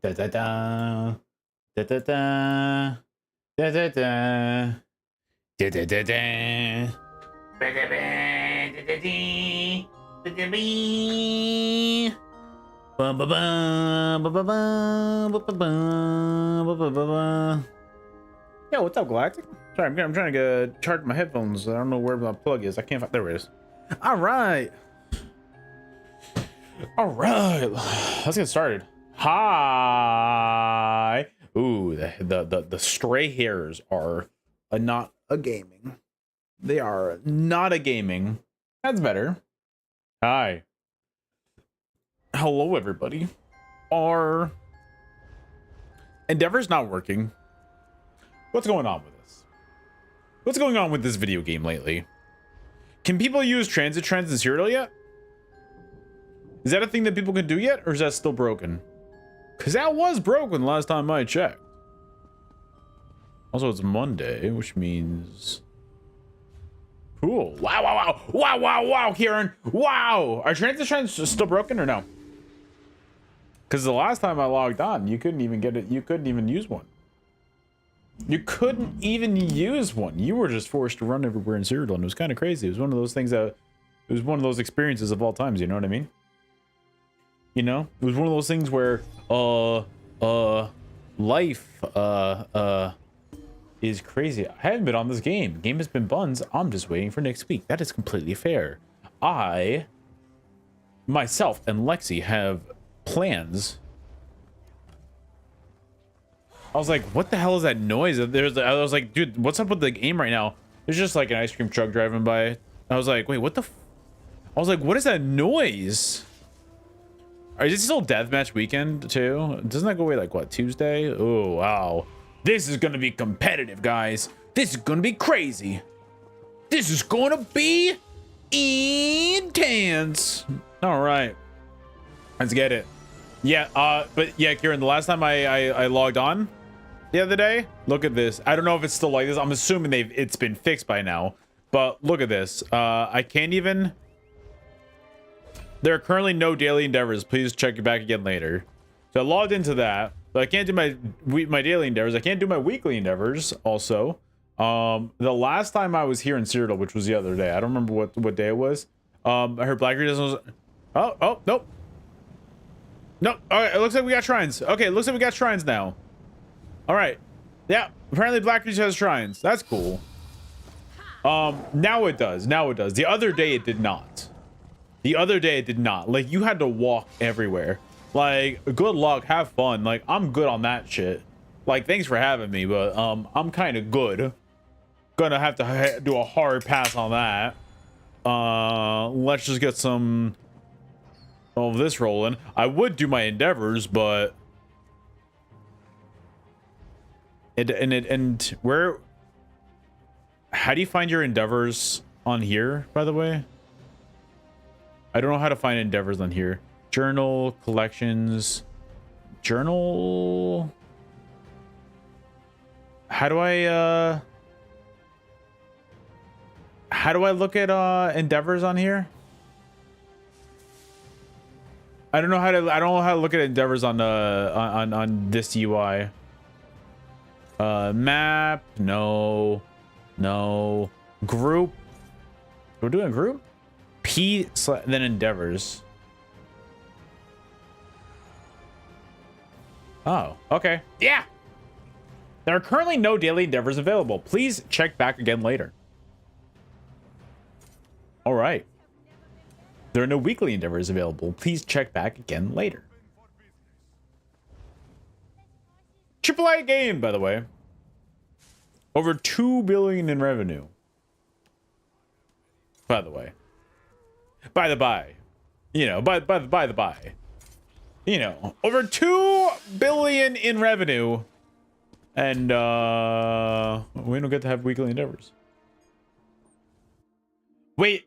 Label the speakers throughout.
Speaker 1: Da da da. Da da da. Da da da. Da da da da. Ba da ba da da dee. Ba da bee. Ba ba ba ba ba ba ba ba ba ba ba ba. Yo, what's up, Galactic? Sorry, I'm trying to charge my headphones. I don't know where my plug is. I can't find. There it is. All right. All right. Let's get started. Hi. Ooh, the stray hairs are not a gaming. They are not a gaming. That's better. Hi. Hello, everybody. Our Endeavor's not working. What's going on with this? What's going on with this video game lately? Can people use transit trends in Serial yet? Is that a thing that people can do yet, or is that still broken? Because that was broken last time I checked. Also, it's Monday, which means... Cool. Wow, wow, wow. Wow, wow, wow, Kieran. Wow. Are transit trends still broken or no? Because the last time I logged on, you couldn't even get it. You couldn't even use one. You couldn't even use one. You were just forced to run everywhere in Cyrodiil, and it was kind of crazy. It was one of those things that... It was one of those experiences of all times, you know what I mean? You know? It was one of those things where, life, is crazy. I haven't been on this game. Game has been buns. I'm just waiting for next week. That is completely fair. I, myself, and Lexi have plans. I was like, what the hell is that noise? I was like, dude, what's up with the game right now? There's just like an ice cream truck driving by. I was like, wait, what the I was like, what is that noise? Is it still deathmatch weekend too? Doesn't that go away like what, Tuesday? Oh, wow. This is gonna be competitive, guys. This is gonna be crazy. This is gonna be intense. All right, let's get it. Yeah, but yeah, Kieran, the last time I logged on the other day, look at this. I don't know if it's still like this. I'm assuming it's been fixed by now, but look at this. I can't even. There are currently no daily endeavors. Please check it back again later. So I logged into that, but I can't do my daily endeavors. I can't do my weekly endeavors also. The last time I was here in Cyrodiil, which was the other day, I don't remember what day it was. I heard Blackbeard was... Oh, nope. Nope. All right, it looks like we got shrines. Okay, it looks like we got shrines now. All right. Yeah, apparently Blackbeard has shrines. That's cool. Now it does. Now it does. The other day it did not. The other day it did not. Like, you had to walk everywhere. Like, good luck, have fun. Like, I'm good on that shit. Like, thanks for having me, but I'm kind of good. Gonna have to do a hard pass on that. Let's just get some of this rolling. I would do my endeavors, but and where? How do you find your endeavors on here, by the way? I don't know how to find endeavors on here. Journal, collections, journal. How do I look at endeavors on here? I don't know how to look at endeavors on this UI. Map, no. Group. We're doing a group? Then endeavors. Oh, okay. Yeah. There are currently no daily endeavors available. Please check back again later. All right. There are no weekly endeavors available. Please check back again later. AAA game, by the way. Over 2 billion in revenue. By the way. By the by. You know, by the by. You know, over 2 billion in revenue. And we don't get to have weekly endeavors. Wait.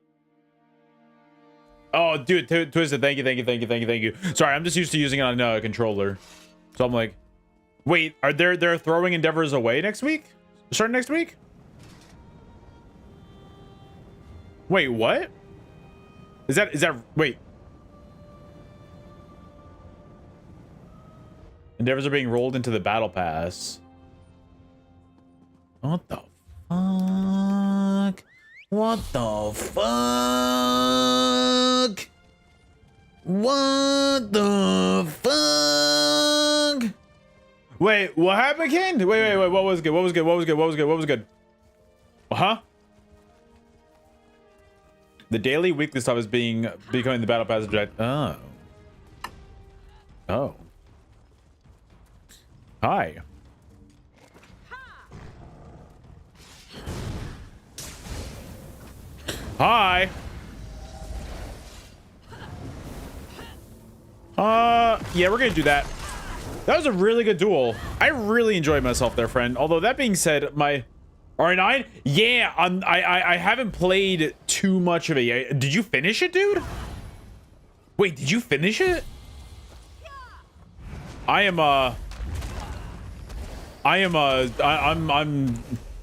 Speaker 1: Oh, dude, Twisted, thank you. Sorry, I'm just used to using it on a controller. So I'm like, wait, are they're throwing endeavors away next week? Starting next week? Wait, what? Is that wait. Endeavors are being rolled into the battle pass. What the fuck? What the fuck? What the fuck? Wait, what happened, Ken? Wait. What was good? What was good? What was good? What was good? What was good? Huh? The daily weekly stuff is becoming the battle pass object. Oh. Oh. Hi. Hi. Yeah, we're gonna do that. That was a really good duel. I really enjoyed myself there, friend. Although that being said, my R9, yeah, I haven't played too much of it. Did you finish it, dude? Wait, did you finish it? I'm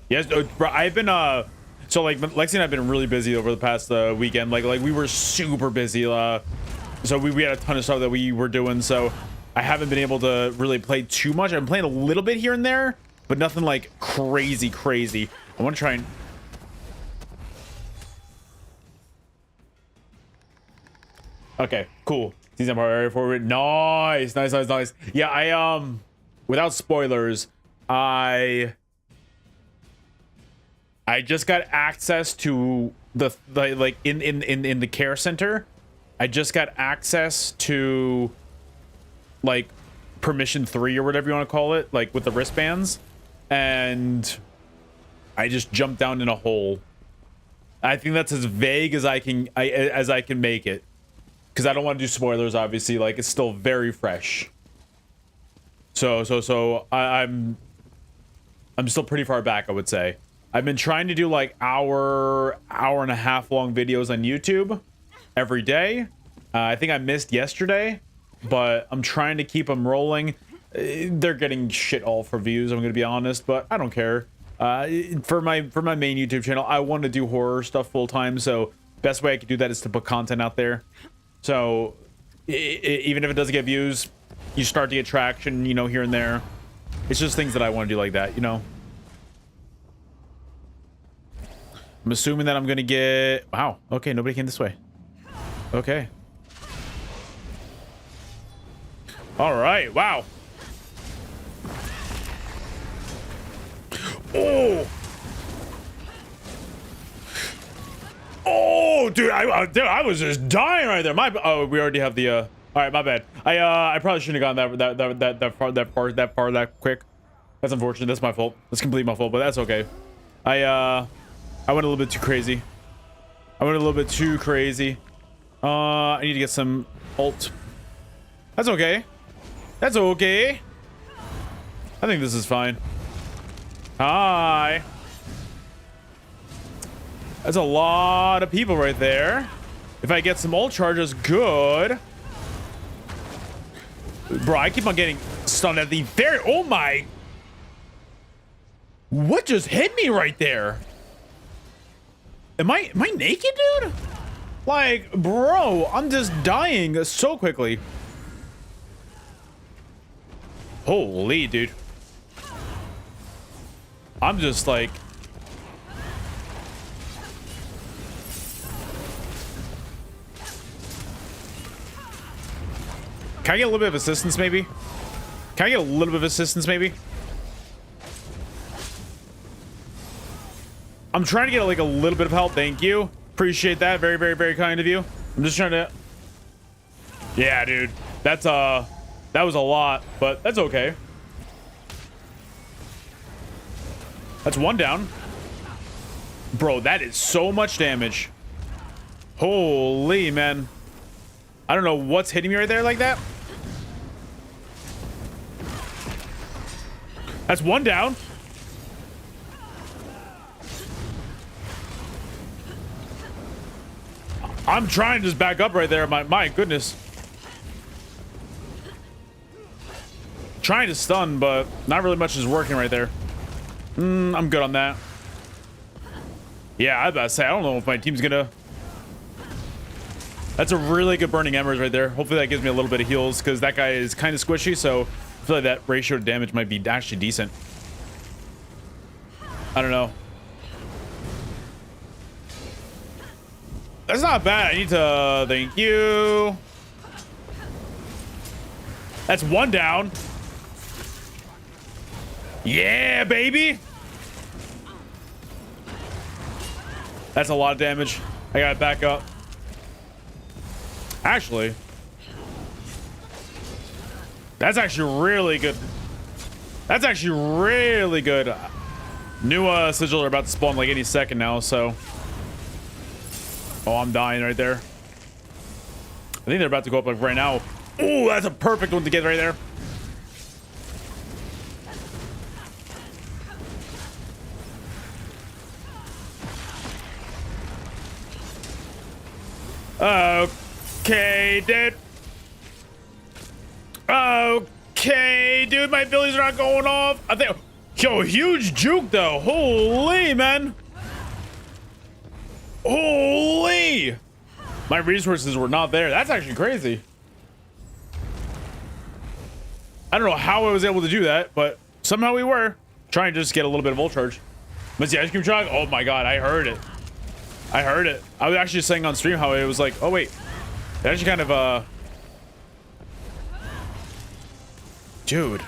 Speaker 1: yes, bro, I've been so like Lexi and I've been really busy over the past weekend. Like we were super busy. So we had a ton of stuff that we were doing, so I haven't been able to really play too much. I'm playing a little bit here and there, but nothing like crazy. I want to try and... Okay, cool. Season area forward. Nice. Yeah, I without spoilers, I just got access to the like in the care center. I just got access to like permission 3 or whatever you want to call it, like with the wristbands, and I just jumped down in a hole. I think that's as vague as I can make it, because I don't want to do spoilers. Obviously, like it's still very fresh. So I'm still pretty far back, I would say. I've been trying to do like hour and a half long videos on YouTube every day. I think I missed yesterday, but I'm trying to keep them rolling. They're getting shit all for views, I'm gonna be honest, but I don't care. For my main YouTube channel, I want to do horror stuff full time, so best way I could do that is to put content out there. So even if it doesn't get views, you start to get traction, you know, here and there. It's just things that I want to do like that, you know. I'm assuming that I'm gonna get... Wow, okay, nobody came this way. Okay. All right, wow. Oh! Oh, dude, I was just dying right there. Oh, we already have the all right, my bad. I probably shouldn't have gone that far that quick. That's unfortunate. That's my fault. That's completely my fault, but that's okay. I went a little bit too crazy. I need to get some ult. That's okay. That's okay. I think this is fine. Hi. That's a lot of people right there. If I get some ult charges, good. Bro, I keep on getting stunned at the very... Oh my... What just hit me right there? Am I naked, dude? Like, bro, I'm just dying so quickly. Holy, dude. I'm just like... Can I get a little bit of assistance, maybe? Can I get a little bit of assistance, maybe? I'm trying to get like a little bit of help. Thank you. Appreciate that. Very, very, very kind of you. I'm just trying to... Yeah, dude. That's, that was a lot, but that's okay. That's one down. Bro, that is so much damage. Holy, man. I don't know what's hitting me right there like that. That's one down. I'm trying to just back up right there. My goodness. Trying to stun, but not really much is working right there. I'm good on that. Yeah, I was about to say, I don't know if my team's gonna... That's a really good burning embers right there. Hopefully that gives me a little bit of heals because that guy is kind of squishy. So I feel like that ratio to damage might be actually decent. I don't know. That's not bad. I need to thank you. That's one down. Yeah, baby. That's a lot of damage. I gotta back up. Actually, that's actually really good. That's actually really good. New sigil are about to spawn like any second now, so. Oh, I'm dying right there. I think they're about to go up like right now. Oh, that's a perfect one to get right there. Okay, dude. Okay, dude, my abilities are not going off. I think, yo, huge juke though. Holy, man. Holy. My resources were not there. That's actually crazy. I don't know how I was able to do that, but somehow we were trying to just get a little bit of ult charge. But the ice cream truck, oh my god, I heard it. I heard it. I was actually saying on stream how it was like, oh wait, it actually kind of dude.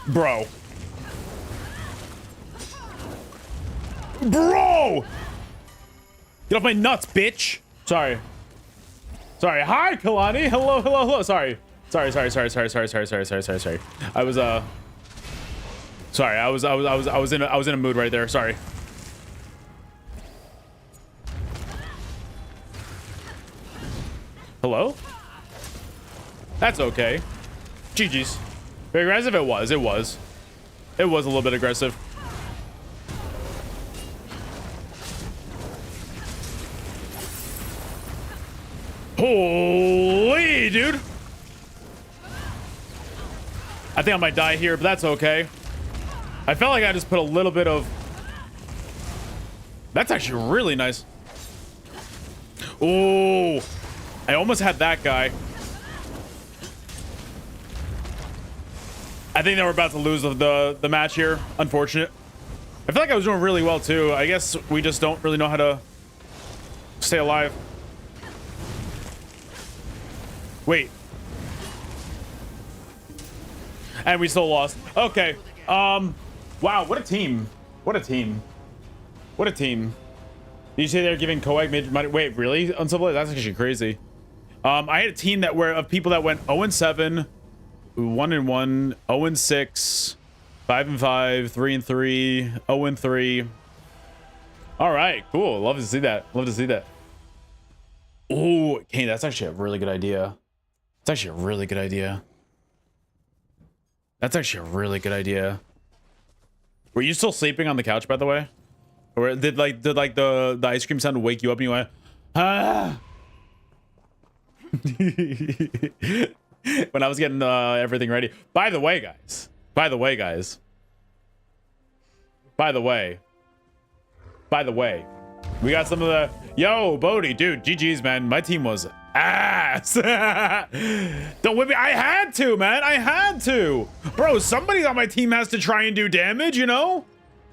Speaker 1: Bro. Bro! Get off my nuts, bitch! Sorry. Sorry. Hi, Kalani. Hello, hello, hello. Sorry. Sorry. I was sorry. I was in a mood right there. Sorry. Hello? That's okay. GG's. Very aggressive. It was a little bit aggressive. Holy, dude. I think I might die here, but that's okay. I felt like I just put a little bit of... That's actually really nice. Oh, I almost had that guy. I think they were about to lose the match here. Unfortunate. I feel like I was doing really well too. I guess we just don't really know how to stay alive. Wait. And we still lost. Okay. Wow, what a team. What a team. What a team. Did you say they're giving Coag major money? Wait, really? Uncivil? That's actually crazy. I had a team that were of people that went 0-7, 1-1, 0-6, 5-5, 3-3, 0-3. All right, cool. Love to see that. Love to see that. Oh, Kane, that's actually a really good idea. It's actually a really good idea. That's actually a really good idea. Were you still sleeping on the couch, by the way? Or did the ice cream sound wake you up and you went, ah? When I was getting everything ready. By the way, guys. By the way. We got some of the... Yo, Bodhi, dude, GG's, man. My team was ass. Don't whip me. I had to, man. I had to. Bro, somebody on my team has to try and do damage, you know?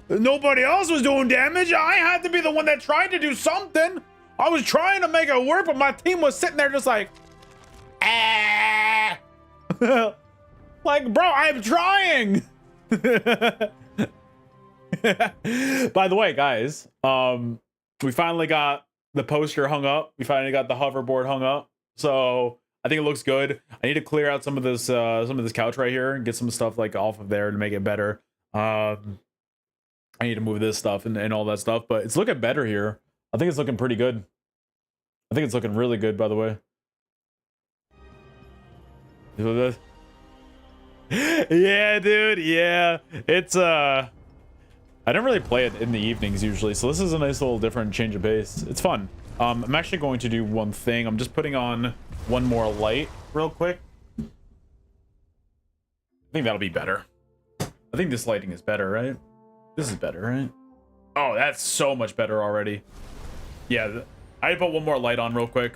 Speaker 1: Nobody else was doing damage. I had to be the one that tried to do something. I was trying to make it work, but my team was sitting there just like... Ah. Like, bro, I'm trying. By the way, guys, we finally got the poster hung up. We finally got the hoverboard hung up. So I think it looks good. I need to clear out some of this couch right here and get some stuff like off of there to make it better. I need to move this stuff and all that stuff, but it's looking better here. I think it's looking pretty good. I think it's looking really good, by the way. Yeah, dude. Yeah, it's I don't really play it in the evenings usually, so this is a nice little different change of pace. It's fun. I'm actually going to do one thing. I'm just putting on one more light real quick. I think that'll be better. I think this lighting is better, right? This is better, right? Oh, that's so much better already. Yeah, I put one more light on real quick.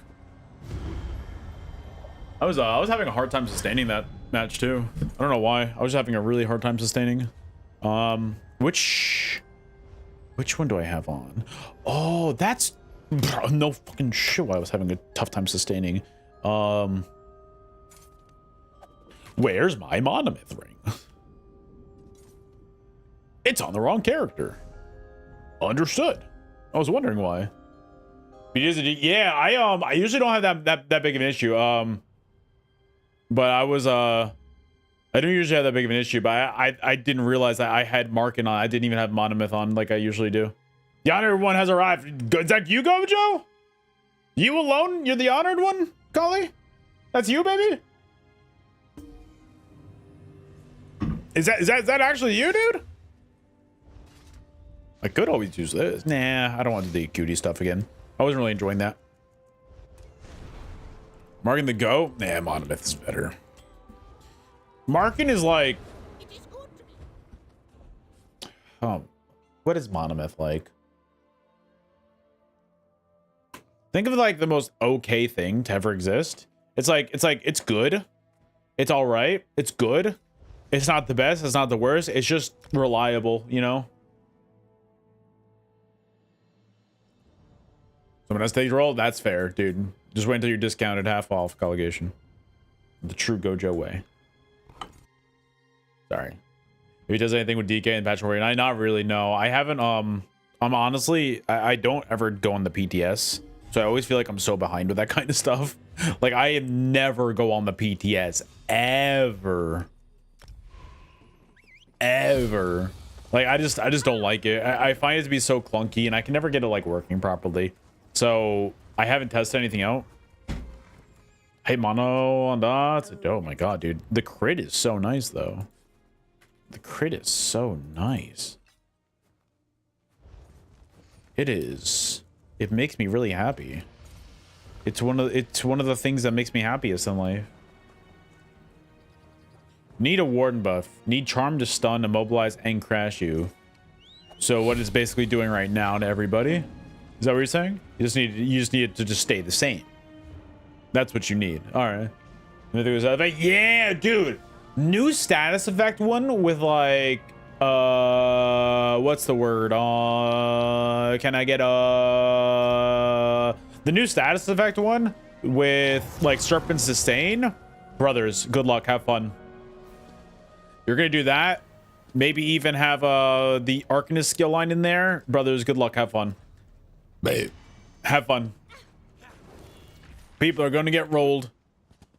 Speaker 1: I was having a hard time sustaining that match too. I don't know why. I was having a really hard time sustaining. Which one do I have on? Oh, that's no fucking shit. I was having a tough time sustaining. Where's my monomyth ring? It's on the wrong character. Understood. I was wondering why. Yeah, I usually don't have that big of an issue. But I don't usually have that big of an issue, but I didn't realize that I had Markin on. I didn't even have monomyth on like I usually do. The honored one has arrived. Is that you, Gojo? You alone? You're the honored one, Kali? That's you, baby? Is that actually you, dude? I could always use this. Nah, I don't want to do the cutie stuff again. I wasn't really enjoying that. Marking the go? Nah, monomyth is better. Marking is like... Oh, what is monomyth like? Think of it like the most okay thing to ever exist. It's good. It's all right. It's good. It's not the best. It's not the worst. It's just reliable, you know? Someone has stage roll? That's fair, dude. Just wait until you're discounted half off colligation. The true Gojo way. Sorry. If he does anything with DK and Patch 49, not really, no. I haven't, I'm honestly, I don't ever go on the PTS. So I always feel like I'm so behind with that kind of stuff. Like, I never go on the PTS. Ever. Ever. Like, I just don't like it. I find it to be so clunky, and I can never get it, like, working properly. So, I haven't tested anything out. Hey, mono on that. Oh my god, dude. The crit is so nice, though. The crit is so nice. It is. It makes me really happy. It's one of the things that makes me happiest in life. Need a warden buff. Need charm to stun, immobilize, and crash you. So what it's basically doing right now to everybody. Is that what you're saying? You just need it to just stay the same. That's what you need. All right. Yeah, dude. New status effect one with like what's the word? Can I get the new status effect one with like Serpent Sustain? Brothers, good luck, have fun. You're gonna do that. Maybe even have the Arcanist skill line in there. Brothers, good luck, have fun. Babe. Have fun. People are gonna get rolled.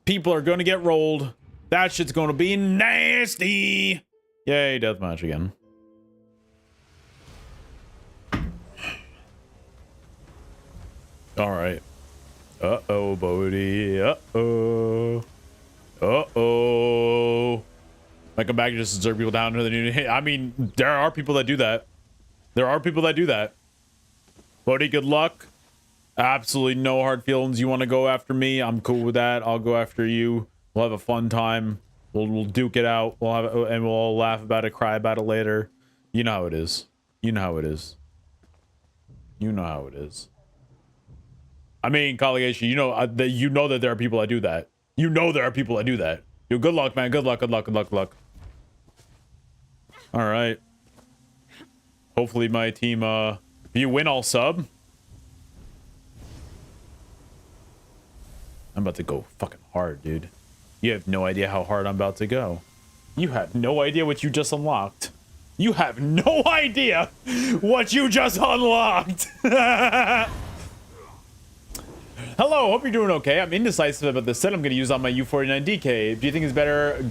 Speaker 1: People are gonna get rolled. That shit's gonna be nasty. Yay, deathmatch again. All right. Uh-oh, Bodhi. Uh-oh. Uh-oh. I come back and just observe people down to the new... I mean, there are people that do that. There are people that do that. Bodhi, good luck. Absolutely no hard feelings. You want to go after me? I'm cool with that. I'll go after you. We'll have a fun time. We'll duke it out. We'll have and we'll all laugh about it, cry about it later. You know how it is. You know how it is. You know how it is. I mean, collegation, you know that there are people that do that. You know there are people that do that. Yo, good luck, man. Good luck, good luck, good luck, good luck. All right. Hopefully my team, if you win, I'll sub. I'm about to go fucking hard, dude. You have no idea how hard I'm about to go. You have no idea what you just unlocked. You have no idea what you just unlocked. Hello, hope you're doing okay. I'm indecisive about the set I'm going to use on my U49DK. Do you think it's better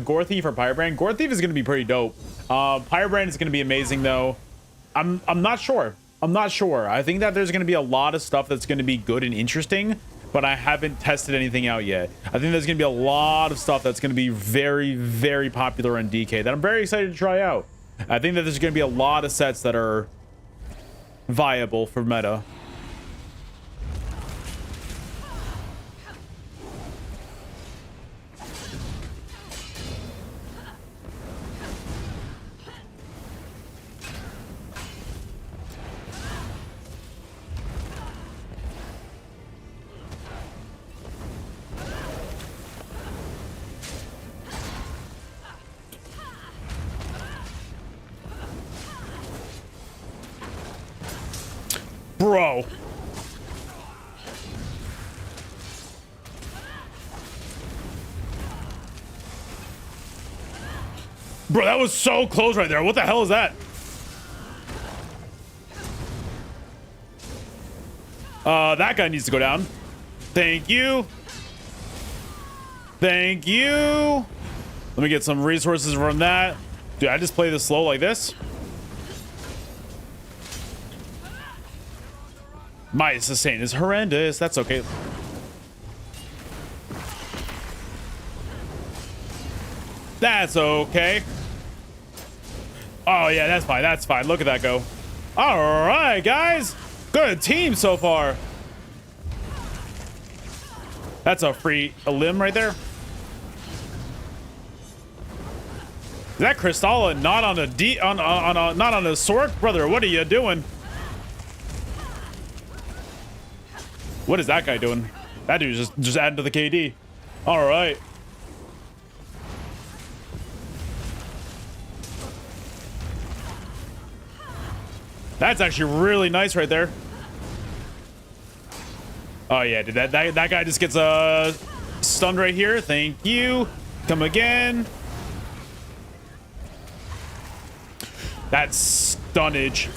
Speaker 1: Gore Thief or Pyrobrand? Gore Thief is going to be pretty dope. Pyrobrand is going to be amazing, though. I'm not sure. I'm not sure. I think that there's going to be a lot of stuff that's going to be good and interesting, but I haven't tested anything out yet. I think there's going to be a lot of stuff that's going to be very, very popular on DK that I'm very excited to try out. I think that there's going to be a lot of sets that are viable for meta. Bro, that was so close right there. What the hell is that? That guy needs to go down. Thank you. Thank you. Let me get some resources from that. Dude, I just play this slow like this. My sustain is horrendous. That's okay. That's okay. Oh, yeah, that's fine. That's fine. Look at that go. All right, guys. Good team so far. That's a limb right there. Is that Crystalla not on a not on a sword? Brother, what are you doing? What is that guy doing? That dude's just adding to the KD. All right. That's actually really nice right there. Oh yeah, dude, that guy just gets stunned right here. Thank you. Come again. That's stunnage.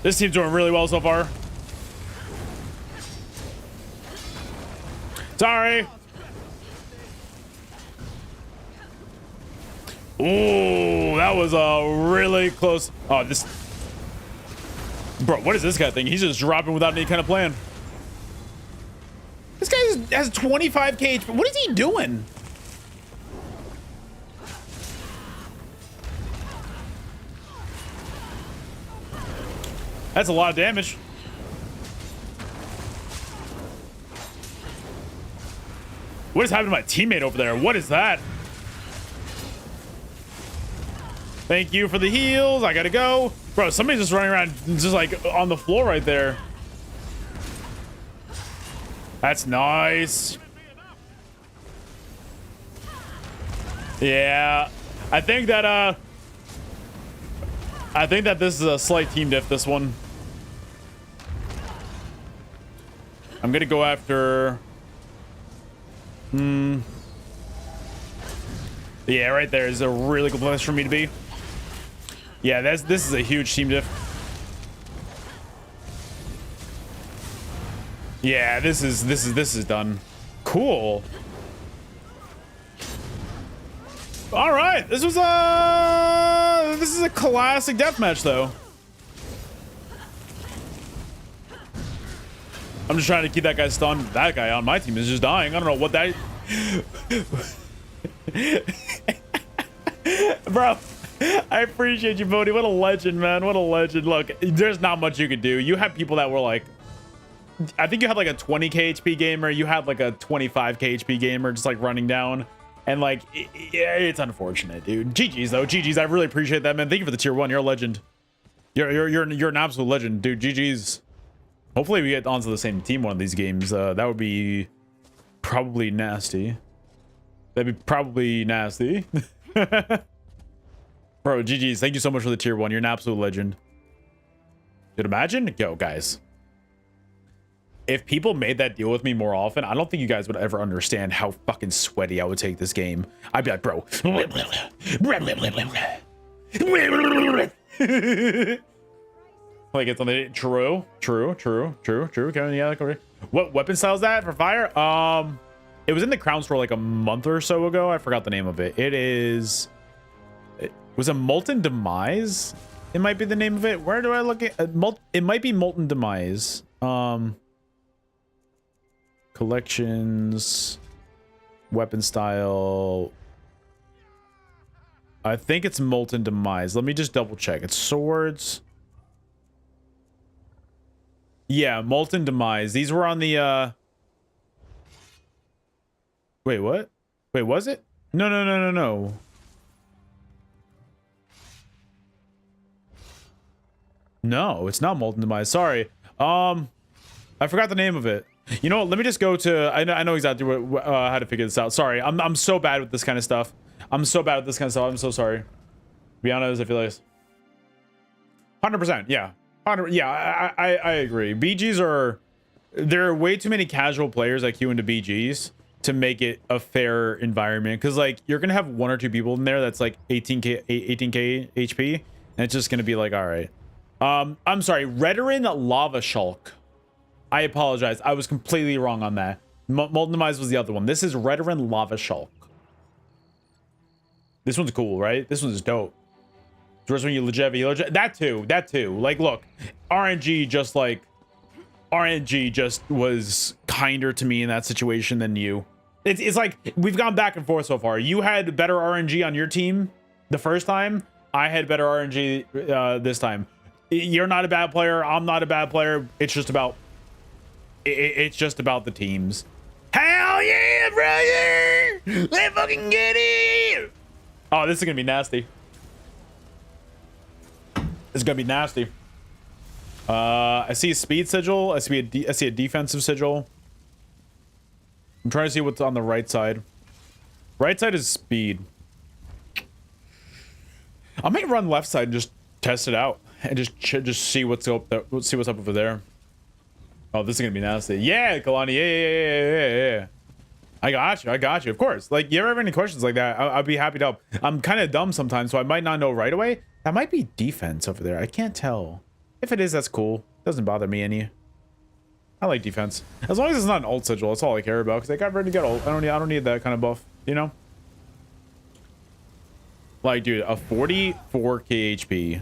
Speaker 1: This team's doing really well so far. Sorry. Ooh, that was a really close. Oh, this. Bro, what is this guy thing? He's just dropping without any kind of plan. This guy has 25k HP. What is he doing? That's a lot of damage. What is happening to my teammate over there? What is that? Thank you for the heals. I gotta go. Bro, somebody's just running around just like on the floor right there. That's nice. Yeah. I think that this is a slight team diff, this one. I'm gonna go after yeah, right there is a really good place for me to be. Yeah, this is a huge team diff. Yeah, this is done. Cool. All right, this is a classic deathmatch though. I'm just trying to keep that guy stunned. That guy on my team is just dying. I don't know what that. Bro, I appreciate you, Bodhi. What a legend, man. What a legend. Look, there's not much you could do. You have people that were like, I think you had like a 20k HP gamer. You had like a 25k HP gamer just like running down. And like, yeah, it's unfortunate, dude. GG's though. GG's. I really appreciate that, man. Thank you for the tier 1. You're a legend. You're an absolute legend, dude. GG's. Hopefully we get onto the same team one of these games. That would be probably nasty. That'd be probably nasty. Bro, GG's. Thank you so much for the tier 1. You're an absolute legend. Dude, imagine, yo, guys. If people made that deal with me more often, I don't think you guys would ever understand how fucking sweaty I would take this game. I'd be like, bro. Like it's on the true. Kevin, yeah, like, what weapon style is that for fire? It was in the crown store like a month or so ago. I forgot the name of it. Was it Molten Demise? It might be the name of it. Where do I look at? It might be Molten Demise. Collections, weapon style. I think it's Molten Demise. Let me just double check. It's swords. Yeah, Molten Demise. These were on the wait, what? Wait, was it? No. No, it's not Molten Demise. Sorry. I forgot the name of it. You know what? Let me just go to. I know exactly how to figure this out. Sorry, I'm so bad with this kind of stuff. I'm so so sorry. To be honest, I feel like 100%. Yeah, 100. Yeah, I agree. BGs are there are way too many casual players that queue into BGs to make it a fair environment. Because like you're gonna have one or two people in there that's like 18k HP, and it's just gonna be like, all right. I'm sorry, Redoran Lava Shulk. I apologize. I was completely wrong on that. Molten Demise was the other one. This is Redoran Lava Shulk. This one's cool, right? This one's dope. First one you legit. That too. Like, look, RNG just was kinder to me in that situation than you. It's like we've gone back and forth so far. You had better RNG on your team the first time. I had better RNG this time. You're not a bad player. I'm not a bad player. It's just about the teams. Hell yeah, brother! Let's fucking get it! Oh, this is gonna be nasty. This is gonna be nasty. I see a speed sigil. I see a defensive sigil. I'm trying to see what's on the right side. Right side is speed. I might run left side and just test it out and just see what's up there. See what's up over there. Oh, this is gonna be nasty. Yeah, Kalani. Yeah. I got you. Of course. Like, you ever have any questions like that? I'd be happy to help. I'm kind of dumb sometimes, so I might not know right away. That might be defense over there. I can't tell. If it is, that's cool. Doesn't bother me any. I like defense. As long as it's not an ult sigil, that's all I care about. Because I got ready to get ult. I don't need that kind of buff. You know? Like, dude, a 44k HP.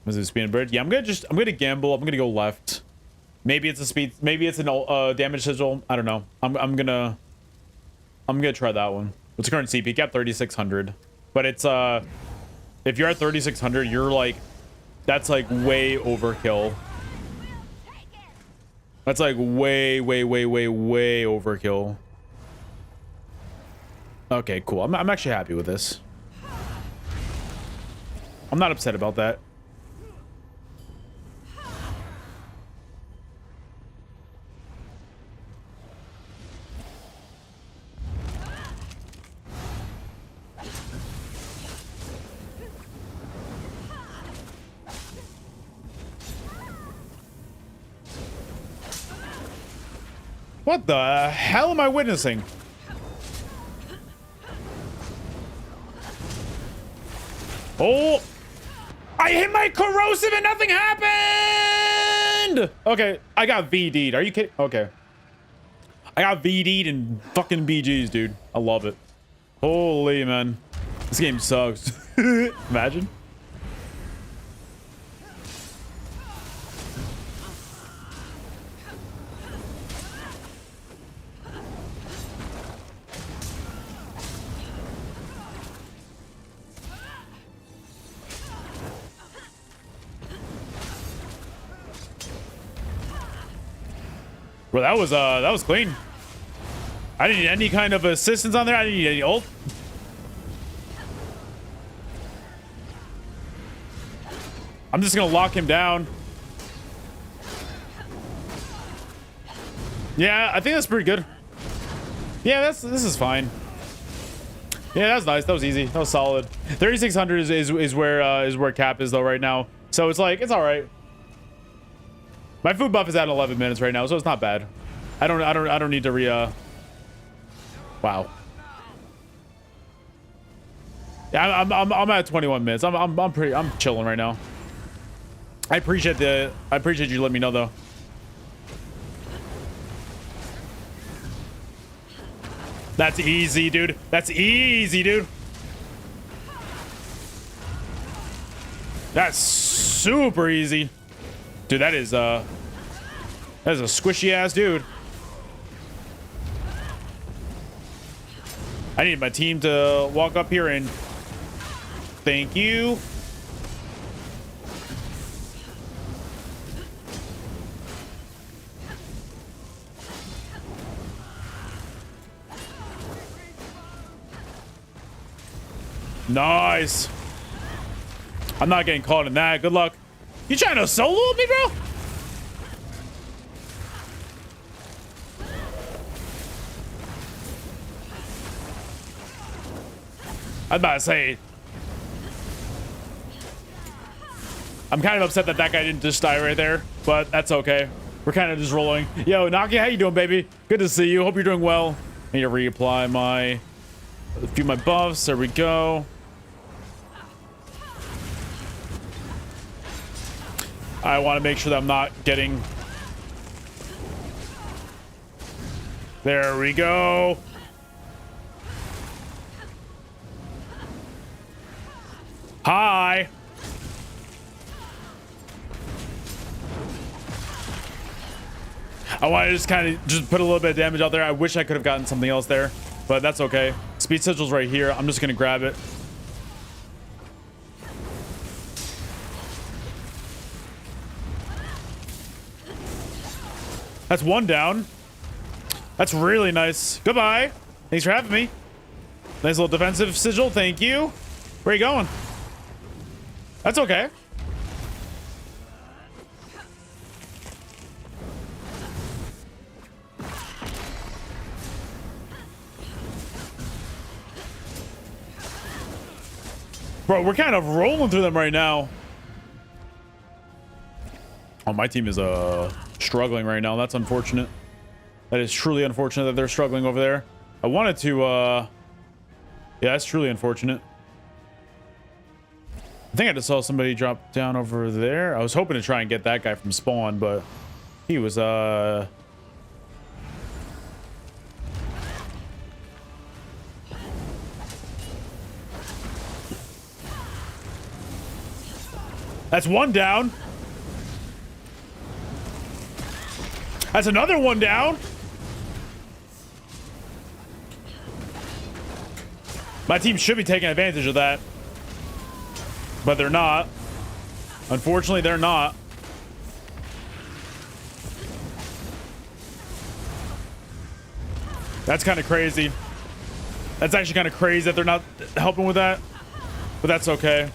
Speaker 1: Was it speed and bridge? Yeah, I'm gonna gamble. I'm gonna go left. Maybe it's a speed. Maybe it's an damage sigil. I don't know. I'm gonna try that one. What's the current CP? Cap 3600. But it's if you're at 3600, you're like, that's like way overkill. That's like way overkill. Okay, cool. I'm actually happy with this. I'm not upset about that. What the hell am I witnessing? Oh! I hit my corrosive and nothing happened! Okay, I got VD'd. Are you kidding? Okay. I got VD'd in fucking BGs, dude. I love it. Holy, man. This game sucks. Imagine. Well, that was clean. I didn't need any kind of assistance on there. I didn't need any ult. I'm just gonna lock him down. Yeah, I think that's pretty good. Yeah, this is fine. Yeah, that's nice. That was easy. That was solid. 3600 is where cap is though right now. So it's like, it's all right. My food buff is at 11 minutes right now, so it's not bad. I don't need to wow. Yeah, I'm at 21 minutes. I'm chilling right now. I appreciate you letting me know though. That's easy, dude. That's easy, dude. That's super easy. Dude, that is a squishy ass dude. I need my team to walk up here and thank you. Nice. I'm not getting caught in that. Good luck. You trying to solo me, bro? I was about to say. I'm kind of upset that that guy didn't just die right there, but that's okay. We're kind of just rolling. Yo, Naki, how you doing, baby? Good to see you. Hope you're doing well. I need to reapply my... a few of my buffs. There we go. I want to make sure that I'm not getting... There we go. Hi. I want to just kind of just put a little bit of damage out there. I wish I could have gotten something else there, but that's okay. Speed sigil's right here. I'm just going to grab it. That's one down. That's really nice. Goodbye. Thanks for having me. Nice little defensive sigil. Thank you. Where are you going? That's okay. Bro, we're kind of rolling through them right now. Oh, my team is struggling right now. That's unfortunate. That is truly unfortunate that they're struggling over there. I wanted to yeah, that's truly unfortunate. I think I just saw somebody drop down over there. I was hoping to try and get that guy from spawn, but he was that's one down. That's another one down. My team should be taking advantage of that, but they're not. Unfortunately, they're not. That's kind of crazy. That's actually kind of crazy that they're not helping with that, but that's okay.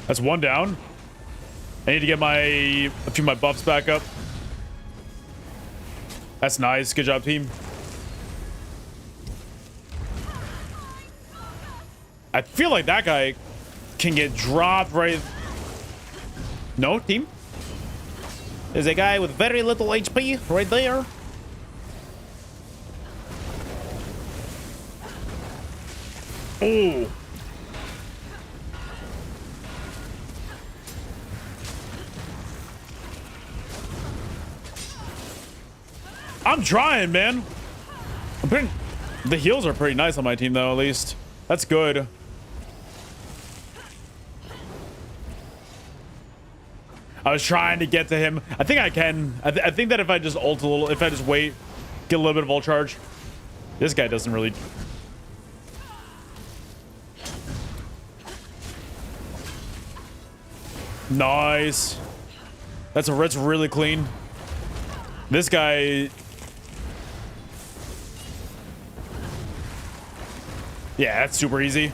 Speaker 1: That's one down. I need to get a few of my buffs back up. That's nice. Good job, team. I feel like that guy can get dropped right... No, team? There's a guy with very little HP right there. Oh. I'm trying, man. The heals are pretty nice on my team, though, at least. That's good. I was trying to get to him. I think I can. I think that if I just ult a little, if I just wait, get a little bit of ult charge. This guy doesn't really... Nice. That's really clean. This guy... Yeah, that's super easy.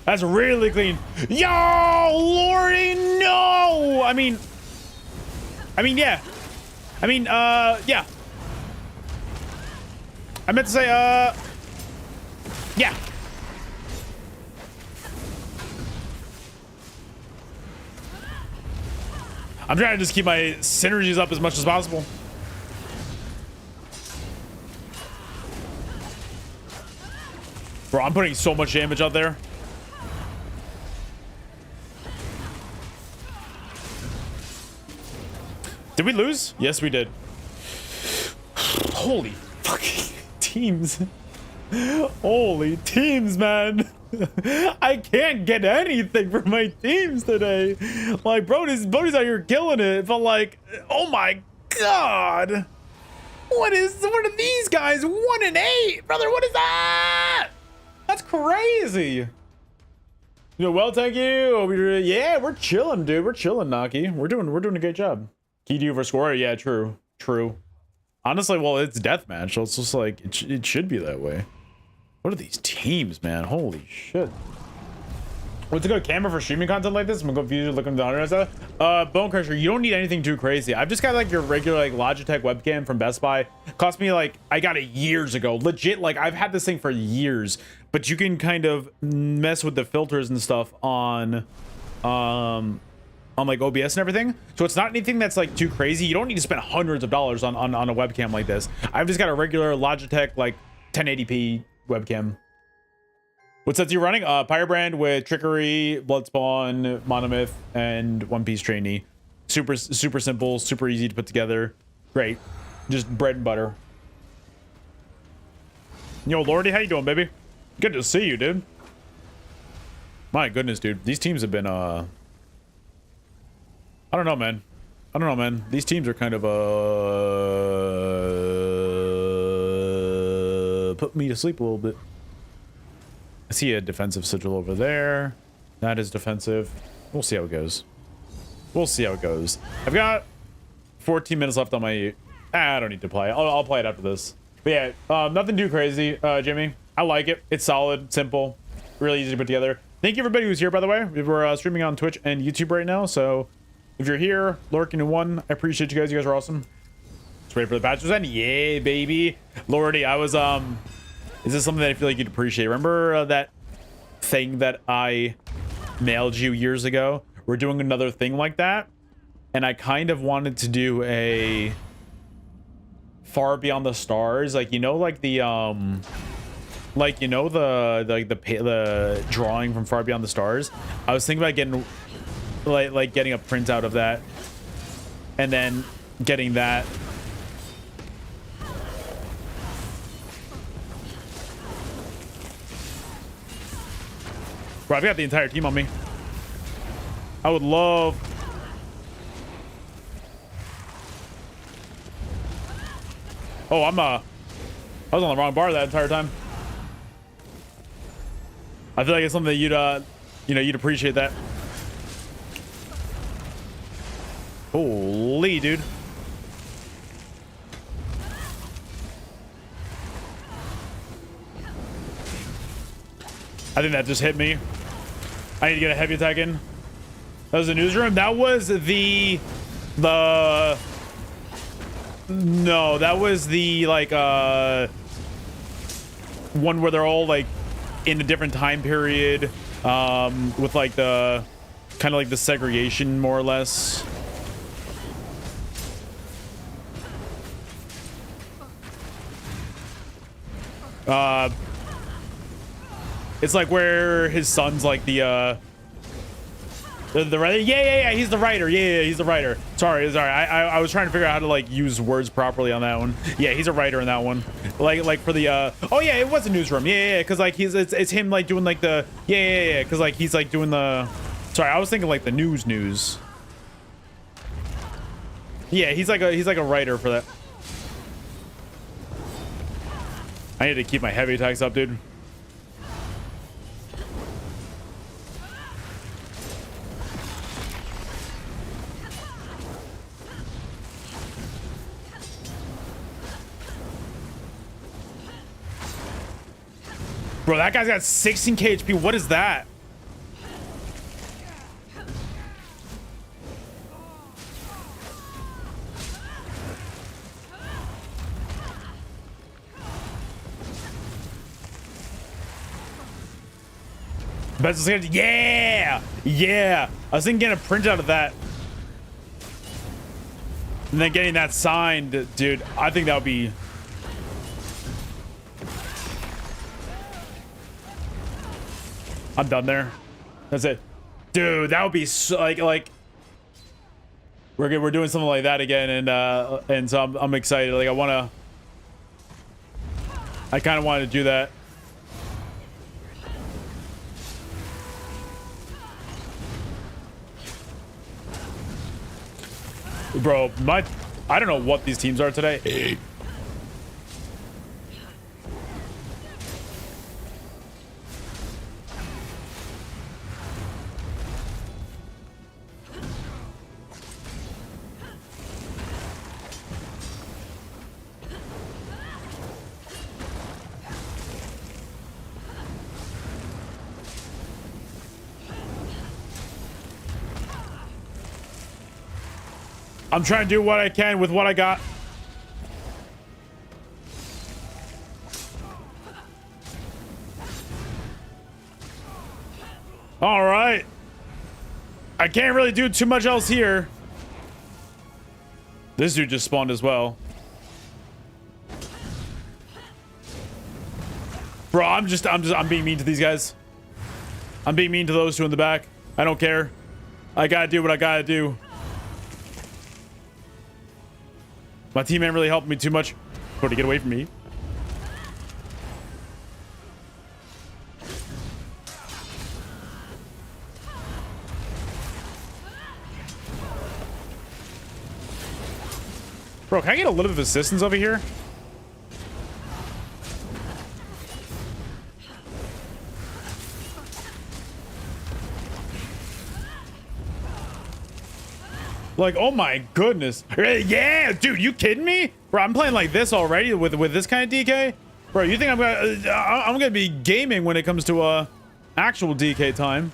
Speaker 1: That's really clean. Yo, Lordy, no! I mean, yeah. Yeah. I meant to say, yeah. I'm trying to just keep my synergies up as much as possible. Bro, I'm putting so much damage out there. Did we lose? Yes, we did. Holy fucking teams. Holy teams, man. I can't get anything for my teams today. Like, Brody's out here killing it. But like, oh my god. What are these guys? 1-8, brother. What is that? That's crazy. You know, well, thank you. Yeah, we're chilling, dude. We're chilling, Naki. We're doing a great job. Key to versus score. Yeah, true. Honestly, well, it's deathmatch, so it's just like it should be that way. What are these teams, man? Holy shit. What's a good camera for streaming content like this? I'm gonna go view looking down and stuff. Bone Crusher, you don't need anything too crazy. I've just got like your regular like Logitech webcam from Best Buy. Cost me like, I got it years ago. Legit, like I've had this thing for years, but you can kind of mess with the filters and stuff on like OBS and everything. So it's not anything that's like too crazy. You don't need to spend hundreds of dollars on a webcam like this. I've just got a regular Logitech like 1080p webcam. What sets you running? Pyrebrand with Trickery, Bloodspawn, Monomyth, and One Piece Trainee. Super simple, super easy to put together. Great. Just bread and butter. Yo, Lordy, how you doing, baby? Good to see you, dude. My goodness, dude. These teams have been, I don't know, man. I don't know, man. These teams are kind of, put me to sleep a little bit. I see a defensive sigil over there. That is defensive. We'll see how it goes. We'll see how it goes. I've got 14 minutes left on my... I don't need to play. I'll play it after this. But yeah, nothing too crazy, Jimmy. I like it. It's solid, simple, really easy to put together. Thank you everybody who's here, by the way. We're streaming on Twitch and YouTube right now, so if you're here, lurking in one, I appreciate you guys. You guys are awesome. Just ready for the patches end. Yeah, baby. Lordy, I was is this something that I feel like you'd appreciate? Remember that thing that I mailed you years ago? We're doing another thing like that, and I kind of wanted to do a Far Beyond the Stars, like, you know, like the like, you know, the drawing from Far Beyond the Stars. I was thinking about getting like getting a printout of that, and then getting that. Bro, I've got the entire team on me. I would love... Oh, I was on the wrong bar that entire time. I feel like it's something that you'd, you know, you'd appreciate that. Holy, dude. I think that just hit me. I need to get a heavy attack in. That was the newsroom. That was the no, that was the like one where they're all like in a different time period, with like the kind of like the segregation, more or less. It's like where his son's like the writer. Yeah, he's the writer. Yeah, he's the writer. Sorry. I was trying to figure out how to like use words properly on that one. Yeah, he's a writer in that one. Like for the oh yeah, it was a newsroom. Yeah, because like it's him like doing like the yeah, because like he's like doing the. Sorry, I was thinking like the news. Yeah, he's like a writer for that. I need to keep my heavy attacks up, dude. Bro, that guy's got 16k HP. What is that? Yeah! Yeah! I was thinking getting a printout of that. And then getting that signed, dude. I think that would be... I'm done there. That's it. Dude, that would be so, like we're doing something like that again, and so I'm excited. Like I kind of wanted to do that. Bro, I don't know what these teams are today. I'm trying to do what I can with what I got. All right. I can't really do too much else here. This dude just spawned as well. Bro, I'm being mean to these guys. I'm being mean to those two in the back. I don't care. I gotta do what I gotta do. My teammate really helped me too much. Bro, to get away from me. Bro, can I get a little bit of assistance over here? Like, oh my goodness. Yeah, dude, you kidding me? Bro, I'm playing like this already with this kind of DK? Bro, you think I'm gonna be gaming when it comes to actual DK time?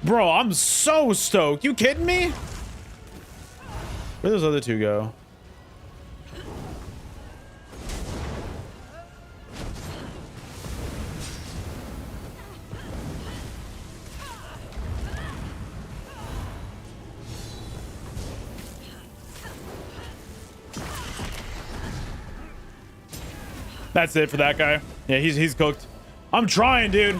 Speaker 1: Bro, I'm so stoked. You kidding me? Where'd those other two go? That's it for that guy. Yeah, he's cooked. I'm trying, dude.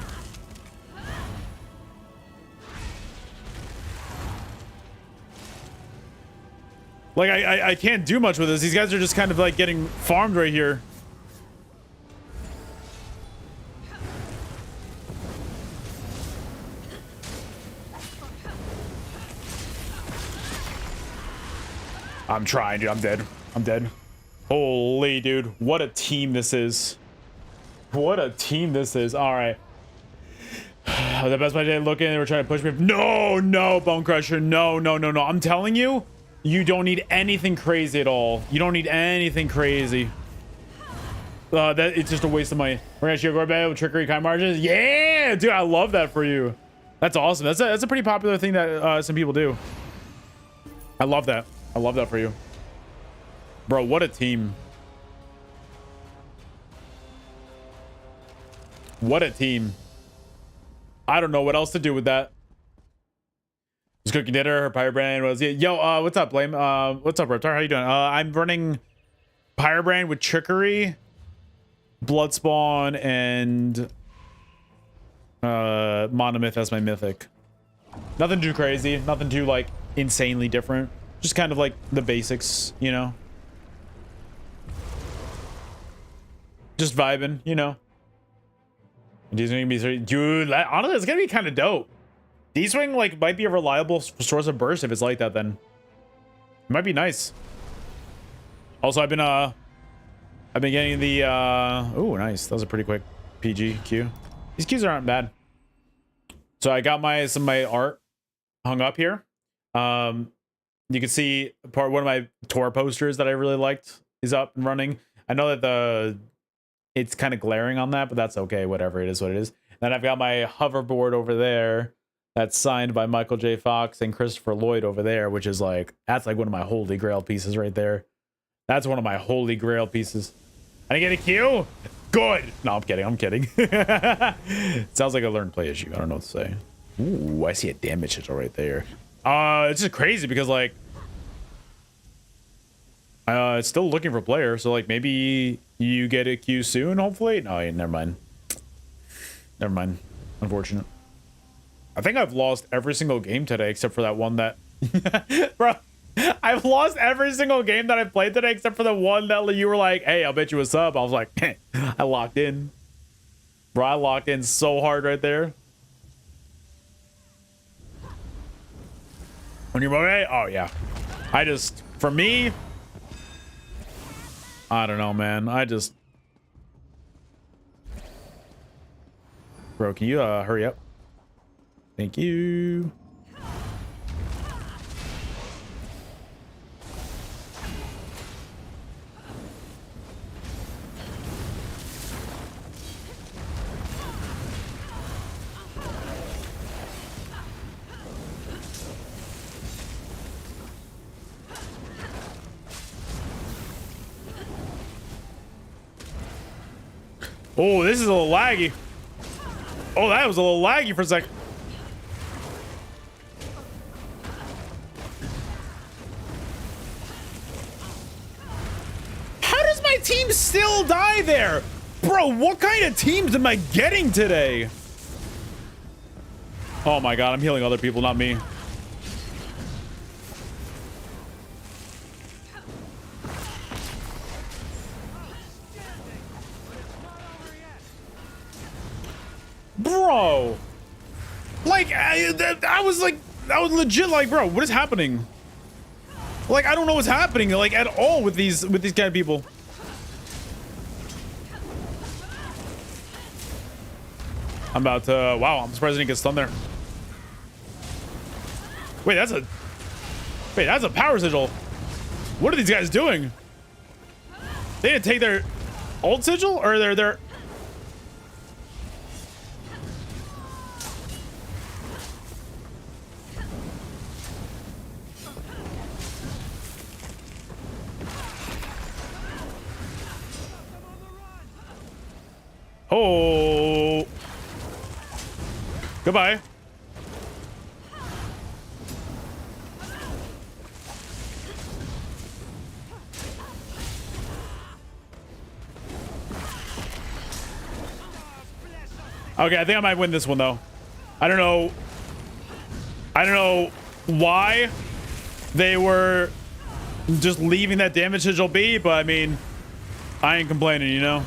Speaker 1: Like, I can't do much with this. These guys are just kind of like getting farmed right here. I'm trying, dude. I'm dead. I'm dead. Holy, dude. What a team this is. What a team this is. All right. The best my day looking. They were trying to push me. No, no, Bone Crusher. No, no, no, no. I'm telling you, you don't need anything crazy at all. You don't need anything crazy. That it's just a waste of money. We're gonna shoot Gorbet with trickery kind margins. Yeah, dude. I love that for you. That's awesome. That's a pretty popular thing that some people do. I love that. I love that for you. Bro, what a team. What a team. I don't know what else to do with that. Just cooking dinner. Her Pyrobrand was... Yo, what's up, Blame? What's up, Reptar? How you doing? I'm running Pyrobrand with Trickery, Bloodspawn, and Monomyth as my mythic. Nothing too crazy. Nothing too, like, insanely different. Just kind of like the basics, you know? Just vibing, you know. D-Swing be, dude, honestly, it's gonna be kind of dope. D-Swing like might be a reliable source of burst if it's like that. Then it might be nice. Also, I've been getting the oh, nice. That was a pretty quick PG Q. These Qs aren't bad. So I got some of my art hung up here. You can see one of my tour posters that I really liked is up and running. I know that it's kind of glaring on that, but that's okay. Whatever, it is what it is. Then I've got my hoverboard over there that's signed by Michael J. Fox and Christopher Lloyd over there, which is like, that's like one of my holy grail pieces right there. That's one of my holy grail pieces. I didn't get a Q? Good. No, I'm kidding. I'm kidding. Sounds like a learned play issue. I don't know what to say. Ooh, I see a damage hit right there. It's just crazy because like, it's still looking for player, so like maybe you get a Q soon, hopefully. No, never mind. Never mind. Unfortunate. I think I've lost every single game today except for that one that bro, I've lost every single game that I played today except for the one that you were like, hey, I'll bet you a sub. I was like, I locked in. Bro, I locked in so hard right there. When you're okay? Oh yeah. For me, I don't know, man. Bro, can you hurry up? Thank you. Oh, this is a little laggy. Oh, that was a little laggy for a sec. How does my team still die there? Bro, what kind of teams am I getting today? Oh my god, I'm healing other people, not me. Bro, like I was legit like, bro, what is happening? Like, I don't know what's happening like at all with these kind of people. I'm about to, wow, I'm surprised I didn't get stunned there. Wait, that's a power sigil. What are these guys doing? They didn't take their old sigil or their oh, goodbye. Okay, I think I might win this one though. I don't know why they were just leaving that damage sigil be, but I mean, I ain't complaining, you know.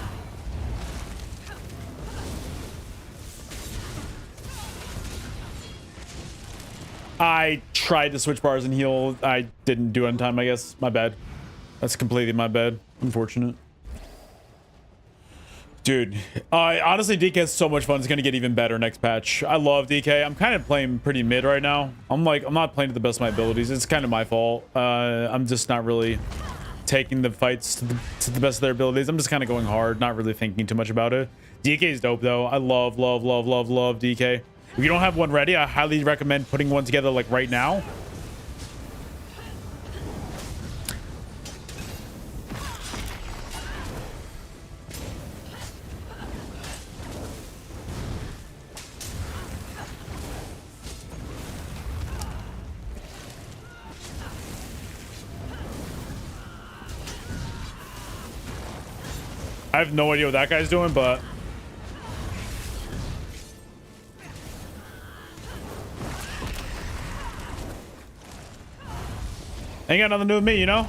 Speaker 1: I tried to switch bars and heal. I didn't do it in time, I guess. My bad. That's completely my bad. Unfortunate. Dude, honestly, DK is so much fun. It's going to get even better next patch. I love DK. I'm kind of playing pretty mid right now. I'm not playing to the best of my abilities. It's kind of my fault. I'm just not really taking the fights to the best of their abilities. I'm just kind of going hard, not really thinking too much about it. DK is dope, though. I love DK. If you don't have one ready, I highly recommend putting one together like right now. I have no idea what that guy's doing, but ain't got nothing to do with me, you know?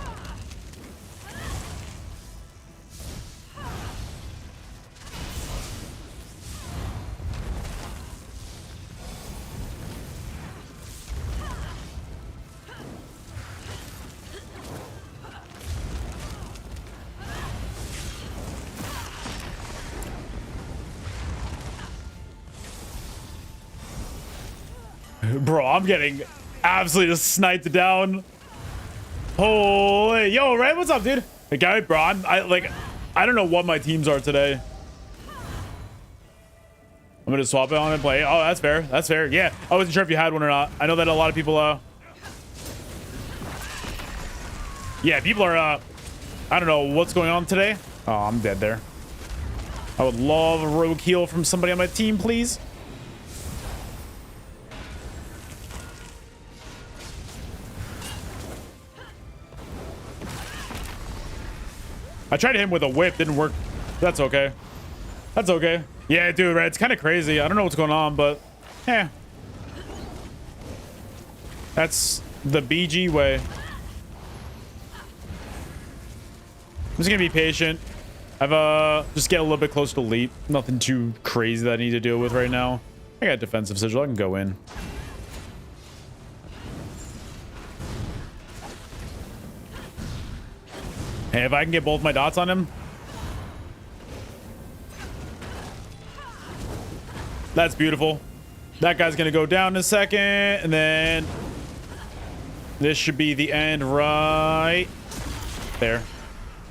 Speaker 1: Bro, I'm getting absolutely just sniped down. Holy, yo, Red, what's up, dude? Hey, guy, bro, I don't know what my teams are today. I'm gonna swap it on and play. Oh, that's fair. That's fair. Yeah, I wasn't sure if you had one or not. I know that a lot of people, yeah, people are, I don't know what's going on today. Oh, I'm dead there. I would love a rogue heal from somebody on my team, please. I tried to hit him with a whip, didn't work. That's okay. That's okay. Yeah, dude, right? It's kind of crazy. I don't know what's going on, but yeah. That's the BG way. I'm just gonna be patient. I've just get a little bit close to leap. Nothing too crazy that I need to deal with right now. I got defensive sigil. I can go in. Hey, if I can get both my dots on him. That's beautiful. That guy's gonna go down in a second, and then this should be the end right there.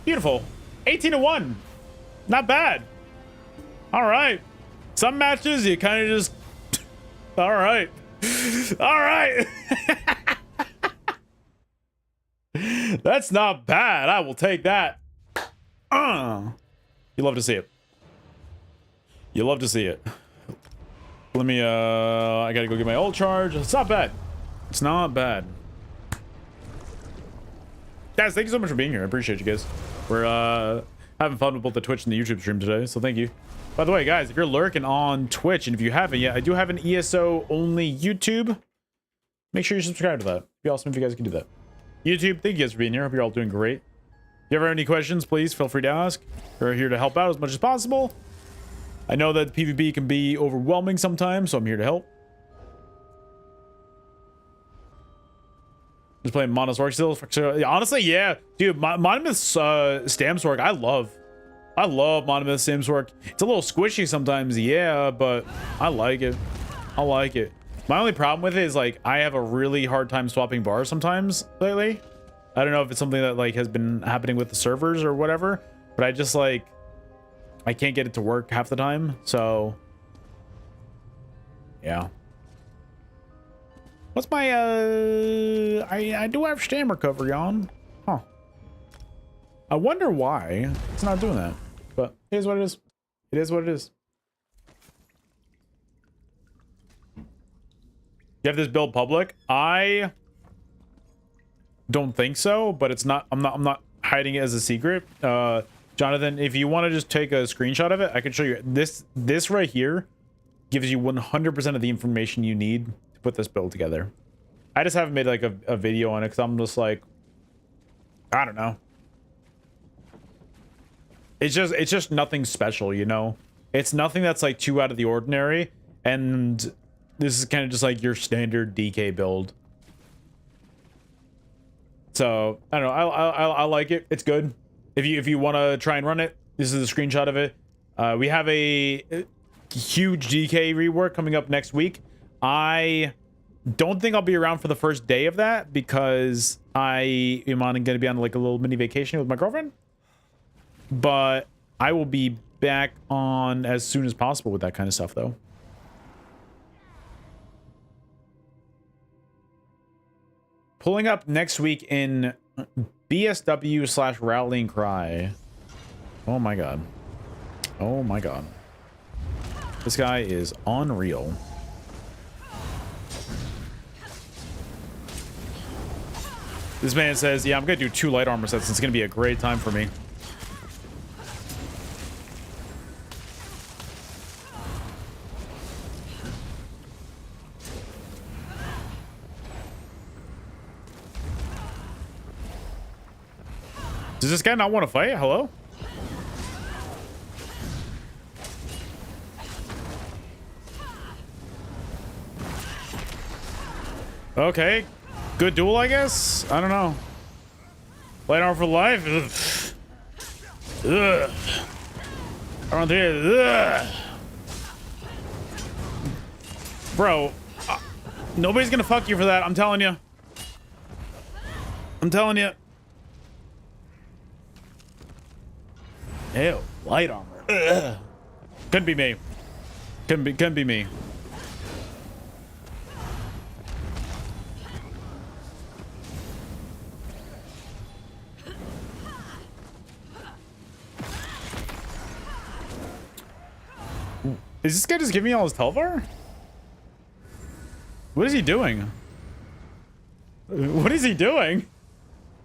Speaker 1: Beautiful. 18-1. Not bad. All right. Some matches you kind of just all right. All right. That's not bad. I will take that. You love to see it. You love to see it. Let me, I gotta go get my ult charge. It's not bad. It's not bad. Guys, thank you so much for being here. I appreciate you guys. We're, having fun with both the Twitch and the YouTube stream today, so thank you. By the way, guys, if you're lurking on Twitch, and if you haven't yet, I do have an ESO only YouTube. Make sure you subscribe to that. It'd be awesome if you guys can do that. YouTube, thank you guys for being here. Hope you're all doing great. If you ever have any questions, please feel free to ask. We're here to help out as much as possible. I know that PvP can be overwhelming sometimes, so I'm here to help. Just playing Monos Orc still. Honestly, yeah. Dude, Monomyth's Stamps Orc, I love Monomyth's Stamps Orc. It's a little squishy sometimes, yeah, but I like it. I like it. My only problem with it is, like, I have a really hard time swapping bars sometimes lately. I don't know if it's something that, like, has been happening with the servers or whatever, but I just, like, I can't get it to work half the time, so yeah. What's my I do have stam recovery on. Huh. I wonder why it's not doing that. But it is what it is. It is what it is. You have this build public? I don't think so, but it's not I'm not hiding it as a secret. Jonathan, if you want to just take a screenshot of it, I can show you. This right here gives you 100% of the information you need to put this build together. I just haven't made like a video on it because I'm just like, I don't know. It's just nothing special, you know? It's nothing that's like too out of the ordinary, and this is kind of just like your standard DK build. So I don't know. I like it. It's good. If you want to try and run it, this is a screenshot of it. We have a huge DK rework coming up next week. I don't think I'll be around for the first day of that because I am going to be on like a little mini vacation with my girlfriend. But I will be back on as soon as possible with that kind of stuff, though. Pulling up next week in BSW / Rallying Cry. Oh my god. Oh my god. This guy is unreal. This man says, yeah, I'm gonna do 2 light armor sets. It's gonna be a great time for me. Does this guy not want to fight? Hello? Okay. Good duel, I guess? I don't know. Light armor for life? Ugh. Ugh. Around here. Ugh. Bro. Nobody's gonna fuck you for that, I'm telling you. I'm telling you. Ew, light armor. Ugh. Couldn't be me. Couldn't be me. Is this guy just giving me all his Telvar? What is he doing? What is he doing?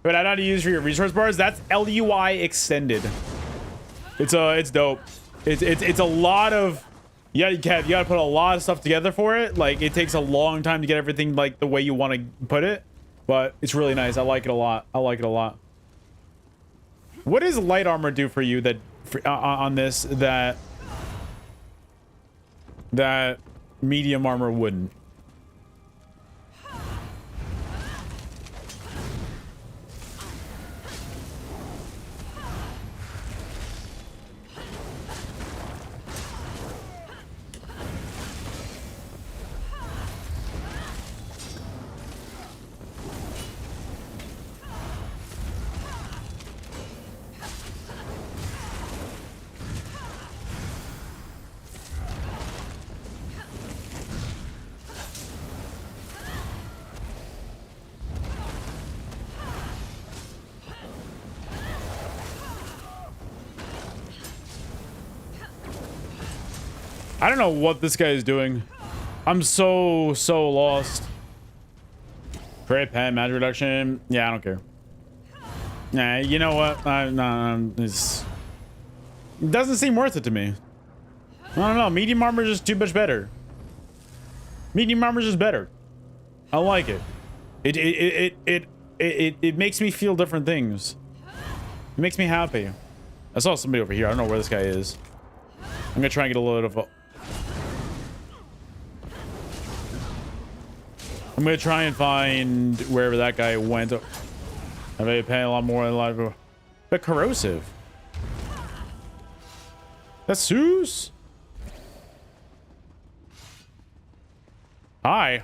Speaker 1: But I know how to use for your resource bars. That's LUI extended. It's dope. It's a lot of, yeah, you gotta put a lot of stuff together for it. Like, it takes a long time to get everything like the way you want to put it, but it's really nice. I like it a lot. I like it a lot. What does light armor do for you that on this that medium armor wouldn't? I don't know what this guy is doing. I'm so lost. Crit pen, magic reduction. Yeah, I don't care. Nah, you know what? It doesn't seem worth it to me. I don't know. Medium armor is just too much better. Medium armor is just better. I like it. It makes me feel different things. It makes me happy. I saw somebody over here. I don't know where this guy is. I'm gonna try and get a little bit of. I'm gonna try and find wherever that guy went. I may pay a lot more than a lot of. But corrosive. That's Zeus. Hi.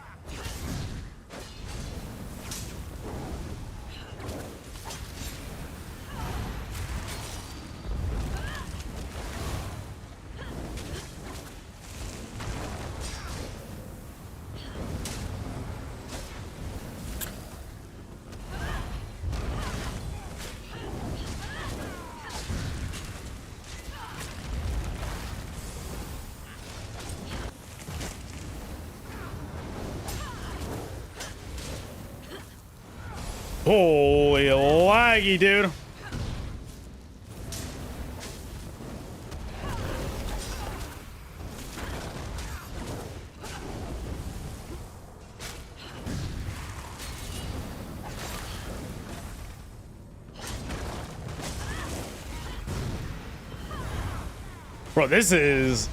Speaker 1: Holy laggy, dude. Bro, this is...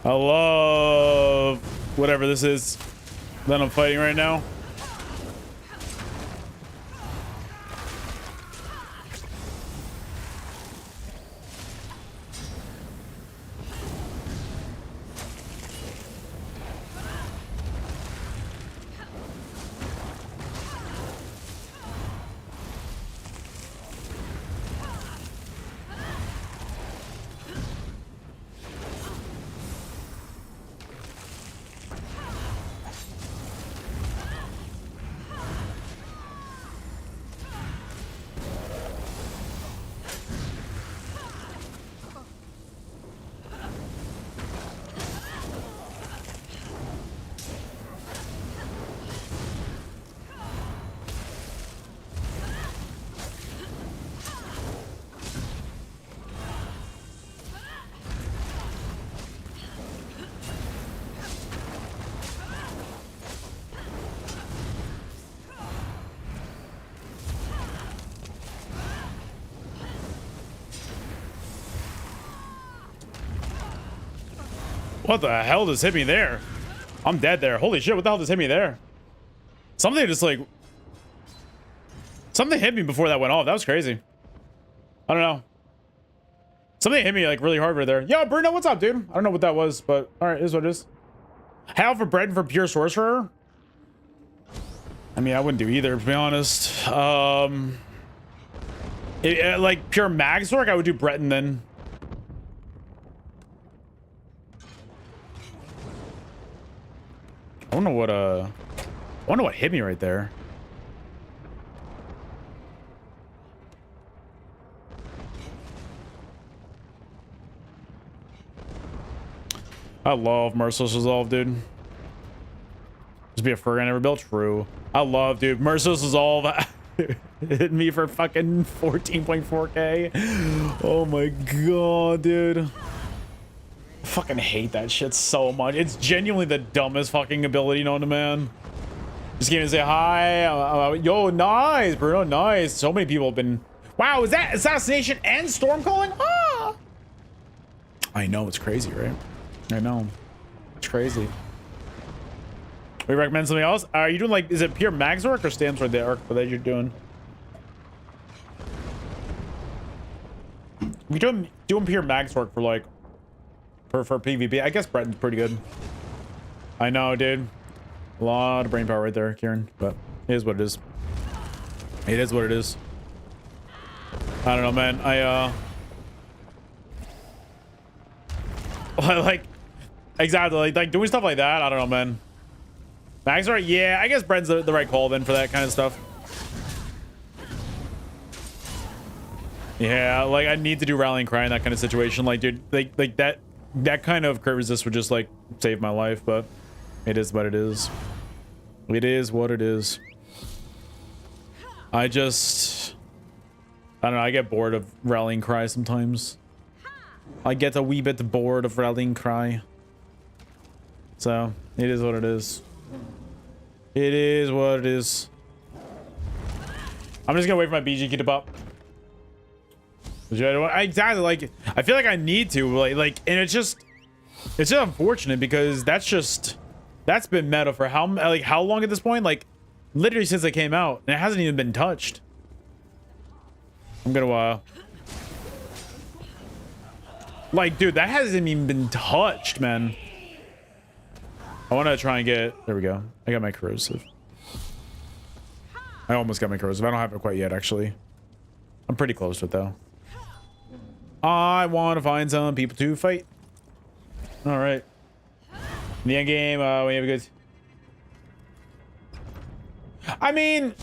Speaker 1: I love whatever this is that I'm fighting right now. What the hell just hit me there? I'm dead there. Holy shit, what the hell just hit me there? Something just like... Something hit me before that went off. That was crazy. I don't know. Something hit me like really hard right there. Yo, Bruno, what's up, dude? I don't know what that was, but alright, it is what it is. Hell for bread and for pure sorcerer? I mean, I wouldn't do either, to be honest. Like pure mag's work, I would do Breton then. I wonder what hit me right there. I love Merciless Resolve, dude. Just be a fur I never built. True. I love, dude. Merciless Resolve hit me for fucking 14.4k. Oh my god, dude. I fucking hate that shit so much. It's genuinely the dumbest fucking ability known to man. Just came to say hi. Yo, nice, Bruno, nice. So many people have been... Wow, is that assassination and storm calling? Ah! I know, it's crazy, right? I know. It's crazy. We recommend something else? Are you doing like... Is it pure Mag's work or Stam's right there? What that you're doing? We doing pure Mag's work for like... For PvP. I guess Breton's pretty good. I know, dude. A lot of brain power right there, Kieran. But it is what it is. It is what it is. I don't know, man. I like exactly like doing stuff like that. I don't know, man. Mag's right. Yeah, I guess Bren's the right call then for that kind of stuff. Yeah, like I need to do rallying cry in that kind of situation. Like, dude, like that kind of crit resist would just like save my life, but it is what it is. It is what it is. I don't know, I get bored of rallying cry sometimes. I get a wee bit bored of rallying cry. So, it is what it is. It is what it is. I'm just gonna wait for my BG key to pop. Exactly, like, I feel like I need to, like, and it's just unfortunate because that's been meta for how long at this point? Like, literally since it came out, and it hasn't even been touched. I'm gonna, like, dude, that hasn't even been touched, man. I want to try and get, there we go. I got my corrosive. I almost got my corrosive. I don't have it quite yet, actually. I'm pretty close to it, though. I want to find some people to fight. All right. In the end game, we have a good... I mean,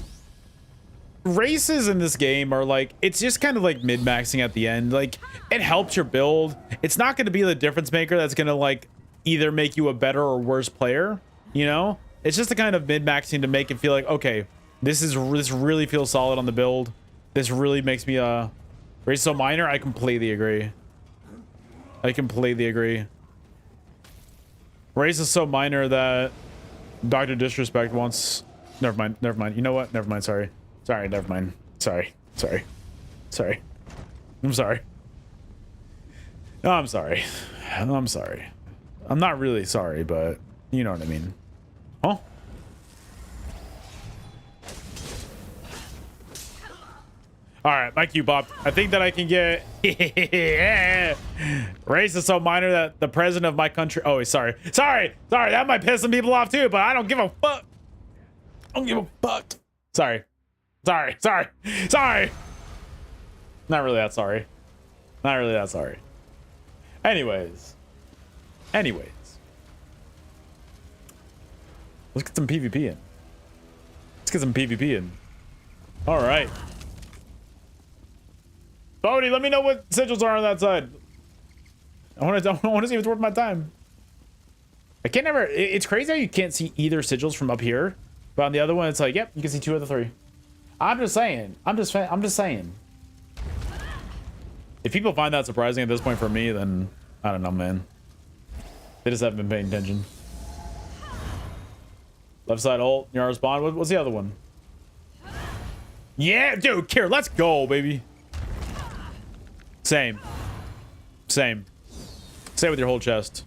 Speaker 1: races in this game are like, it's just kind of like mid-maxing at the end. Like, it helps your build. It's not going to be the difference maker that's going to like either make you a better or worse player, you know? It's just the kind of mid-maxing to make it feel like, okay, this really feels solid on the build. This really makes me race so minor. I completely agree. I completely agree. Race is so minor that Dr. Disrespect wants... Never mind. Never mind. You know what? Never mind. Sorry. Sorry. Never mind. Sorry. Sorry. Sorry. I'm sorry. No, I'm sorry. I'm sorry. I'm not really sorry, but you know what I mean. Huh? All right, my Q pop. I think that I can get... Yeah. Race is so minor that the president of my country... Oh, sorry. Sorry. Sorry. That might piss some people off too, but I don't give a fuck. I don't give a fuck. Sorry. Sorry. Sorry. Sorry. Not really that sorry. Not really that sorry. Anyways. Let's get some PvP in. Let's get some PvP in. All right. Bodie, let me know what sigils are on that side. I want to see if it's worth my time. I can't never... It's crazy how you can't see either sigils from up here. But on the other one, it's like, yep, you can see 2 of the 3. I'm just saying. I'm just saying. If people find that surprising at this point for me, then I don't know, man. They just haven't been paying attention. Left side ult, Yara spawn. What's the other one? Yeah, dude, Kier, let's go, baby. Same. Say it with your whole chest.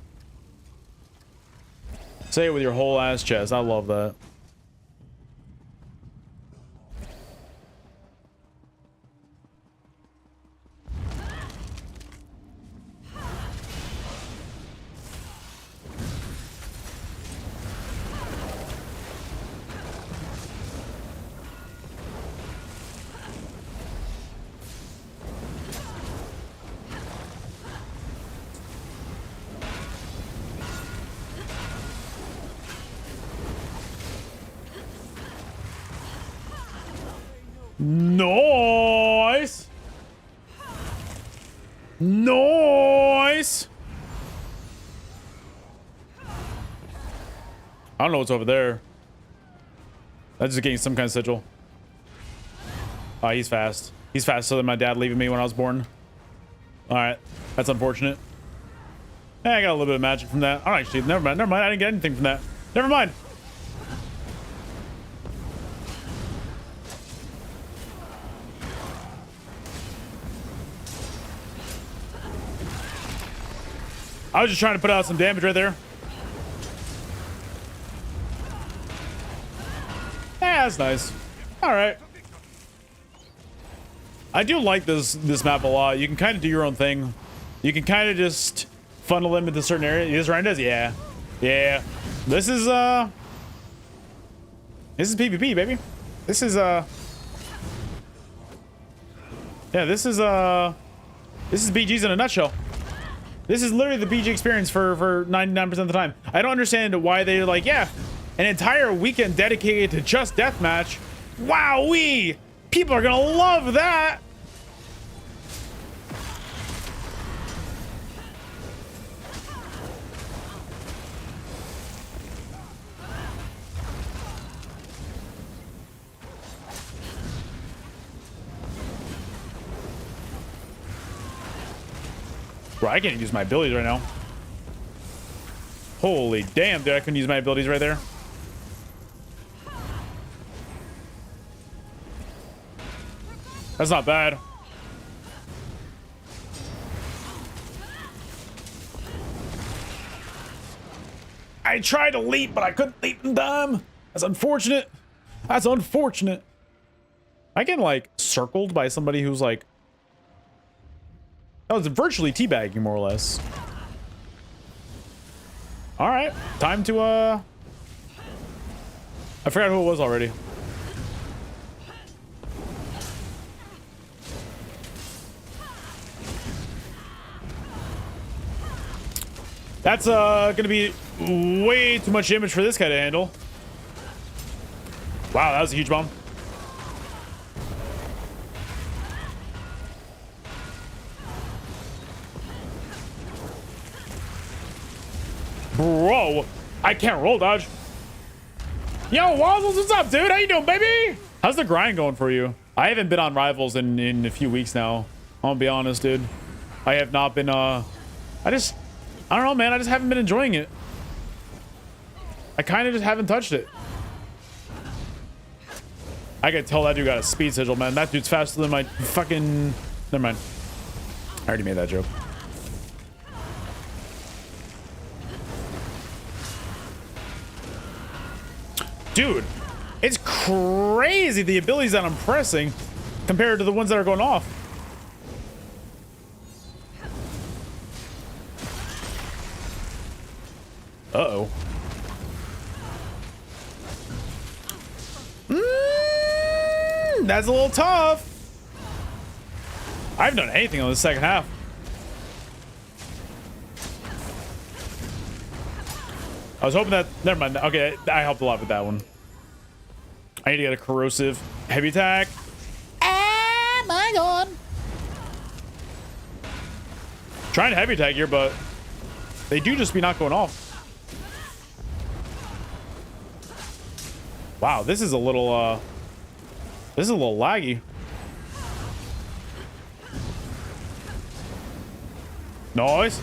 Speaker 1: Say it with your whole ass chest. I love that. Nice. Nice. I don't know what's over there. That's just getting some kind of sigil. Oh, he's fast. He's faster than my dad leaving me when I was born. All right, that's unfortunate. I got a little bit of magic from that. Oh, actually, never mind. Never mind. I didn't get anything from that. Never mind. I was just trying to put out some damage right there. Yeah, that's nice. All right. I do like this map a lot. You can kind of do your own thing. You can kind of just funnel them into certain areas. This round does, yeah. This is PvP, baby. This is this is BG's in a nutshell. This is literally the BG experience for 99% of the time. I don't understand why they're like, yeah, an entire weekend dedicated to just deathmatch. Wowee! People are gonna love that. Bro, I can't use my abilities right now. Holy damn, dude, I couldn't use my abilities right there. That's not bad. I tried to leap, but I couldn't leap in time. That's unfortunate. That's unfortunate. I get like circled by somebody who's like, that was virtually teabagging more or less. All right, time to I forgot who it was already. That's gonna be way too much damage for this guy to handle. Wow, that was a huge bomb. Bro, I can't roll dodge. Yo, Wazzles, what's up, dude? How you doing, baby? How's the grind going for you? I haven't been on Rivals in a few weeks now. I'll be honest, dude. I have not been, I don't know, man. I just haven't been enjoying it. I kind of just haven't touched it. I could tell that dude got a speed sigil, man. That dude's faster than my fucking... Never mind. I already made that joke. Dude, it's crazy the abilities that I'm pressing compared to the ones that are going off. Uh-oh. That's a little tough. I haven't done anything on the second half. I was hoping that... Never mind. Okay, I helped a lot with that one. I need to get a corrosive heavy attack. Ah, my god. Trying to heavy attack here, but they do just be not going off. Wow, this is a little laggy. Nice.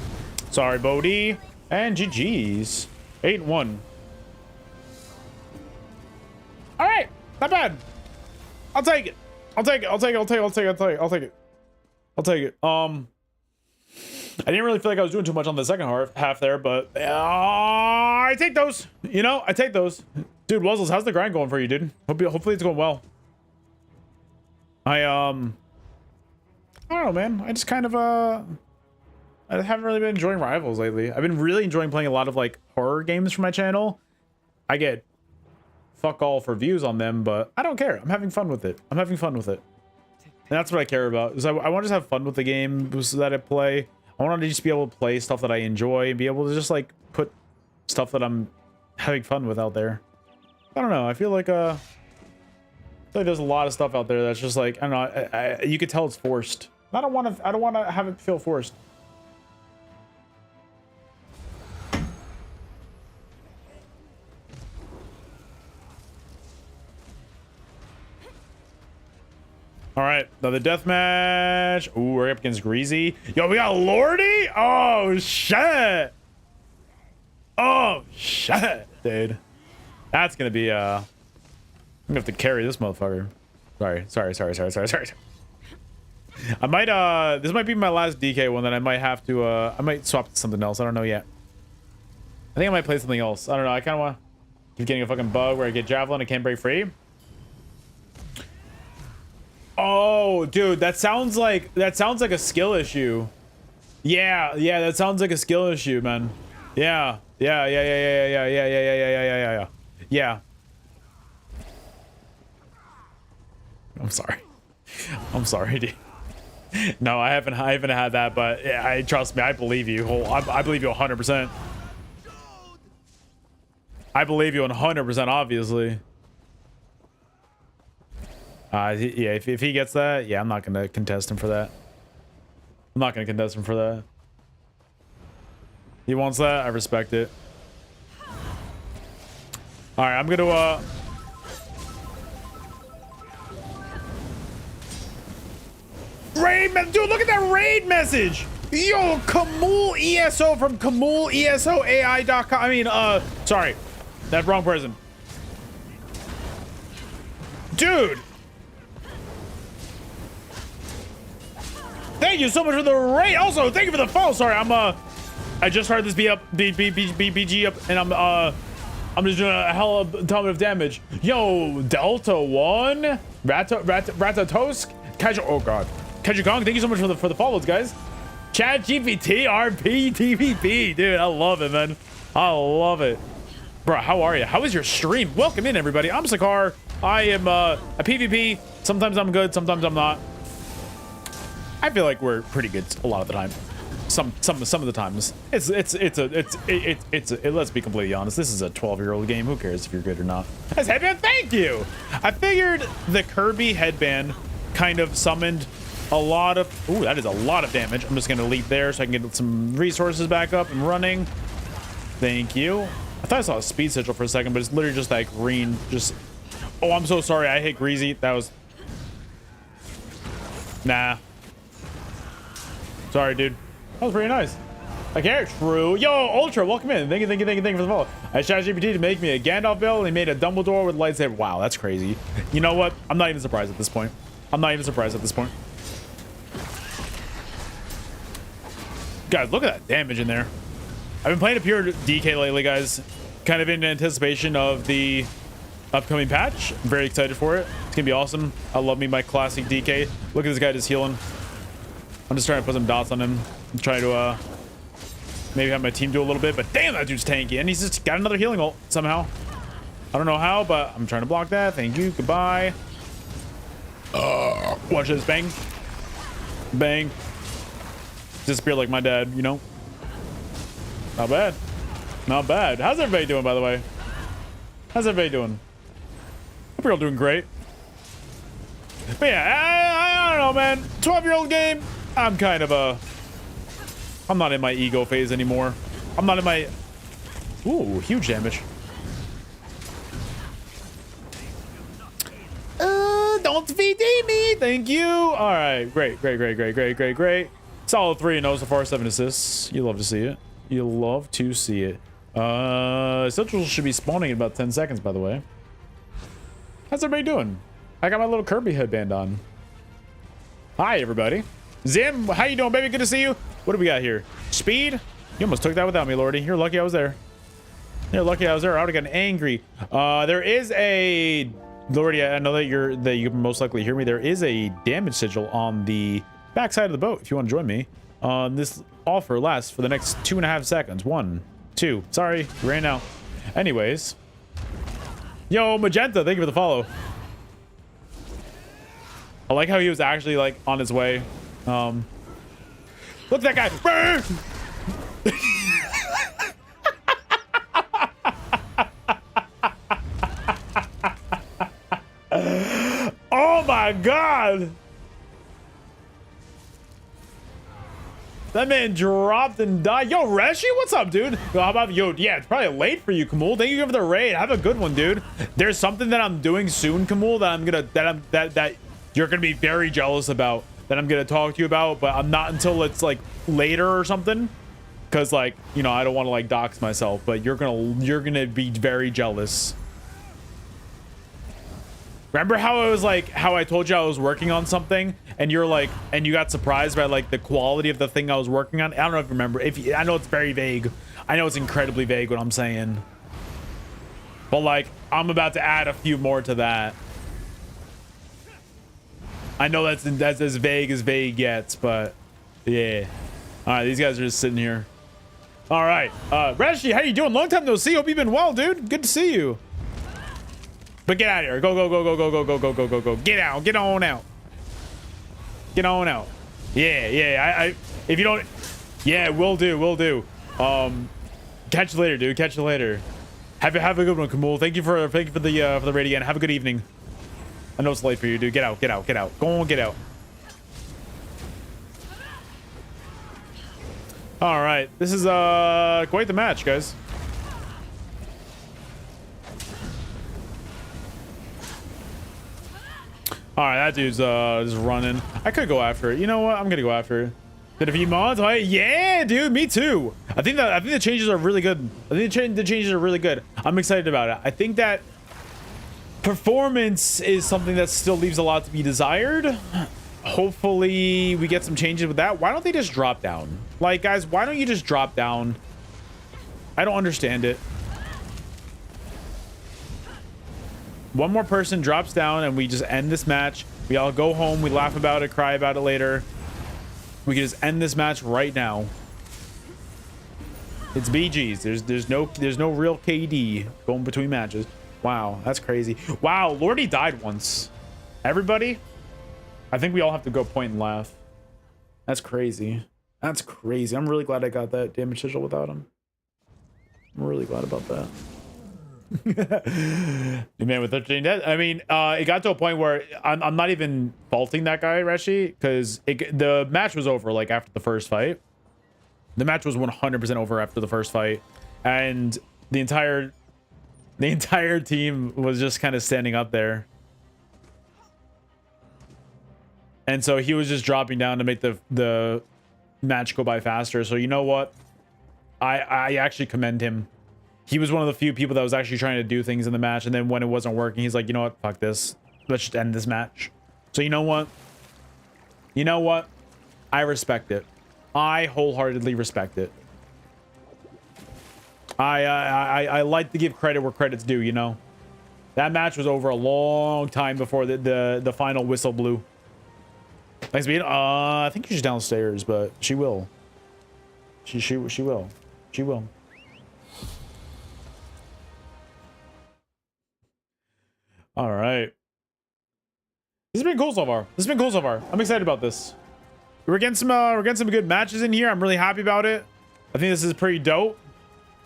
Speaker 1: Sorry, Bodhi. And GG's. 8-1. All right, not bad. I'll take it. I'll take it. I'll take it. I'll take it. I'll take it. I'll take it. I'll take it. I'll take it. I didn't really feel like I was doing too much on the second half there, but I take those. You know, I take those. Dude, Wuzzles, how's the grind going for you, dude? Hopefully it's going well. I don't know, man. I just kind of I haven't really been enjoying Rivals lately. I've been really enjoying playing a lot of like horror games for my channel. I get fuck all for views on them, but I don't care. I'm having fun with it. I'm having fun with it. And that's what I care about. Is I want to just have fun with the games that I play. I want to just be able to play stuff that I enjoy and be able to just like put stuff that I'm having fun with out there. I don't know. I feel like there's a lot of stuff out there that's just like, I don't know. You could tell it's forced. I don't want to have it feel forced. All right, another death match. Ooh, we're up against Greasy. Yo, we got Lordy. Oh shit. Oh shit, dude. That's gonna be I'm gonna have to carry this motherfucker. Sorry. I might this might be my last DK one that I might have to I might swap to something else. I don't know yet. I think I might play something else. I don't know. I kind of want to keep getting a fucking bug where I get javelin and can't break free. Oh, dude, that sounds like a skill issue. Yeah, that sounds like a skill issue, man. Yeah. I'm sorry, dude. No, I haven't had that, but yeah, trust me, I believe you. I believe you 100%. I believe you 100%, obviously. Yeah, if he gets that, yeah, I'm not going to contest him for that. I'm not going to contest him for that. He wants that, I respect it. Alright, I'm going to, raid, dude, look at that raid message! Yo, Kamul ESO from KamulESOAI.com. I mean, sorry. That's wrong person. Dude! Thank you so much for the raid. Also, thank you for the follow. Sorry, I just heard this BG up, and I'm just doing a hell of a ton of damage. Yo, Delta 1, Ratatosk, Casual, oh god. Kong, thank you so much for the follows, guys. Chat GPT, RP, TVP, dude, I love it, man. I love it. Bro, how are you? How is your stream? Welcome in, everybody. I'm Sekaar. I am a PvP. Sometimes I'm good, sometimes I'm not. I feel like we're pretty good a lot of the time. Some of the times. Let's be completely honest. This is a 12-year-old game. Who cares if you're good or not? That's headband. Thank you. I figured the Kirby headband kind of summoned a lot of. Ooh, that is a lot of damage. I'm just gonna leap there so I can get some resources back up and running. Thank you. I thought I saw a speed sigil for a second, but it's literally just that green. Just. Oh, I'm so sorry. I hit Greasy. That was. Nah. Sorry, dude. That was pretty nice. I care. True. Yo, Ultra, welcome in. Thank you for the follow. I asked GPT to make me a Gandalf build, and he made a Dumbledore with lightsaber. Wow, that's crazy. You know what? I'm not even surprised at this point. Guys, look at that damage in there. I've been playing a pure DK lately, guys. Kind of in anticipation of the upcoming patch. I'm very excited for it. It's gonna be awesome. I love me my classic DK. Look at this guy just healing. I'm just trying to put some dots on him and try to maybe have my team do a little bit, but damn, that dude's tanky, and he's just got another healing ult somehow. I don't know how, but I'm trying to block that. Thank you. Goodbye. Watch this. Bang. Bang. Disappear like my dad, you know? Not bad. Not bad. How's everybody doing, by the way? How's everybody doing? Hope you're all doing great. But yeah, I don't know, man. 12-year-old game. I'm kind of I'm not in my ego phase anymore. I'm not in my... Ooh, huge damage. Don't VD me. Thank you. All right. Great. Solid 3-0 so far, 7 assists. You love to see it. You love to see it. Central should be spawning in about 10 seconds, by the way. How's everybody doing? I got my little Kirby headband on. Hi, everybody. Zim, how you doing, baby? Good to see you. What do we got here? Speed? You almost took that without me, Lordy. You're lucky I was there. You're lucky I was there. I would have gotten angry. There is a... Lordy, I know that you can most likely hear me. There is a damage sigil on the backside of the boat if you want to join me. This offer lasts for the next 2.5 seconds. 1, 2. Sorry, ran out. Anyways. Yo, Magenta, thank you for the follow. I like how he was actually like on his way. Look at that guy. Oh my god. That man dropped and died. Yo, Reshi, what's up, dude? Yo, how about yo? Yeah, it's probably late for you, Kamul. Thank you for the raid. Have a good one, dude. There's something that I'm doing soon, Kamul, that you're gonna be very jealous about. That I'm gonna talk to you about, but I'm not until it's like later or something. Cause like, you know, I don't want to like dox myself, but you're gonna be very jealous. Remember how I was like, how I told you I was working on something and you're like, and you got surprised by like the quality of the thing I was working on? I don't know if you remember. I know it's very vague. I know it's incredibly vague what I'm saying. But like, I'm about to add a few more to that. I know that's as vague gets, but yeah. All right, these guys are just sitting here. All right, Reshi, how you doing? Long time no see. Hope you've been well, dude. Good to see you. But get out of here. Go. Get out. Get on out. Get on out. Yeah. If you don't, yeah, will do. Catch you later, dude. Catch you later. Have a good one, Kamul. Thank you for the raid again. Have a good evening. I know it's late for you, dude. Get out, get out, get out. Go on, get out. All right, this is quite the match, guys. All right, that dude's just running. I could go after it. You know what? I'm gonna go after it. Did a few mods? Oh, yeah, dude, me too. I think the changes are really good. I think the changes are really good. I'm excited about it. I think that performance is something that still leaves a lot to be desired. Hopefully we get some changes with that. Why don't they just drop down? Like, guys, why don't you just drop down? I don't understand it. One more person drops down and we just end this match. We all go home. We laugh about it, cry about it later. We can just end this match right now. It's BG's. There's no real KD going between matches. Wow, that's crazy. Wow, Lordy died once. Everybody, I think we all have to go point and laugh. That's crazy. That's crazy. I'm really glad I got that damage sigil without him. I'm really glad about that. Man with 13 dead. I mean, it got to a point where I'm not even faulting that guy, Reshi, because the match was over like after the first fight. The match was 100% over after the first fight, and the entire team was just kind of standing up there, and so he was just dropping down to make the match go by faster. So you know what? I actually commend him. He was one of the few people that was actually trying to do things in the match, and then when it wasn't working, he's like, you know what? Fuck this. Let's just end this match. So you know what? You know what? I respect it. I wholeheartedly respect it. I like to give credit where credit's due, you know? That match was over a long time before the final whistle blew. Thanks, Bean. I think she's downstairs, but she will. She will. She will. All right. This has been cool so far. This has been cool so far. I'm excited about this. We're getting some good matches in here. I'm really happy about it. I think this is pretty dope.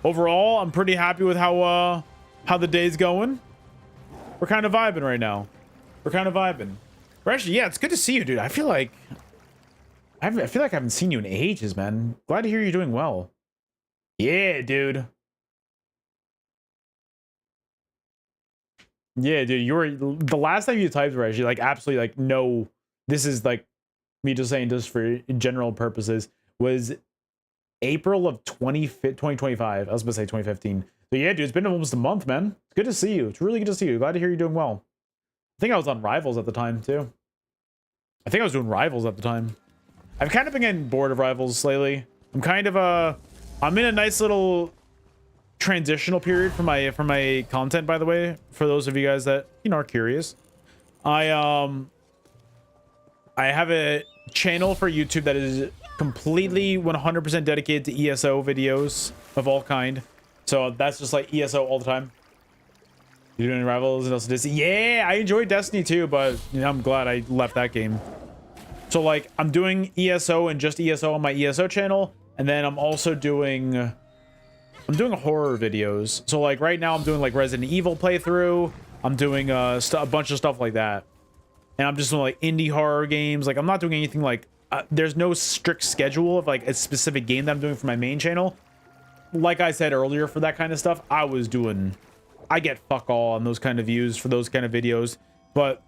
Speaker 1: Overall, I'm pretty happy with how the day's going. We're kind of vibing right now. We're kind of vibing. Actually, yeah, it's good to see you, dude. I feel like I haven't seen you in ages, man. Glad to hear you're doing well. Yeah, dude. Yeah, dude, you were the last time you typed were actually like absolutely like no, this is like me just saying just for general purposes, was April of 2025. I was gonna say 2015. So yeah, dude, it's been almost a month, man. It's good to see you. It's really good to see you. Glad to hear you're doing well. I think I was on Rivals at the time too. I think I was doing Rivals at the time. I've kind of been getting bored of Rivals lately. I'm kind of I'm in a nice little transitional period for my content, by the way, for those of you guys that, you know, are curious. I have a channel for YouTube that is completely 100% dedicated to ESO videos of all kind. So that's just like ESO all the time. You're doing Rivals and also Destiny. Yeah, I enjoyed Destiny too, but you know, I'm glad I left that game. So like I'm doing ESO and just ESO on my ESO channel, and then I'm also doing horror videos. So like right now I'm doing like Resident Evil playthrough. I'm doing a bunch of stuff like that. And I'm just doing like indie horror games. Like I'm not doing anything like there's no strict schedule of like a specific game that I'm doing for my main channel. Like I said earlier, for that kind of stuff, I get fuck all on those kind of views for those kind of videos, but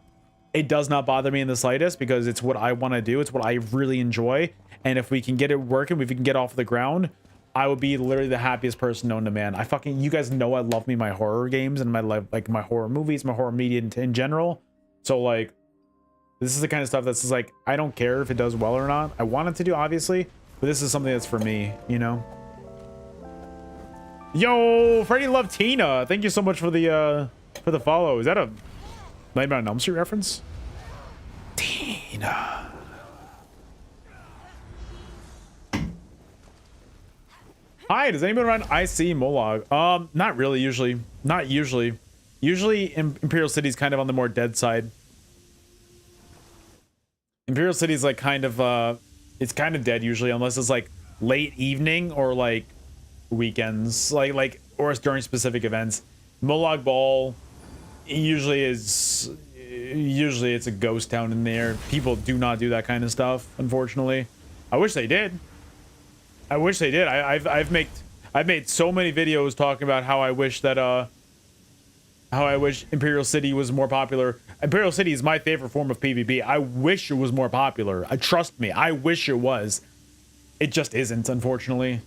Speaker 1: it does not bother me in the slightest because it's what I want to do. It's what I really enjoy. And if we can get it working, if we can get off the ground, I would be literally the happiest person known to man. You guys know I love me my horror games and my like my horror movies, my horror media in general. So like, this is the kind of stuff that's just like, I don't care if it does well or not. I want it to do, obviously, but this is something that's for me, you know? Yo, Freddy Love Tina, thank you so much for the follow. Is that a Nightmare on Elm Street reference? Tina. Hi, does anyone run IC Molog? Not really, usually. Not usually. Usually Imperial City's kind of on the more dead side. Imperial City's like kind of it's kind of dead usually, unless it's like late evening or like weekends. Like or it's during specific events. Molag Bal usually it's a ghost town in there. People do not do that kind of stuff, unfortunately. I wish they did. I wish they did. I've made so many videos talking about how I wish that how I wish Imperial City was more popular. Imperial City is my favorite form of PvP. I wish it was more popular. Trust me, I wish it was. It just isn't, unfortunately.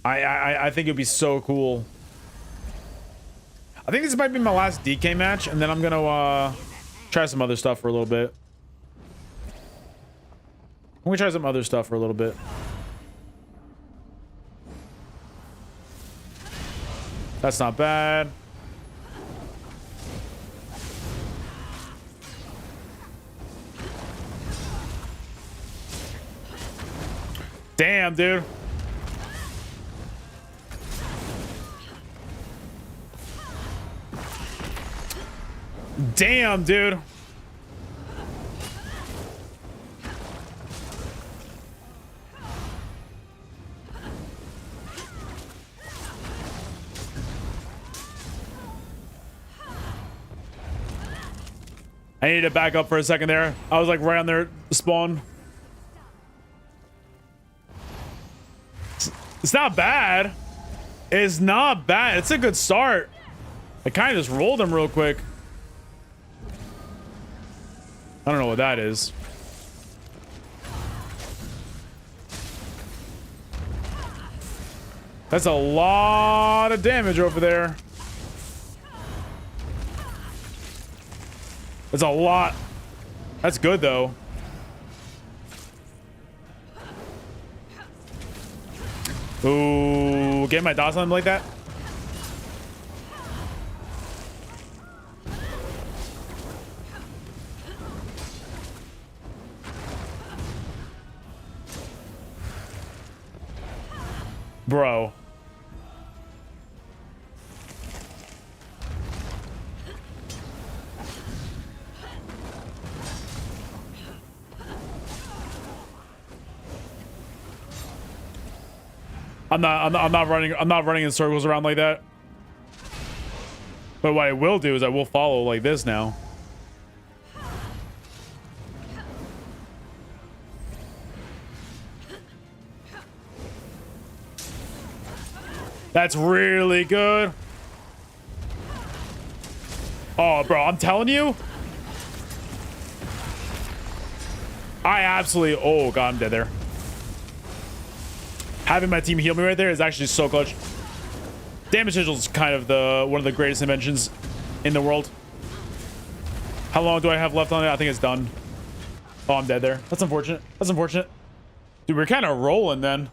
Speaker 1: I think it'd be so cool. I think this might be my last DK match, and then I'm gonna try some other stuff for a little bit. I'm gonna try some other stuff for a little bit. That's not bad. Damn, dude. Damn, dude. I need to back up for a second there. I was like right on their spawn. It's not bad. It's not bad. It's a good start. I kind of just rolled him real quick. I don't know what that is. That's a lot of damage over there. That's a lot. That's good, though. Ooh, get my dots on him like that. Bro. I'm not running in circles around like that. But what I will do is I will follow like this now. That's really good. Oh, bro, I'm telling you. I absolutely... Oh, God, I'm dead there. Having my team heal me right there is actually so clutch. Damage sigil is kind of one of the greatest inventions in the world. How long do I have left on it? I think it's done. Oh, I'm dead there. That's unfortunate. That's unfortunate. Dude, we're kind of rolling then.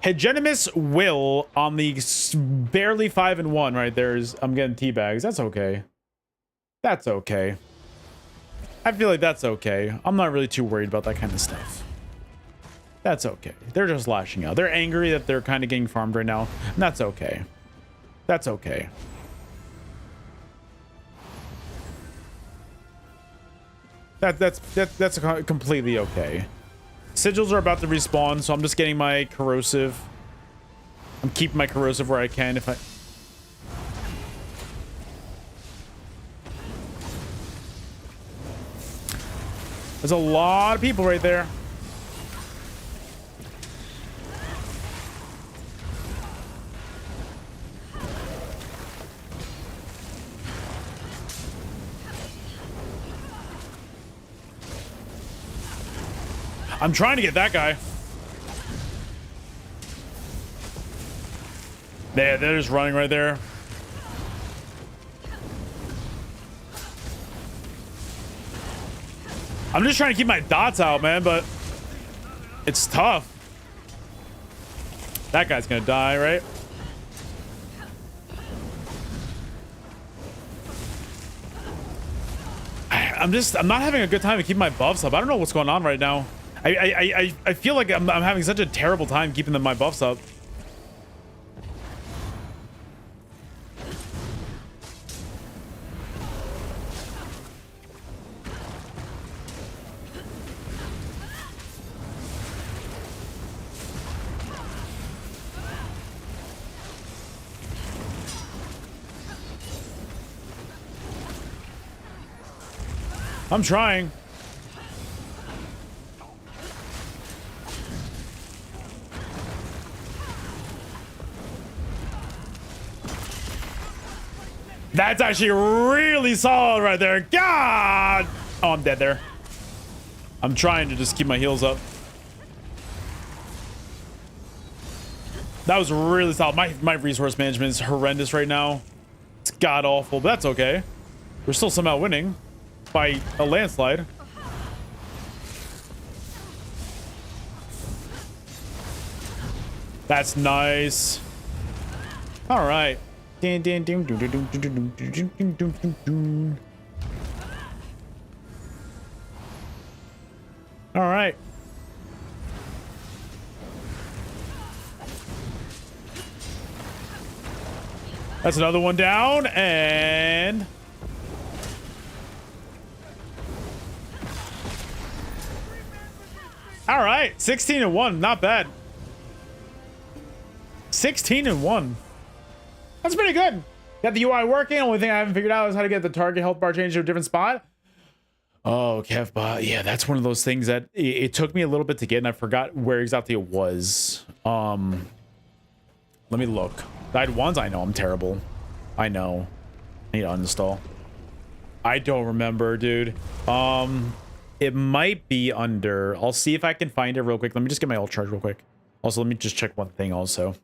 Speaker 1: Hegemonous Will on the barely 5-1 right there is... I'm getting teabags. That's okay. That's okay. I feel like that's okay. I'm not really too worried about that kind of stuff. That's okay. They're just lashing out. They're angry that they're kind of getting farmed right now. And that's okay. That's okay. That's completely okay. Sigils are about to respawn, so I'm just getting my corrosive. I'm keeping my corrosive where I can if I... There's a lot of people right there. I'm trying to get that guy. They're just running right there. I'm just trying to keep my dots out, man, but it's tough. That guy's gonna die, right? I'm not having a good time to keep my buffs up. I don't know what's going on right now. I feel like I'm having such a terrible time keeping my buffs up. I'm trying. That's actually really solid right there. God! Oh, I'm dead there. I'm trying to just keep my heals up. That was really solid. My resource management is horrendous right now. It's god awful, but that's okay. We're still somehow winning by a landslide. That's nice. All right. All right. That's another one down, and all right, 16-1, not bad. 16-1. That's pretty good. Got the UI working. Only thing I haven't figured out is how to get the target health bar changed to a different spot. Oh, Kevbot. Yeah, that's one of those things that it took me a little bit to get, and I forgot where exactly it was. Let me look. Died once. I know I'm terrible. I know. I need to uninstall. I don't remember, dude. It might be under. I'll see if I can find it real quick. Let me just get my ult charge real quick. Also, let me just check one thing also.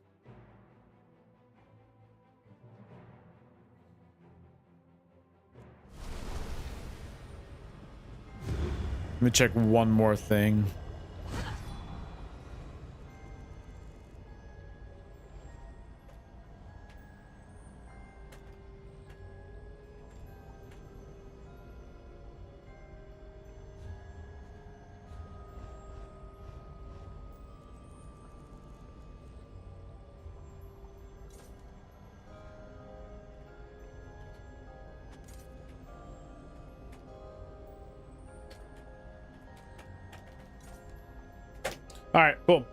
Speaker 1: Let me check one more thing. All right, cool.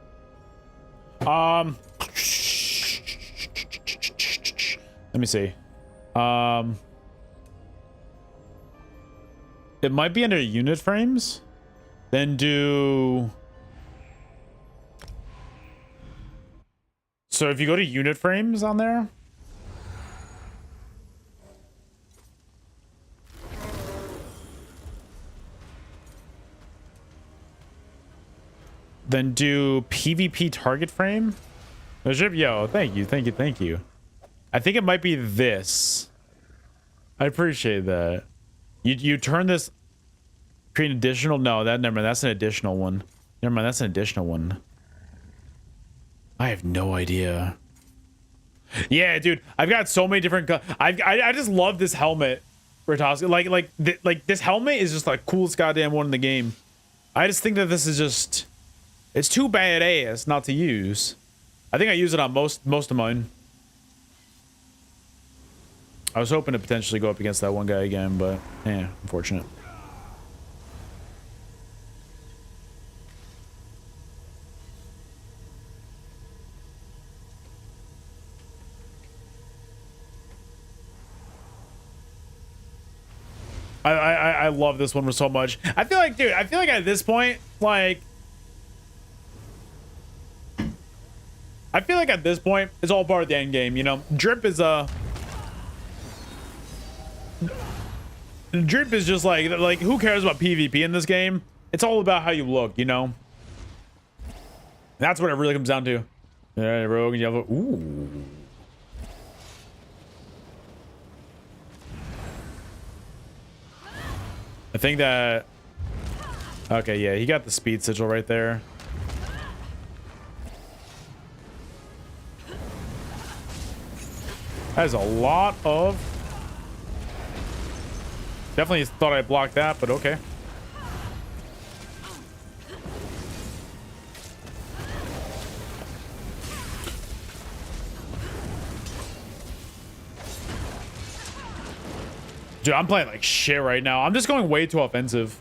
Speaker 1: Let me see. It might be under unit frames. Then do. So if you go to unit frames on there. Then do PvP target frame. Yo, thank you, thank you, thank you. I think it might be this. I appreciate that. You turn this, create an additional. No, that never mind. That's an additional one. Never mind. That's an additional one. I have no idea. Yeah, dude, I've got so many different. I just love this helmet, Ratoska. Like this helmet is just like coolest goddamn one in the game. I just think that this is just. It's too badass not to use. I think I use it on most of mine. I was hoping to potentially go up against that one guy again, but yeah, unfortunate. I love this one so much. I feel like, dude, at this point, like. I feel like at this point, it's all part of the end game, you know? Drip is just like who cares about PvP in this game? It's all about how you look, you know? That's what it really comes down to. All right, rogue and yellow. Ooh. I think that. Okay, yeah, he got the speed sigil right there. That is a lot of. Definitely thought I blocked that, but okay. Dude, I'm playing like shit right now. I'm just going way too offensive.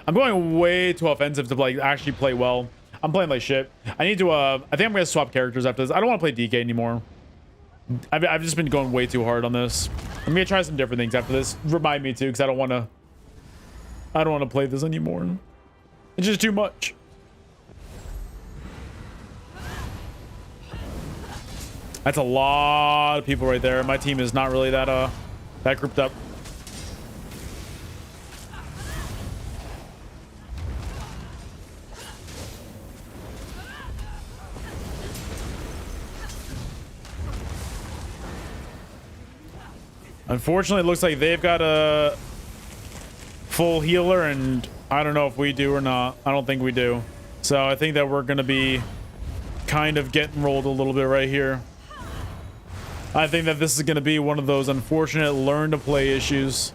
Speaker 1: I'm going way too offensive to like actually play well. I'm playing like shit. I need to I think I'm gonna swap characters after this. I don't want to play DK anymore. I've just been going way too hard on this. I'm gonna try some different things after this. Remind me too, because I don't want I don't want to play this anymore. It's just too much. That's a lot of people right there. My team is not really that that grouped up. Unfortunately, it looks like they've got a full healer, and I don't know if we do or not. I don't think we do. So I think that we're going to be kind of getting rolled a little bit right here. I think that this is going to be one of those unfortunate learn to play issues.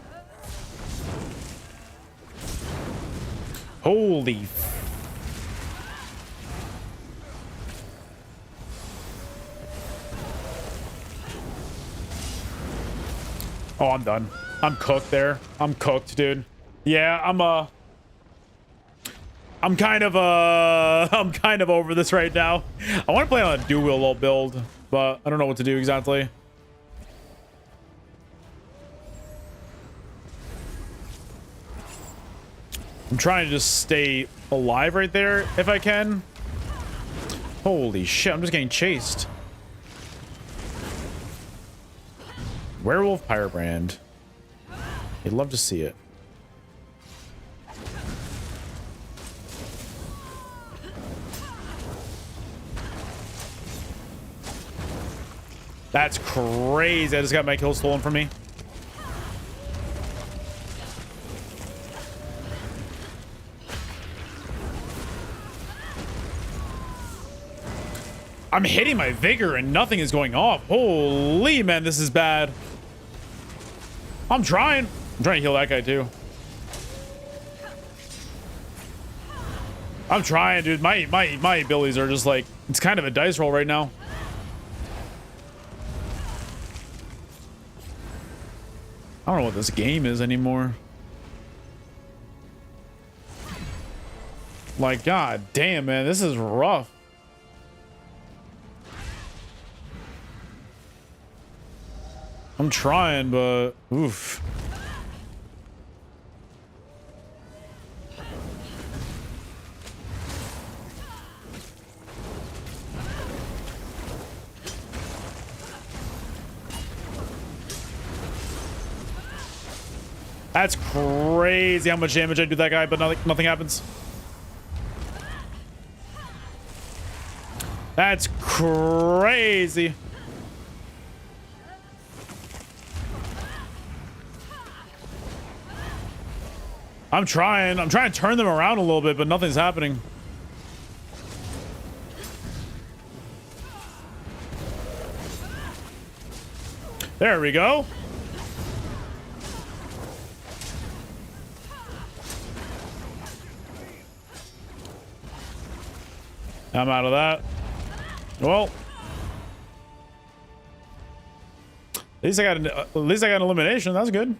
Speaker 1: Holy Oh, I'm done. I'm cooked there. I'm cooked, dude. Yeah, I'm kind of over this right now. I want to play on a dual build, but I don't know what to do exactly. I'm trying to just stay alive right there if I can. Holy shit, I'm just getting chased. Werewolf Pyrobrand. You'd love to see it. That's crazy. I just got my kill stolen from me. I'm hitting my vigor and nothing is going off. Holy man, this is bad. I'm trying to heal that guy too. I'm trying, dude. My abilities are just like, it's kind of a dice roll right now. I don't know what this game is anymore. Like, god damn, man, this is rough. I'm trying, but oof. That's crazy how much damage I do to that guy, but nothing happens. That's crazy. I'm trying to turn them around a little bit, but nothing's happening. There we go. I'm out of that. Well, at least I got an elimination. That's good.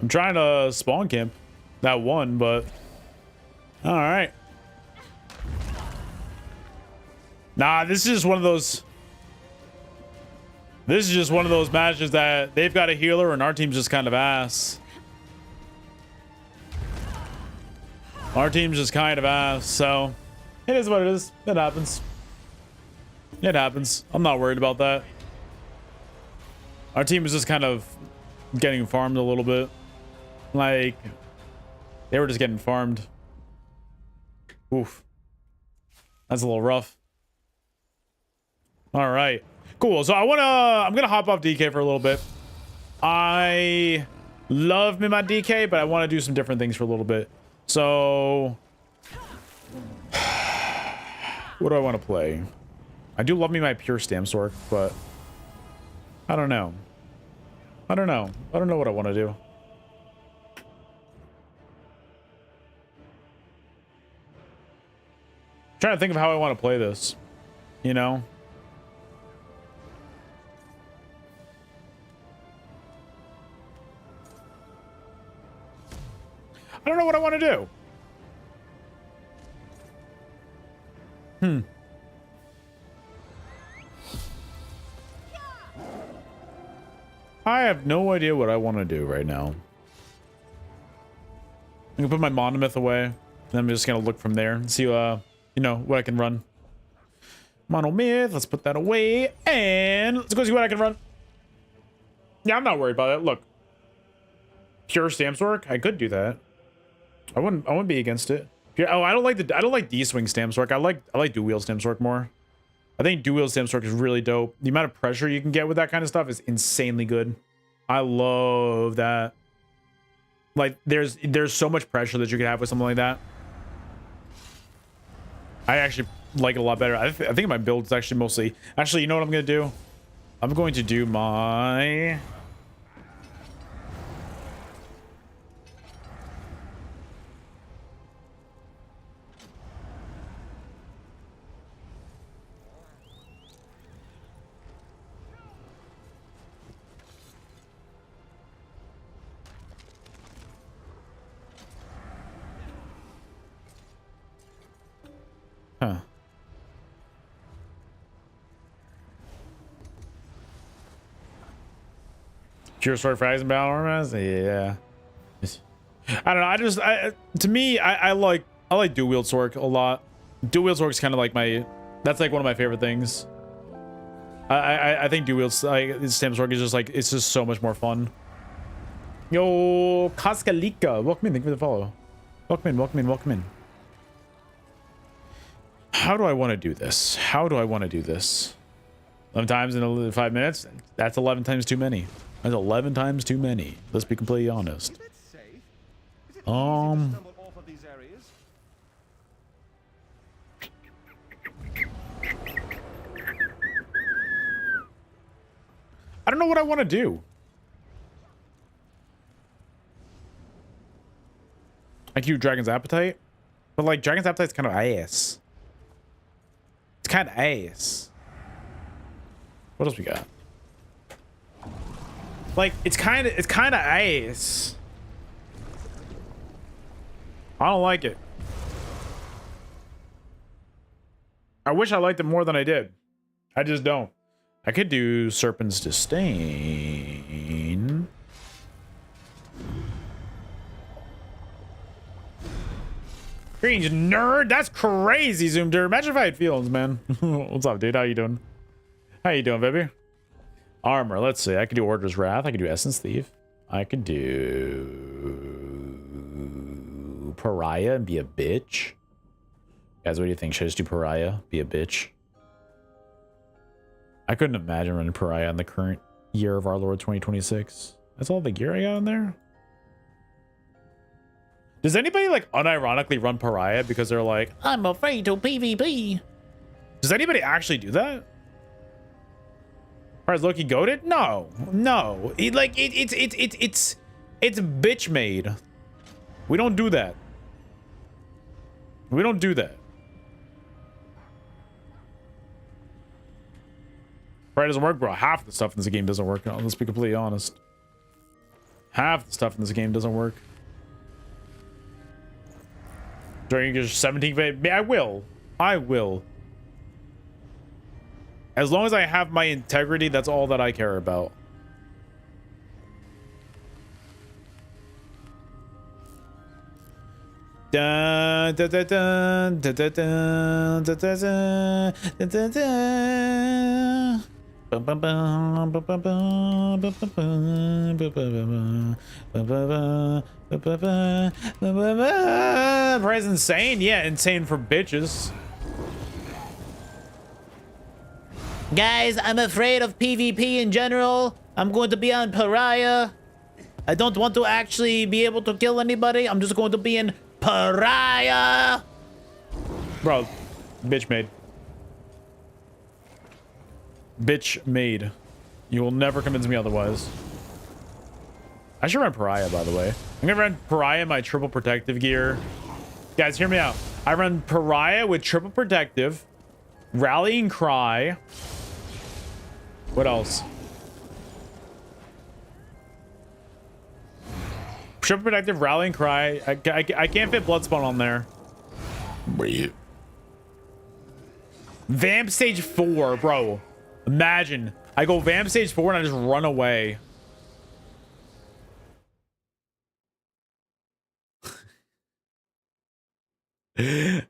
Speaker 1: I'm trying to spawn camp that one, but all right. Nah, this is just one of those. This is just one of those matches that they've got a healer and our team's just kind of ass. Our team's just kind of ass, so it is what it is. It happens. It happens. I'm not worried about that. Our team is just kind of getting farmed a little bit. Like, they were just getting farmed. Oof. That's a little rough. All right. Cool. So I'm gonna hop off DK for a little bit. I love me my DK, but I want to do some different things for a little bit. So what do I want to play? I do love me my pure Stamstork, but I don't know. I don't know what I want to do. Trying to think of how I want to play this, you know? I don't know what I want to do. I have no idea what I want to do right now. I'm gonna put my monomyth away, and I'm just gonna look from there and see, you know, what I can run. Monomyth, let's put that away, and let's go see what I can run. Yeah, I'm not worried about it. Look, pure stamps work. I could do that. I wouldn't be against it. Oh, I don't like D-swing stamps work. I like dual wheel stamps work more. I think dual wheel stamps work is really dope. The amount of pressure you can get with that kind of stuff is insanely good. I love that. Like, there's so much pressure that you can have with something like that. I actually like it a lot better. I think my build is actually mostly... Actually, you know what I'm going to do? I'm going to do my... Huh. Pure sword for Eisenbound armors? Yeah. I don't know. To me, I like dual wield sword a lot. Dual wield sword is kind of like that's like one of my favorite things. I think dual wield stamp sword is just like, it's just so much more fun. Yo, Kaskalika, welcome in. Thank you for the follow. Welcome in, welcome in, welcome in. How do I want to do this? How do I want to do this? 11 times in 5 minutes? That's 11 times too many. That's 11 times too many. Let's be completely honest. I don't know what I want to do. I can do Dragon's Appetite, but like Dragon's Appetite's kind of ass. It's kind of ass. What else we got? Like, it's kind of ass. I don't like it. I wish I liked it more than I did. I just don't. I could do Serpent's Disdain. Greens, nerd. That's crazy, Zoomder. Imagine if I had feelings, man. What's up, dude? How you doing? How you doing, baby? Armor. Let's see. I could do Order's Wrath. I could do Essence Thief. I could do Pariah and be a bitch. Guys, what do you think? Should I just do Pariah? Be a bitch? I couldn't imagine running Pariah in the current year of our Lord 2026. That's all the gear I got in there? Does anybody, like, unironically run Pariah because they're like, I'm afraid to PvP? Does anybody actually do that? Or is Loki goated? No. No. It's bitch made. We don't do that. We don't do that. Right, doesn't work, bro. Half the stuff in this game doesn't work. Let's be completely honest. Half the stuff in this game doesn't work. During your 17th, I will. I will. As long as I have my integrity, that's all that I care about. Dun, dun, dun, dun, dun, dun, dun, dun, dun, dun, dun. Price insane? Yeah, insane for bitches. Guys, I'm afraid of PvP in general. I'm going to be on Pariah. I don't want to actually be able to kill anybody. I'm just going to be in Pariah. Bro, bitch made. Bitch made. You will never convince me otherwise. I should run Pariah, by the way. I'm gonna run Pariah in my triple protective gear. Guys, hear me out. I run Pariah with triple protective, rallying cry. What else? Triple protective, rallying cry. I can't fit Bloodspawn on there. Vamp stage 4, bro. Imagine I go Vamp stage 4 and I just run away.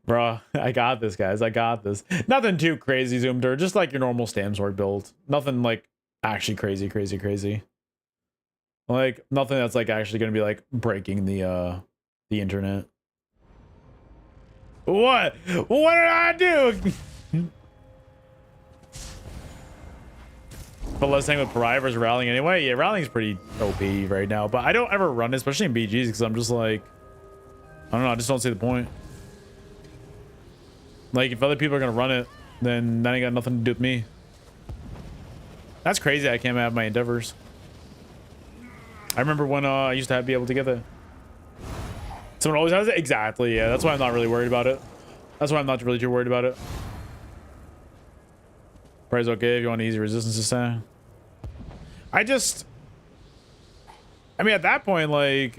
Speaker 1: Bro, I got this, guys. I got this. Nothing too crazy, Zoomder. Just like your normal Stam Sword build. Nothing like actually crazy. Like nothing that's like actually gonna be like breaking the internet. What? What did I do? But let's hang with Pariah versus Rallying anyway. Yeah, Rallying's pretty OP right now, but I don't ever run it, especially in BGs, because I'm just like, I don't know, I just don't see the point. Like, if other people are gonna run it, then that ain't got nothing to do with me. That's crazy. I can't have my endeavors. I remember when I used to be able to get that. Someone always has it? Exactly, yeah. That's why I'm not really worried about it. That's why I'm not really too worried about it. Price okay if you want easy resistance to stand. I mean, at that point, like,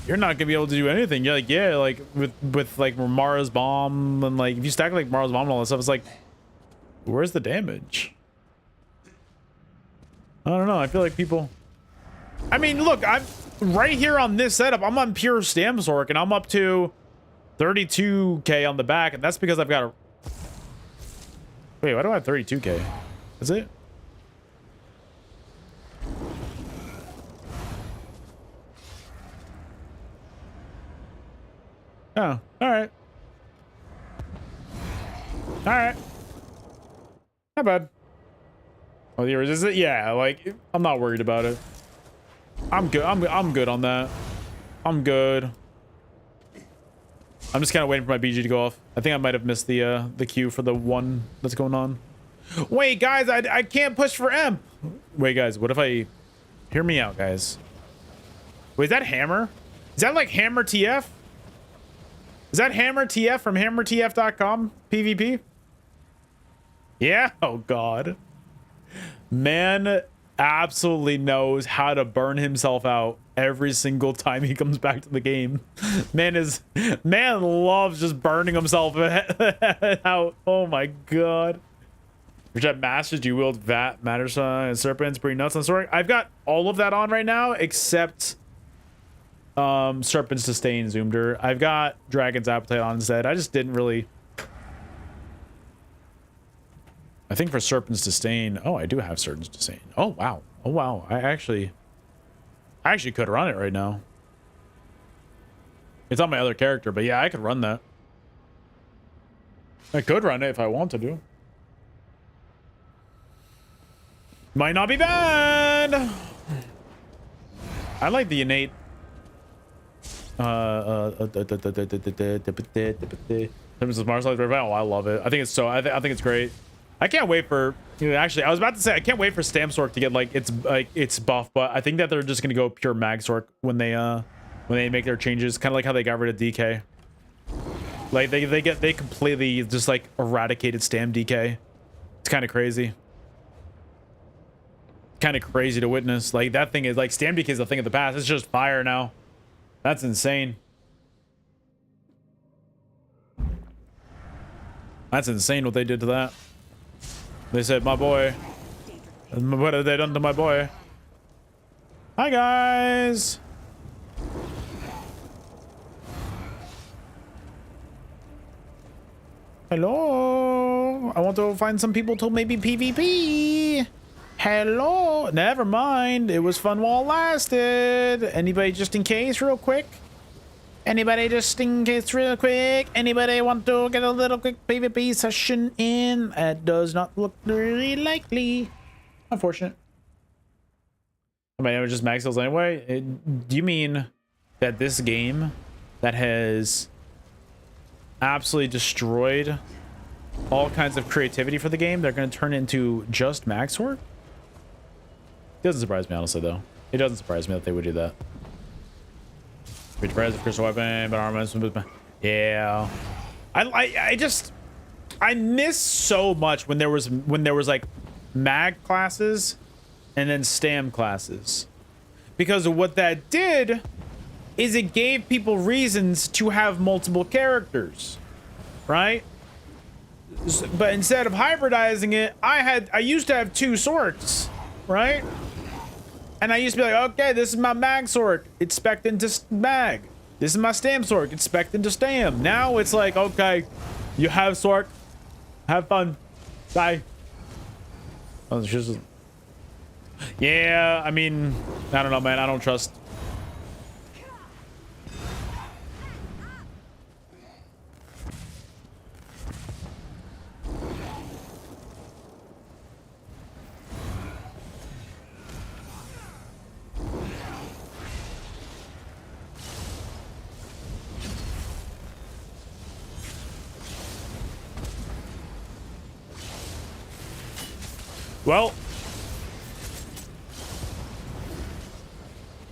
Speaker 1: you're not gonna be able to do anything. You're like, yeah, like with like Mara's bomb and like if you stack like Mara's bomb and all that stuff, it's like, where's the damage? I don't know. I feel like people. I mean, look, I'm right here on this setup. I'm on pure Stam Sork and I'm up to 32k on the back, and that's because I've got a. Wait, why do I have 32k? Is it? Oh, all right. All right. Not bad. Oh, the is it? Yeah, like I'm not worried about it. I'm good. I'm good on that. I'm good. I'm just kind of waiting for my BG to go off. I think I might have missed the queue for the one that's going on. Wait, guys, I can't push for M. Wait, guys, what if I... Hear me out, guys. Wait, is that Hammer? Is that like Hammer TF? Is that Hammer TF from hammertf.com PvP? Yeah? Oh, God. Man absolutely knows how to burn himself out every single time he comes back to the game. Man loves just burning himself out. Oh my God. Reject masters, do you wield vat, matters, and serpents, pretty nuts on sword. I've got all of that on right now except serpent sustain Zoomder. I've got dragon's appetite on instead. I just didn't really. I think for serpent's sustain. Oh, I do have serpent's sustain. Oh wow. Oh wow. I actually could run it right now. It's on my other character, but yeah, I could run that. I could run it if I want to do. Might not be bad. I like the innate. Oh, I love it. I think it's so. I think it's great. I can't wait for. Actually, I was about to say I can't wait for Stam Sork to get like its buff, but I think that they're just gonna go pure Mag Sork when they make their changes, kind of like how they got rid of DK. Like they completely just like eradicated Stam DK. It's kind of crazy. Kind of crazy to witness. Like that thing is like Stam DK is a thing of the past. It's just fire now. That's insane. That's insane what they did to that. They said, my boy. What have they done to my boy? Hi, guys. Hello. I want to find some people to maybe PvP. Hello. Never mind. It was fun while it lasted. Anybody just in case real quick? Anybody just in case real quick? Anybody want to get a little quick PvP session in? That does not look really likely. Unfortunate. I mean, it was just max heals anyway. Do you mean that this game that has absolutely destroyed all kinds of creativity for the game, they're going to turn into just max sword? It doesn't surprise me, honestly, though. It doesn't surprise me that they would do that. Reach prize of crystal weapon, but armor. Yeah, I miss so much when there was like mag classes and then stam classes, because what that did is it gave people reasons to have multiple characters, right? But instead of hybridizing it, I used to have two sorts, right? And I used to be like, okay, this is my mag sword. It's spec'd into mag. This is my stam Sork, expecting to stam. Now it's like, okay, you have Sork. Have fun. Bye. Oh, it's just... Yeah, I mean, I don't know, man. I don't trust.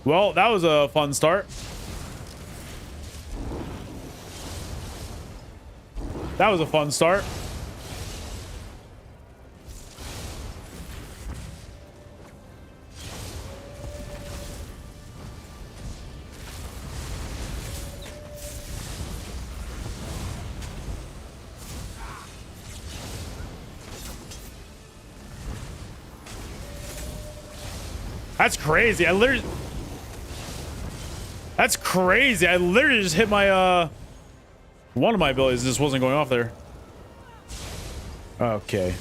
Speaker 1: Well, that was a fun start. That was a fun start. That's crazy. That's crazy. I literally just hit my, one of my abilities just wasn't going off there. Okay.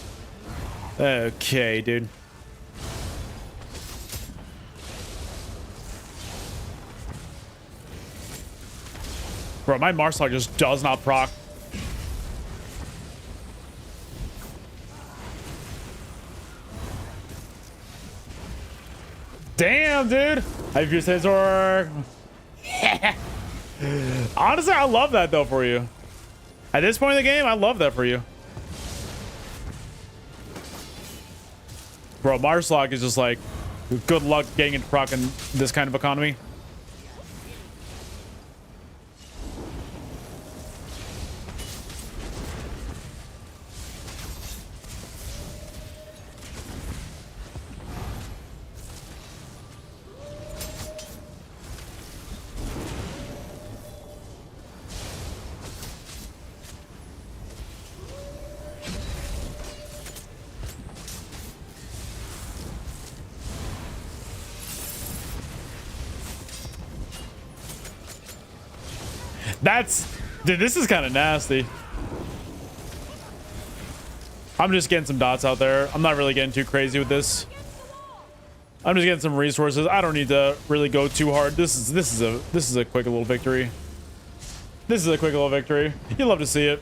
Speaker 1: Okay, dude. Bro, my Marslog just does not proc. Damn, dude. I have your sensor. Honestly, I love that though for you. At this point in the game, I love that for you. Bro, Marslog is just like, good luck getting into proc in this kind of economy. Dude, this is kind of nasty. I'm just getting some dots out there. I'm not really getting too crazy with this. I'm just getting some resources. I don't need to really go too hard. This is a quick little victory. This is a quick little victory. You love to see it.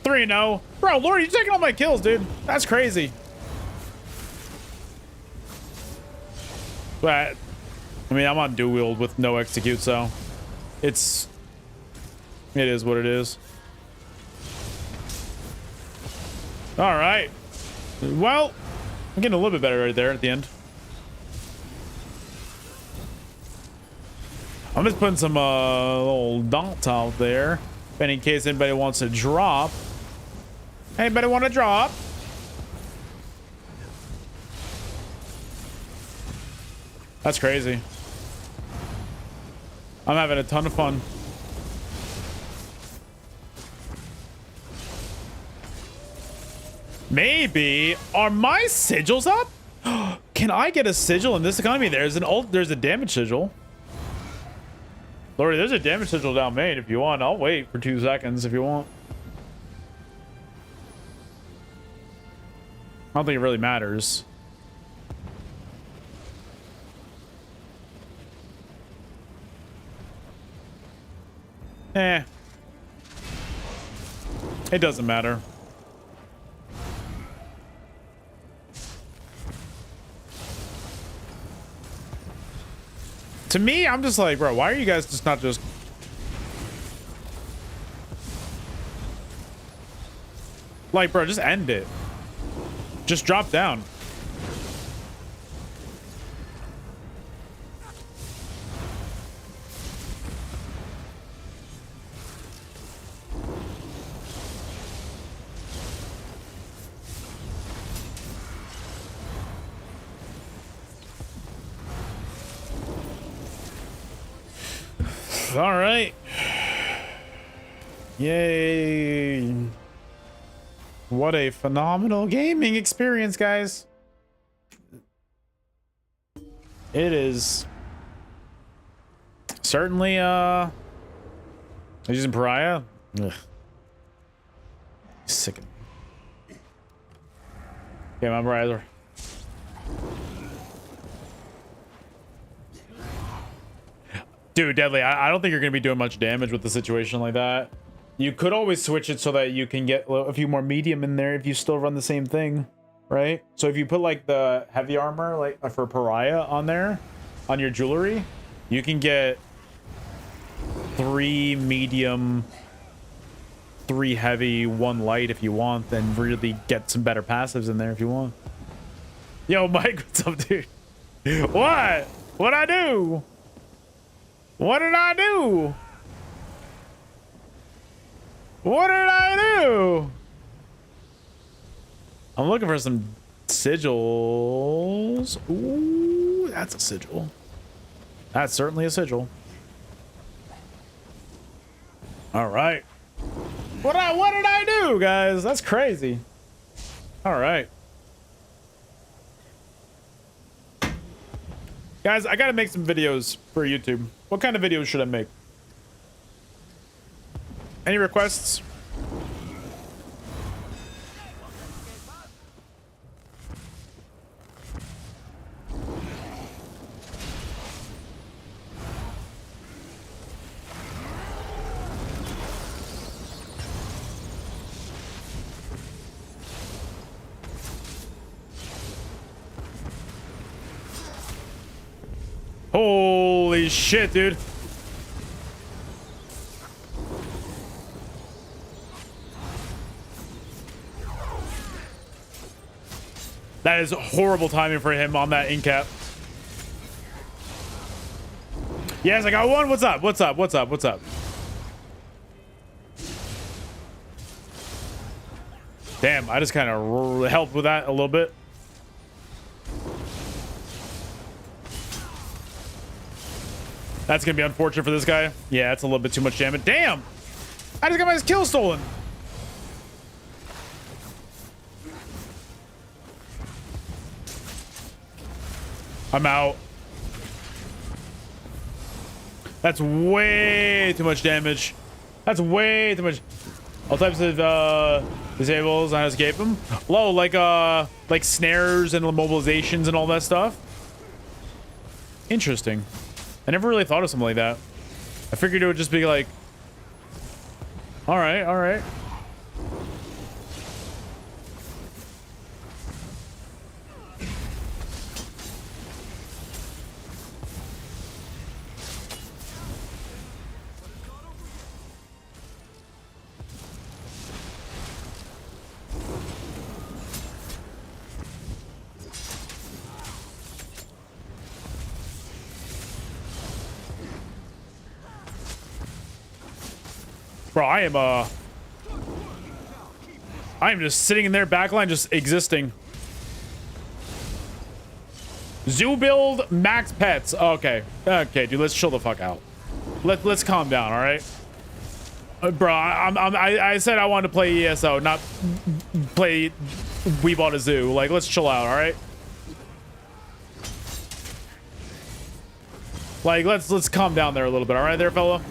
Speaker 1: 3-0. Bro, Lord, you're taking all my kills, dude. That's crazy. But I mean, I'm on dual wield with no execute, so it is what it is. All right. Well, I'm getting a little bit better right there at the end. I'm just putting some little dots out there, in case anybody wants to drop. Anybody want to drop? That's crazy. I'm having a ton of fun. Maybe. Are my sigils up? Can I get a sigil in this economy? There's a damage sigil. Lordy, there's a damage sigil down main if you want. I'll wait for 2 seconds if you want. I don't think it really matters. Eh. It doesn't matter. To me, I'm just like, bro, why are you guys just not just... Like, bro, just end it. Just drop down. All right. Yay. What a phenomenal gaming experience, guys. It is certainly He's using Pariah? Ugh. Sick. Okay, my brother. Dude, Deadly, I don't think you're going to be doing much damage with the situation like that. You could always switch it so that you can get a few more medium in there if you still run the same thing, right? So if you put like the heavy armor, like for Pariah on there, on your jewelry, you can get 3 medium, 3 heavy, 1 light if you want, and really get some better passives in there if you want. Yo, Mike, what's up, dude? What? What'd I do? What did I do? What did I do? I'm looking for some sigils. Ooh, that's a sigil. That's certainly a sigil. All right. What did I do, guys? That's crazy. All right. Guys, I gotta make some videos for YouTube. What kind of videos should I make? Any requests? Holy shit, dude. That is horrible timing for him on that incap. Yes, I got one. What's up? What's up? What's up? What's up? Damn, I just kind of helped with that a little bit. That's gonna be unfortunate for this guy. Yeah, that's a little bit too much damage. Damn! I just got my kill stolen. I'm out. That's way too much damage. That's way too much. All types of disables and escape them. Low, like snares and immobilizations and all that stuff. Interesting. I never really thought of something like that. I figured it would just be like, all right, all right. Bro, I am just sitting in their backline, just existing. Zoo build, max pets. Okay. Okay, dude, let's chill the fuck out. Let's calm down, all right? Bro, I said I wanted to play ESO, not play We Bought a Zoo. Like, let's chill out, all right? Like, let's calm down there a little bit, all right there, fella?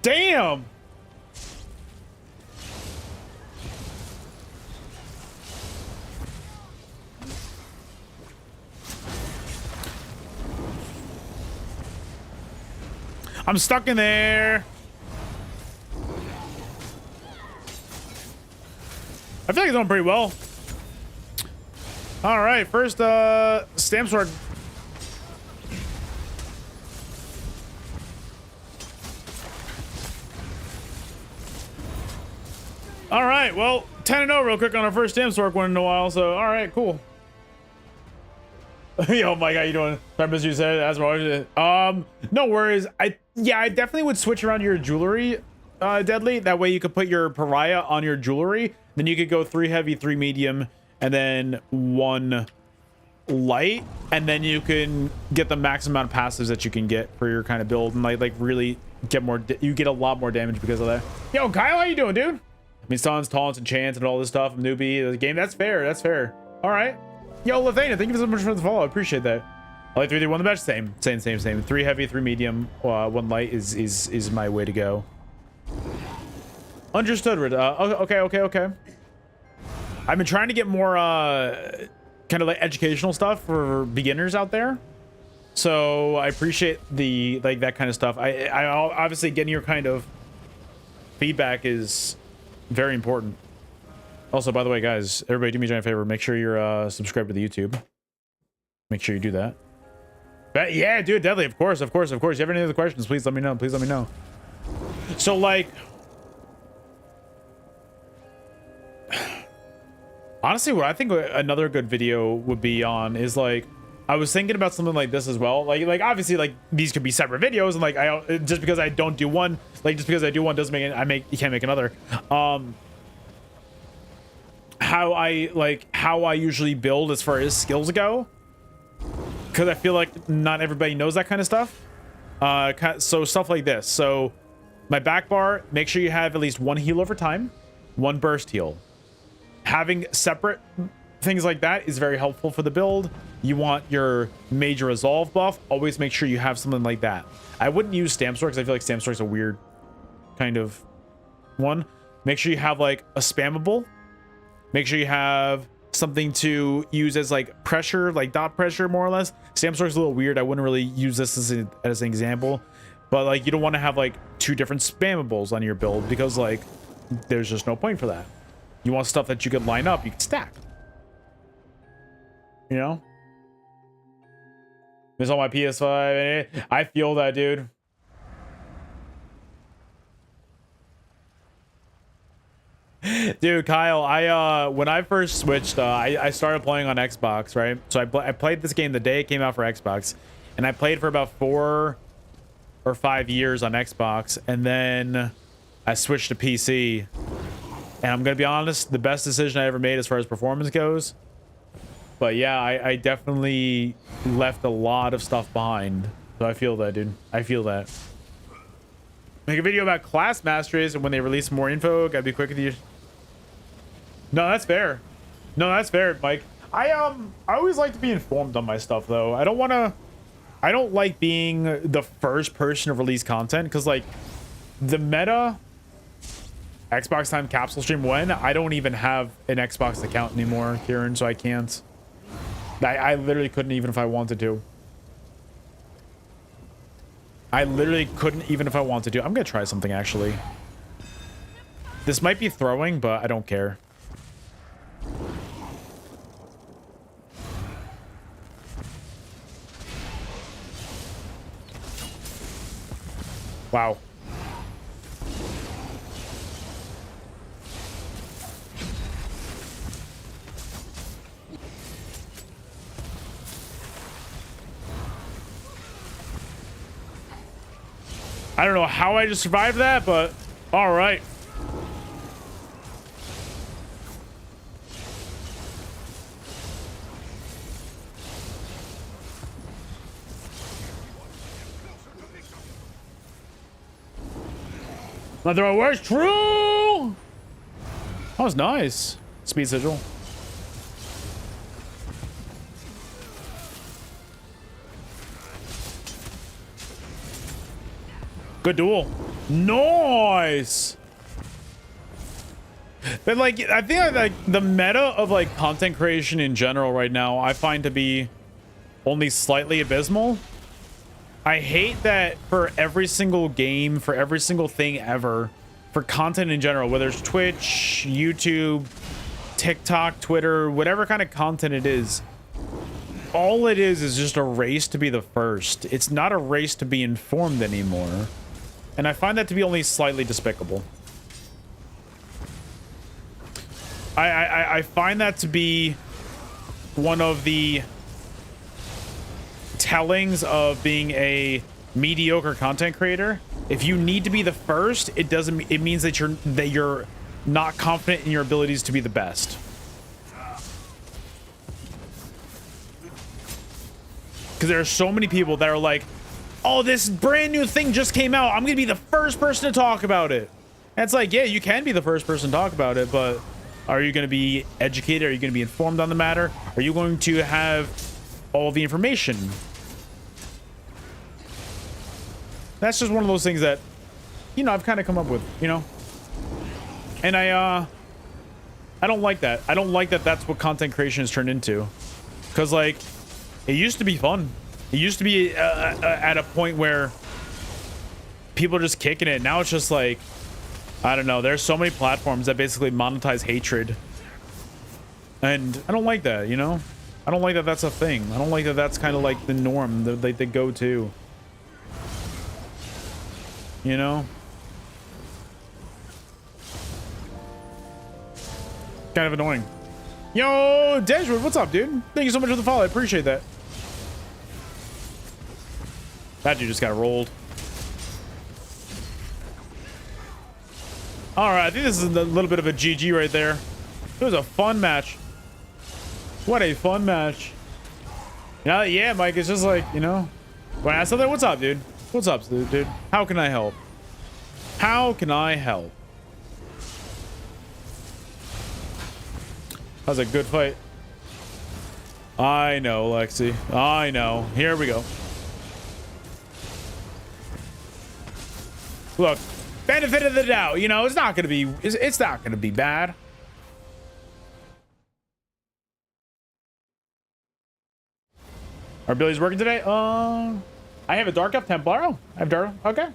Speaker 1: Damn! I'm stuck in there. I feel like it's going pretty well. All right, first stamp sword. All right, well, 10-0 real quick on our first stamp sword one in a while. So, all right, cool. Yo, Mike, how you doing? Sorry, Mr. You said as well. No worries. I definitely would switch around your jewelry, Deadly. That way you could put your Pariah on your jewelry. Then you could go 3 heavy, 3 medium, and then 1 light, and then you can get the maximum amount of passives that you can get for your kind of build, and like really get more. You get a lot more damage because of that. Yo, Kyle, how you doing, dude? I mean, stuns, taunts, and chants, and all this stuff. Newbie, the game. That's fair. That's fair. All right. Yo, Lathana, thank you so much for the follow. I appreciate that. I like 3, 1 the best. Same. 3 heavy, 3 medium, 1 light is my way to go. Understood, Rid. Okay. I've been trying to get more kind of like educational stuff for beginners out there, so I appreciate the like that kind of stuff. I obviously getting your kind of feedback is very important. Also, by the way, guys, everybody do me a giant favor, make sure you're subscribed to the YouTube. Make sure you do that. But yeah, dude, deadly, of course. You have any other questions, please let me know. So like, honestly, what I think another good video would be on is like, I was thinking about something like this as well. Like obviously, like these could be separate videos, and like just because I don't do one, like just because I do one doesn't mean you can't make another. How I usually build as far as skills go, because I feel like not everybody knows that kind of stuff. So stuff like this. So my back bar, make sure you have at least 1 heal over time, 1 burst heal. Having separate things like that is very helpful for the build. You want your major resolve buff, always make sure you have something like that. I wouldn't use Stamp Store because I feel like Stamp Store is a weird kind of one. Make sure you have like a spammable. Make sure you have something to use as like pressure, like dot pressure, more or less. Stamp Store is a little weird. I wouldn't really use this as an example, but like you don't want to have like 2 different spammables on your build because like there's just no point for that. You want stuff that you can line up, you can stack. You know? Miss on my PS5. I feel that, dude. Dude, Kyle, when I first switched, I started playing on Xbox, right? So I played this game the day it came out for Xbox, and I played for about 4 or 5 years on Xbox, and then I switched to PC. And I'm gonna be honest, the best decision I ever made as far as performance goes. But yeah, I definitely left a lot of stuff behind. So I feel that, dude. I feel that. Make a video about class masteries, and when they release more info, gotta be quick with you. No, that's fair. No, that's fair, Mike. I always like to be informed on my stuff, though. I don't like being the first person to release content, because like the meta Xbox Time capsule stream when I don't even have an Xbox account anymore, Kieran, so I can't. I literally couldn't even if I wanted to. I literally couldn't even if I wanted to. I'm gonna try something actually. This might be throwing, but I don't care. Wow. I don't know how I just survived that, but all right. Nothing but words. True. That was nice. Speed sigil. Good duel. Nice. But like, I think like the meta of like content creation in general right now, I find to be only slightly abysmal. I hate that for every single game, for every single thing ever, for content in general, whether it's Twitch, YouTube, TikTok, Twitter, whatever kind of content it is, all it is just a race to be the first. It's not a race to be informed anymore. And I find that to be only slightly despicable. I find that to be one of the tellings of being a mediocre content creator. If you need to be the first, it means that you're not confident in your abilities to be the best. Because there are so many people that are like, oh, this brand new thing just came out. I'm going to be the first person to talk about it. And it's like, yeah, you can be the first person to talk about it, but are you going to be educated? Are you going to be informed on the matter? Are you going to have all the information? That's just one of those things that, you know, I've kind of come up with, you know? And I don't like that. I don't like that that's what content creation has turned into. Because, like, it used to be fun. It used to be at a point where people are just kicking it. Now it's just like, I don't know. There's so many platforms that basically monetize hatred. And I don't like that, you know? I don't like that that's a thing. I don't like that that's kind of like the norm, the go-to. You know? Kind of annoying. Yo, Dejwood, what's up, dude? Thank you so much for the follow. I appreciate that. That dude just got rolled. All right, I think this is a little bit of a GG right there. It was a fun match. What a fun match. Yeah, Mike, it's just like, you know. When I said that, what's up, dude? What's up, dude? How can I help? How can I help? That was a good fight. I know, Lexi. I know. Here we go. Look, benefit of the doubt. You know, it's not gonna be. It's not gonna be bad. Our abilities working today? I have a Dark Elf Templar. Oh, I have Dark. Okay.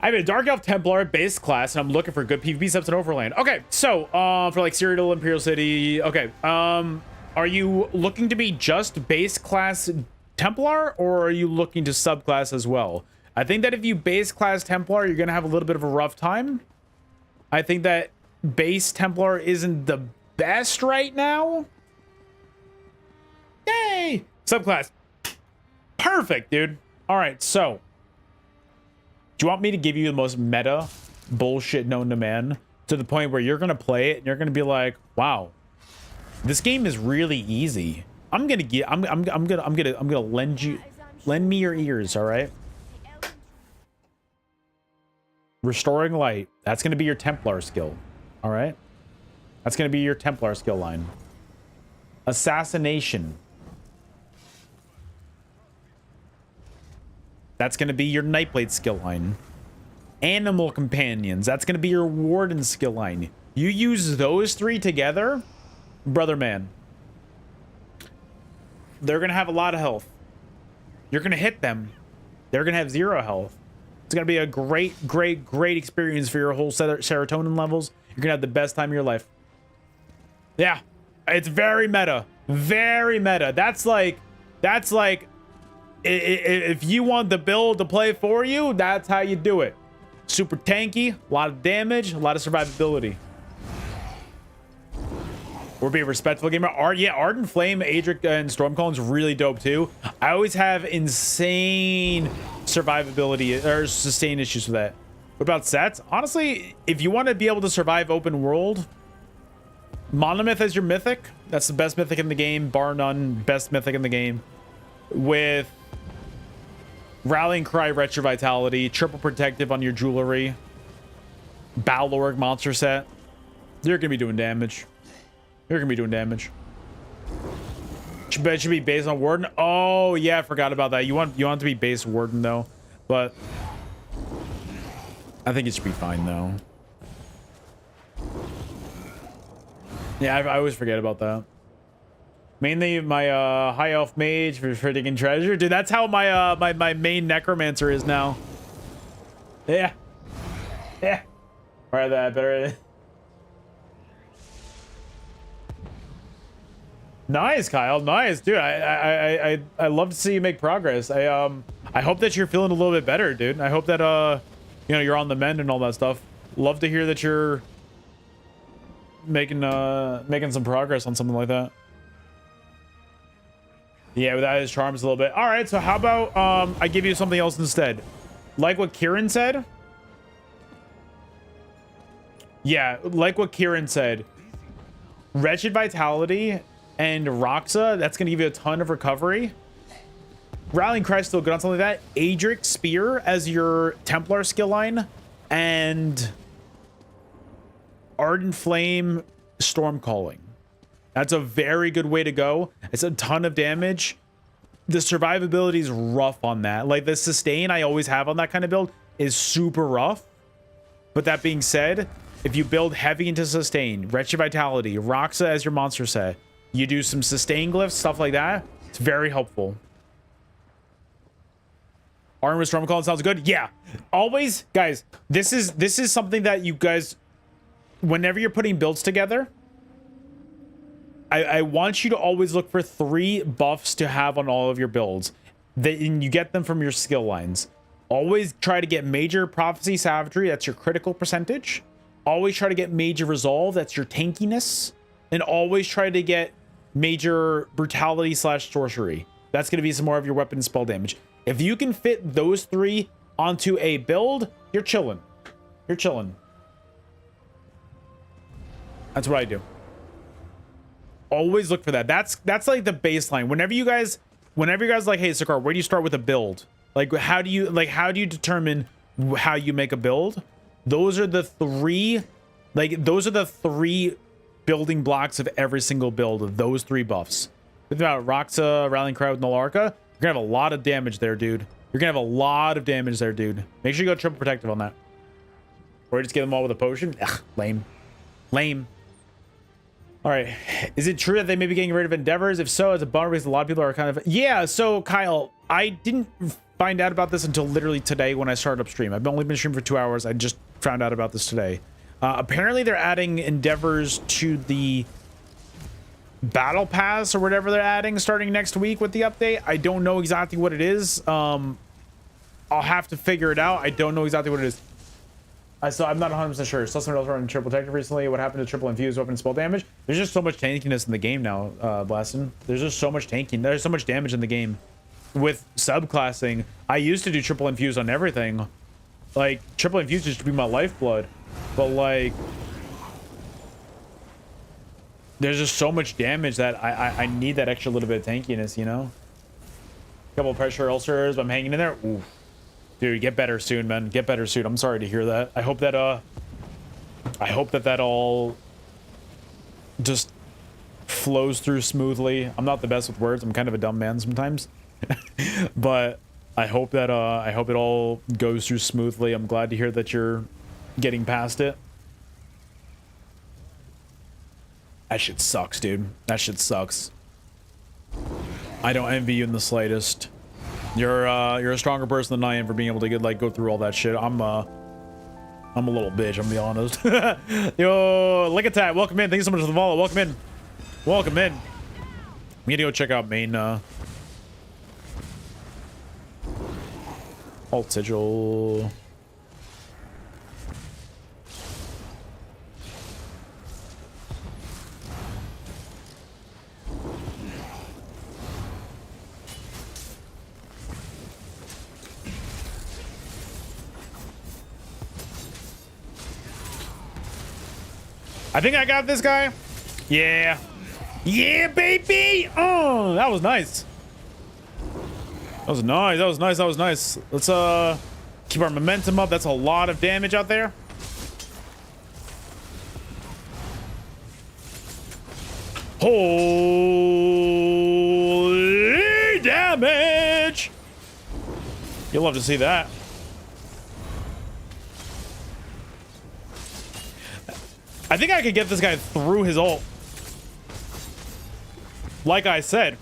Speaker 1: I have a Dark Elf Templar base class, and I'm looking for good PvP subs in Overland. Okay, so for like Cyrodiil, Imperial City. Okay, are you looking to be just base class Templar, or are you looking to subclass as well? I think that if you base class Templar, you're gonna have a little bit of a rough time. I think that base Templar isn't the best right now. Yay! Subclass. Perfect, dude. All right, so do you want me to give you the most meta bullshit known to man, to the point where you're gonna play it and you're gonna be like, wow, this game is really easy. I'm gonna lend me your ears, all right? Restoring light. That's gonna be your Templar skill, all right? That's gonna be your Templar skill line. Assassination. That's going to be your Nightblade skill line. Animal Companions. That's going to be your Warden skill line. You use those three together, brother man. They're going to have a lot of health. You're going to hit them. They're going to have 0 health. It's going to be a great experience for your whole serotonin levels. You're going to have the best time of your life. Yeah. It's very meta. Very meta. That's like if you want the build to play for you, that's how you do it. Super tanky, a lot of damage, a lot of survivability. We're being a respectful gamer. Ardent Flame, Adric, and Stormcalm is really dope too. I always have insane survivability or sustain issues with that. What about sets? Honestly, if you want to be able to survive open world, Monomyth is your mythic. That's the best mythic in the game, bar none. Best mythic in the game. With Rallying Cry, Retro Vitality, triple protective on your jewelry, Balorg monster set. You're gonna be doing damage. You're gonna be doing damage. Should be based on Warden. Oh yeah, I forgot about that. You want it to be based Warden though, but I think it should be fine though. Yeah, I always forget about that. Mainly my high elf mage for digging treasure. Dude, that's how my my main necromancer is now. Yeah. Yeah. Alright, that better. Nice, Kyle. Nice, dude. I love to see you make progress. I hope that you're feeling a little bit better, dude. I hope that you know, you're on the mend and all that stuff. Love to hear that you're making some progress on something like that. Yeah, without his charms a little bit. All right, so how about I give you something else instead? Like what Kieran said? Yeah, like what Kieran said. Wretched Vitality and Roxa, that's going to give you a ton of recovery. Rallying Cry still good on something like that. Adric Spear as your Templar skill line, and Ardent Flame Storm Calling. That's a very good way to go. It's a ton of damage. The survivability is rough on that. Like the sustain I always have on that kind of build is super rough. But that being said, if you build heavy into sustain, Wretched Vitality, Roxa as your monster set, you do some sustain glyphs, stuff like that, it's very helpful. Armor Storm Calling sounds good. Yeah. Always, guys, this is something that you guys, whenever you're putting builds together, I want you to always look for 3 buffs to have on all of your builds. And you get them from your skill lines. Always try to get Major Prophecy Savagery, that's your critical percentage. Always try to get Major Resolve, that's your tankiness. And always try to get Major Brutality / Sorcery. That's going to be some more of your weapon spell damage. If you can fit those 3 onto a build, you're chilling. You're chilling. That's what I do. Always look for that. That's like the baseline. Whenever you guys like, hey Sekaar, where do you start with a build? Like how do you determine how you make a build? Those are the 3 building blocks of every single build of those 3 buffs. Think about Roxa, Rallying Cry with Nalarka. You're gonna have a lot of damage there, dude. You're gonna have a lot of damage there, dude. Make sure you go triple protective on that. Or just get them all with a potion. Ugh, lame. Lame. All right, is it true that they may be getting rid of endeavors? If so, it's a bummer because a lot of people are kind of... Yeah, so Kyle, I didn't find out about this until literally today when I started up stream. I've only been streaming for 2 hours. I just found out about this today. Apparently they're adding endeavors to the battle pass or whatever they're adding starting next week with the update. I don't know exactly what it is. I'll have to figure it out. I don't know exactly what it is. So I'm not 100% sure. Saw someone else running triple protective recently. What happened to triple infused weapon spell damage? There's just so much tankiness in the game now, Blaston. There's just so much tanking. There's so much damage in the game. With subclassing, I used to do triple infused on everything. Like, triple infused used to be my lifeblood. But, like, there's just so much damage that I need that extra little bit of tankiness, you know? Couple pressure ulcers, but I'm hanging in there. Ooh. Dude, get better soon, man. Get better soon. I'm sorry to hear that. I hope that that all just flows through smoothly. I'm not the best with words. I'm kind of a dumb man sometimes. But I hope that it all goes through smoothly. I'm glad to hear that you're getting past it. That shit sucks, dude. That shit sucks. I don't envy you in the slightest. You're a stronger person than I am for being able to go through all that shit. I'm a little bitch, I'm gonna be honest. Yo, Lick Attack, welcome in. Thank you so much for the follow. Welcome in. Welcome in. We need to go check out main alt sigil. I think I got this guy. Yeah. Yeah, baby. Oh, that was nice. That was nice. That was nice. That was nice. Let's keep our momentum up. That's a lot of damage out there. Holy damage. You'll love to see that. I think I could get this guy through his ult. Like I said.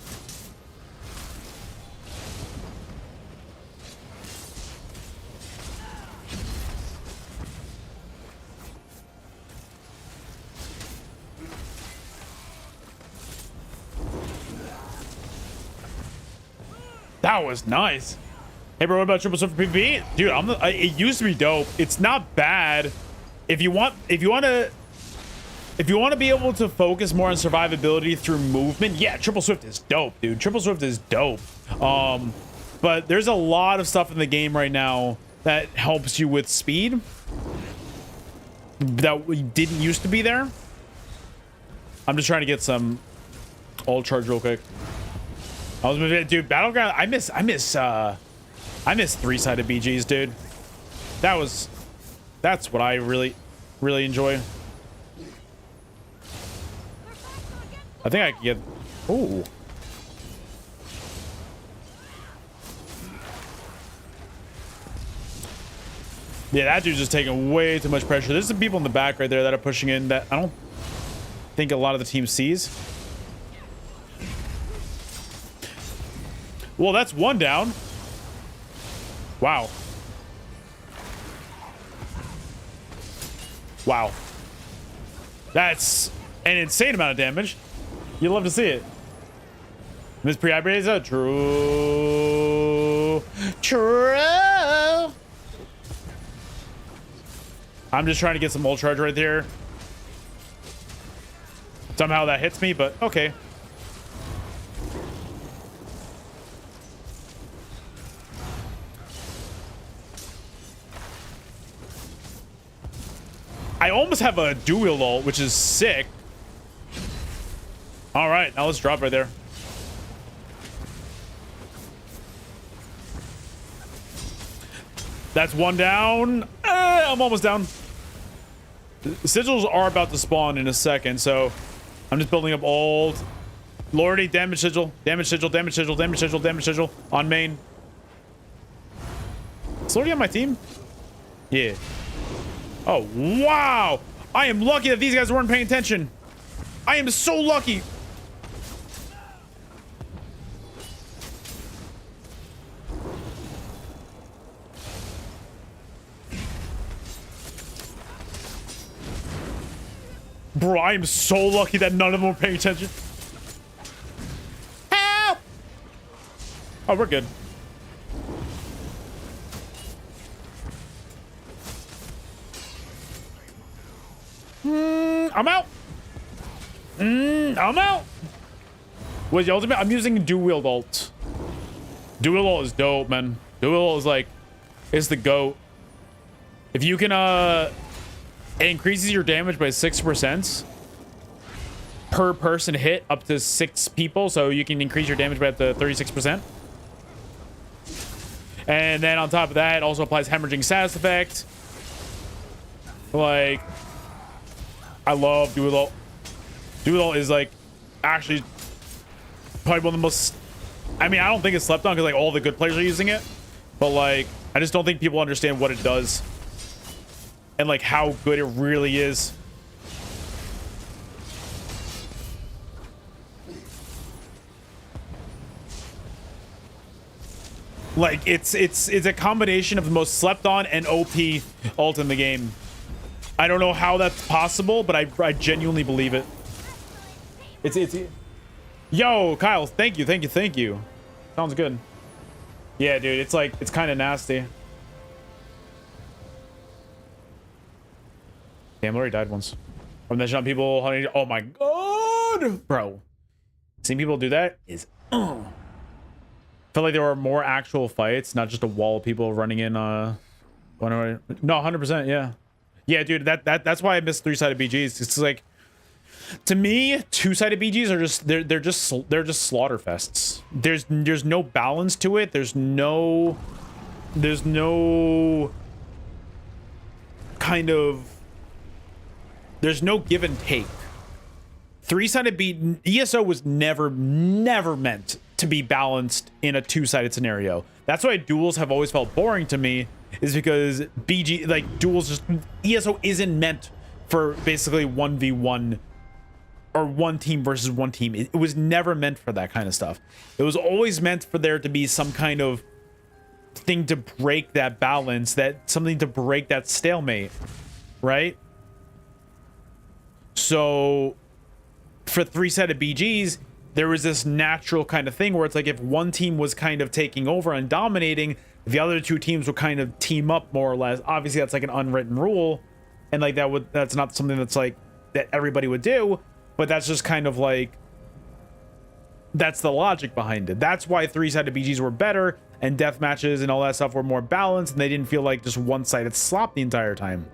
Speaker 1: That was nice. Hey bro, what about triple swift PvP? Dude, it used to be dope. It's not bad. If you want to be able to focus more on survivability through movement, yeah, triple swift is dope, dude. Triple swift is dope. But there's a lot of stuff in the game right now that helps you with speed that didn't used to be there. I'm just trying to get some Ult charge real quick. I was moving, dude. Battleground. I miss three-sided BGs, dude. That's what I really enjoy. I think I can get. Ooh. Yeah, that dude's just taking way too much pressure. There's some people in the back right there that are pushing in that I don't think a lot of the team sees. Well, that's one down. Wow. Wow. That's an insane amount of damage. You'd love to see it. Miss Pre-Hybridiza, true. I'm just trying to get some ult charge right there. Somehow that hits me, but okay. I almost have a dual ult, which is sick. All right, now let's drop right there. That's one down. I'm almost down. Sigils are about to spawn in a second, so I'm just building up ult. Lordy, damage sigil, damage sigil, damage sigil, damage sigil, damage sigil on main. Is Lordy on my team? Yeah. Oh, wow. I am lucky that these guys weren't paying attention. I am so lucky. Bro, I am so lucky that none of them were paying attention. Help! Oh, we're good. I'm out. I'm out. What's the ultimate? I'm using dual ult. Dual ult is dope, man. Dual ult is like, it's the GOAT. If you can, it increases your damage by 6% per person hit up to 6 people. So you can increase your damage by up to 36%. And then on top of that, it also applies hemorrhaging status effect. Like, I love dual ult. Dual ult is like actually probably one of the most, I mean, I don't think it's slept on because like all the good players are using it, but like I just don't think people understand what it does and like how good it really is. Like it's a combination of the most slept on and OP ult in the game. I don't know how that's possible, but I genuinely believe it. It's yo, Kyle, thank you. Sounds good. Yeah, dude, it's like it's kind of nasty. Damn, Lori died once. From that shot, people hunting. Oh my god, bro. Seeing people do that is. Felt like there were more actual fights, not just a wall of people running in. No, 100%. Yeah. Yeah, dude, that's why I miss three-sided BGs. It's like, to me, two-sided BGs are just they're just slaughter fests. There's no balance to it. There's no kind of there's no give and take. Three-sided ESO was never meant to be balanced in a two-sided scenario. That's why duels have always felt boring to me. Is because BG, like, duels just, ESO isn't meant for basically 1v1 or one team versus one team. It was never meant for that kind of stuff. It was always meant for there to be some kind of thing to break that balance, something to break that stalemate, right? So for three-sided BGs, there was this natural kind of thing where it's like if one team was kind of taking over and dominating, the other two teams would kind of team up more or less. Obviously, that's like an unwritten rule, and like that's not something that's like that everybody would do, but that's just kind of like that's the logic behind it. That's why three-sided BGs were better and death matches and all that stuff were more balanced, and they didn't feel like just one-sided slop the entire time.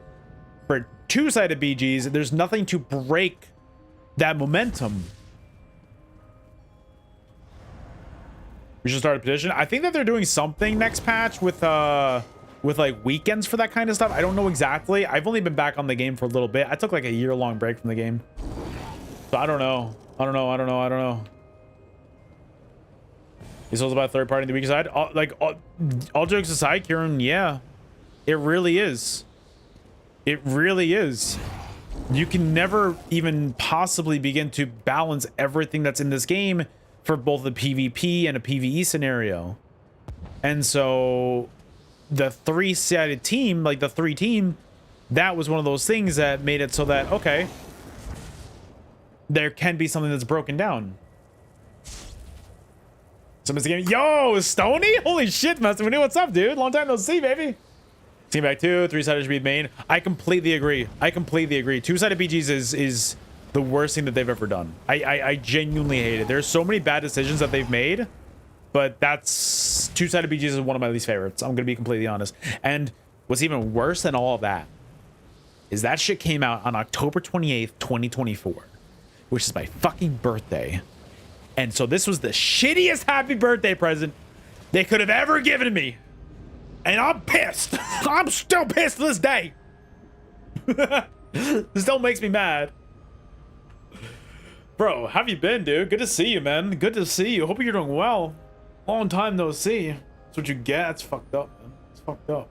Speaker 1: For two-sided BGs, there's nothing to break that momentum. We should start a petition. I think that they're doing something next patch with like weekends for that kind of stuff. I don't know exactly. I've only been back on the game for a little bit. I took like a year-long break from the game. So I don't know. I don't know. He's also about third party in the weak side. All jokes aside, Kieran, yeah. It really is. It really is. You can never even possibly begin to balance everything that's in this game for both the PvP and a PvE scenario. And so the three-sided team, like the three team, that was one of those things that made it so that, okay, there can be something that's broken down. So Mr. Game, yo, Stony? Holy shit, Master Manu, what's up, dude? Long time no see, baby. Team back 2, three-sided should be main. I completely agree. Two-sided BGs is the worst thing that they've ever done. I genuinely hate it. There's so many bad decisions that they've made, but that's two-sided BGs is one of my least favorites. I'm gonna be completely honest. And what's even worse than all of that is that shit came out on October 28th, 2024, which is my fucking birthday. And so this was the shittiest happy birthday present they could have ever given me. And I'm pissed. I'm still pissed to this day. This still makes me mad. Bro, how have you been, dude? Good to see you, man. Good to see you. Hope you're doing well. Long time no see. That's what you get. That's fucked up, man. It's fucked up.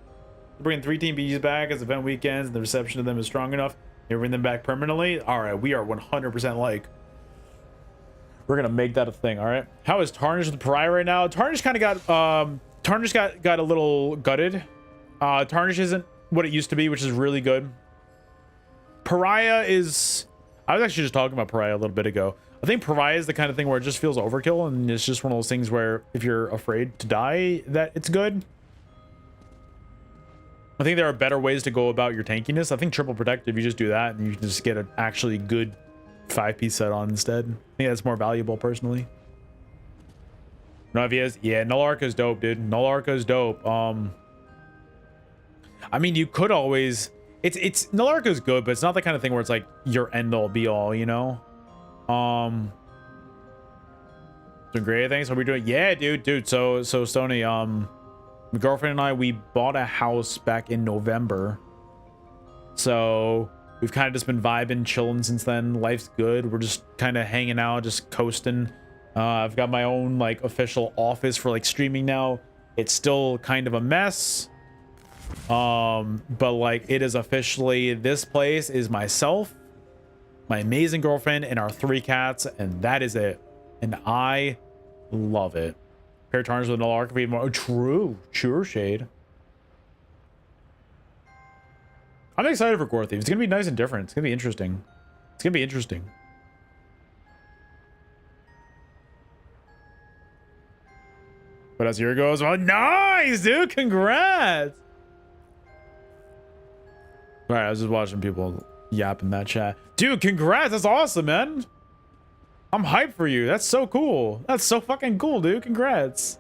Speaker 1: Bringing 3-team BGs back as event weekends, and the reception of them is strong enough. You bring them back permanently? All right, we are 100% like. We're gonna make that a thing. All right. How is Tarnish with Pariah right now? Tarnish kind of got Tarnish got a little gutted. Tarnish isn't what it used to be, which is really good. Pariah is. I was actually just talking about Pariah a little bit ago. I think Pariah is the kind of thing where it just feels overkill, and it's just one of those things where if you're afraid to die, that it's good. I think there are better ways to go about your tankiness. I think triple protective, you just do that, and you can just get an actually good 5-piece set on instead. I think that's more valuable personally. No, if he is, yeah, Null Arca is dope, dude. Null Arca is dope. I mean, you could always. It's Null Arca is good, but it's not the kind of thing where it's like your end all be all, you know. Doing great things. What are we doing? Yeah, dude. So Stony, my girlfriend and I, we bought a house back in November. So we've kind of just been vibing, chilling since then. Life's good. We're just kind of hanging out, just coasting. I've got my own like official office for like streaming now. It's still kind of a mess. But like it is officially, this place is myself, my amazing girlfriend, and our 3 cats, and that is it. And I love it. Pair Tarnish with Null Arca more. True shade. I'm excited for Gore Thief. It's gonna be nice and different. It's gonna be interesting. But as year goes, oh, nice, dude. Congrats. All right, I was just watching people yap in that chat. Dude, congrats. That's awesome, man. I'm hyped for you. That's so cool. That's so fucking cool, dude. Congrats.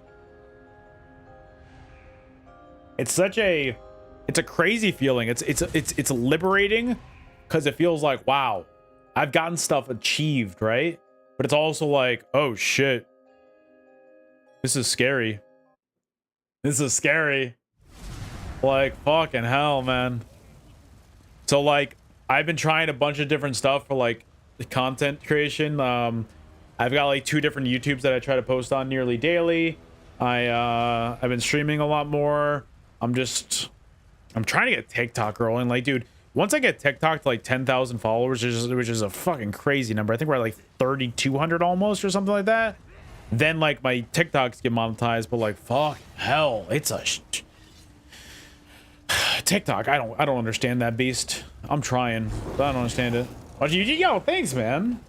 Speaker 1: It's a crazy feeling. It's liberating because it feels like, wow, I've gotten stuff achieved, right? But it's also like, oh shit. This is scary. Like, fucking hell, man. So like, I've been trying a bunch of different stuff for like the content creation. I've got like 2 different YouTubes that I try to post on nearly daily. I've been streaming a lot more. I'm trying to get TikTok growing. Like, dude, once I get TikTok to like 10,000 followers, which is a fucking crazy number. I think we're at like 3,200 almost or something like that. Then like my TikToks get monetized, but like fuck hell, it's a TikTok. I don't understand that beast. I'm trying, but I don't understand it. Oh, yo, thanks, man.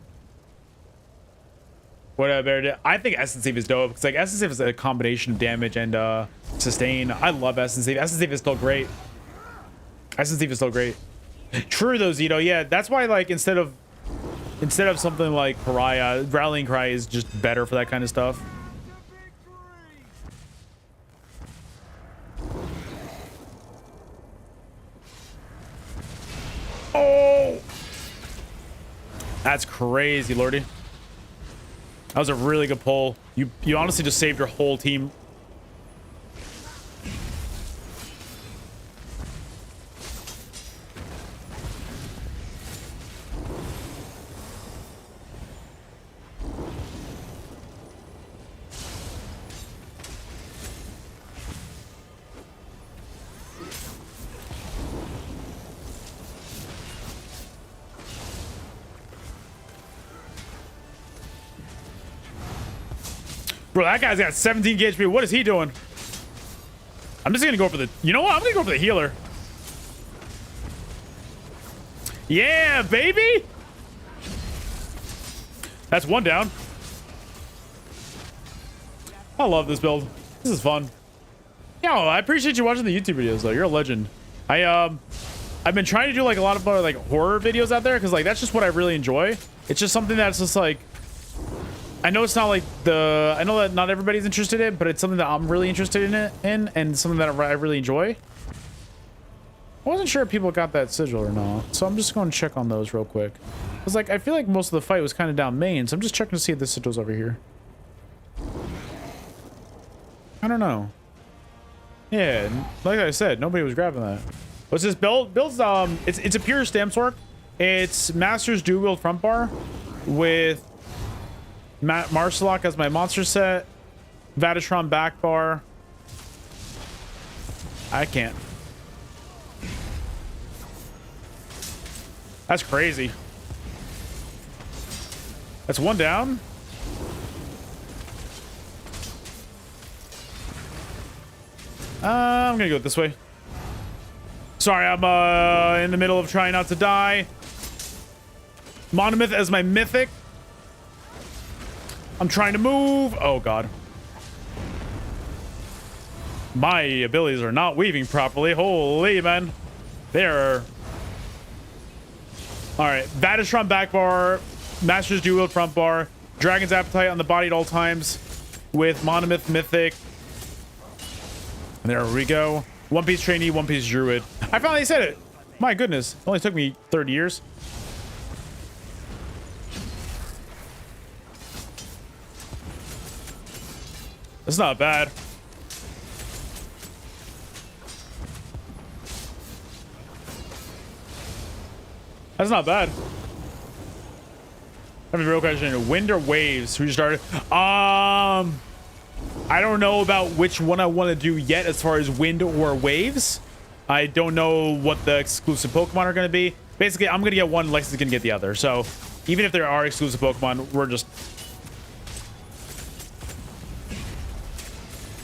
Speaker 1: Whatever. I think Essence Thief is dope because like Essence Thief is a combination of damage and sustain. I love Essence Thief. Essence Thief is still great. True though, Zito. Yeah, that's why like instead of something like Pariah, Rallying Cry is just better for that kind of stuff. Oh, that's crazy, Lordy. That was a really good pull. You honestly just saved your whole team. Bro, that guy's got 17 HP. What is he doing? I'm just gonna go for the... You know what? I'm gonna go for the healer. Yeah, baby! That's one down. I love this build. This is fun. Yo, I appreciate you watching the YouTube videos, though. You're a legend. I've been trying to do like a lot of like horror videos out there because like that's just what I really enjoy. It's just something that's just like... I know it's not like I know that not everybody's interested in it, but it's something that I'm really interested and something that I really enjoy. I wasn't sure if people got that sigil or not, so I'm just going to check on those real quick. Because like I feel like most of the fight was kind of down main, so I'm just checking to see if the sigil's over here. I don't know. Yeah, like I said, nobody was grabbing that. What's this build? Build's it's a pure stamps work. It's Master's dual wield front bar with Marsalok as my monster set, Vadatron back bar. I can't. That's crazy. That's one down. I'm gonna go this way. Sorry, I'm in the middle of trying not to die. Monomyth as my mythic. I'm trying to move. Oh, God. My abilities are not weaving properly. Holy, man. They're... All right. Vadatron back bar. Master's dual wield front bar. Dragon's Appetite on the body at all times. With Monomyth Mythic. And there we go. One Piece Trainee, One Piece Druid. I finally said it. My goodness. It only took me 30 years. That's not bad. That's not bad. I have a real question. Wind or waves? Who started? I don't know about which one I want to do yet as far as wind or waves. I don't know what the exclusive Pokemon are going to be. Basically, I'm going to get one, Lex is going to get the other. So even if there are exclusive Pokemon, we're just...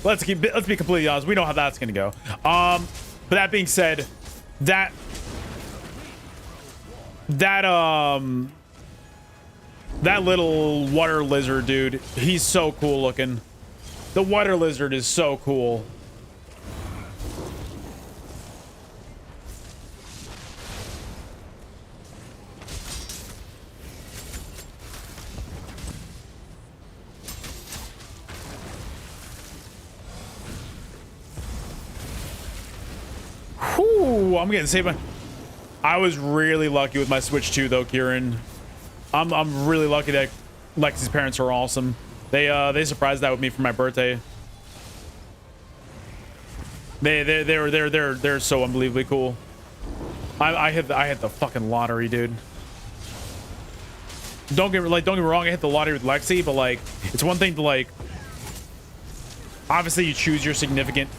Speaker 1: Let's be completely honest. We know how that's gonna go. But that being said, that little water lizard dude, he's so cool looking. The water lizard is so cool. Whew, I'm getting saved by... I was really lucky with my Switch 2 though, Kieran. I'm really lucky that Lexi's parents are awesome. They surprised that with me for my birthday. They're so unbelievably cool. I hit the fucking lottery, dude. Don't get me wrong, I hit the lottery with Lexi, but like it's one thing to like obviously you choose your significant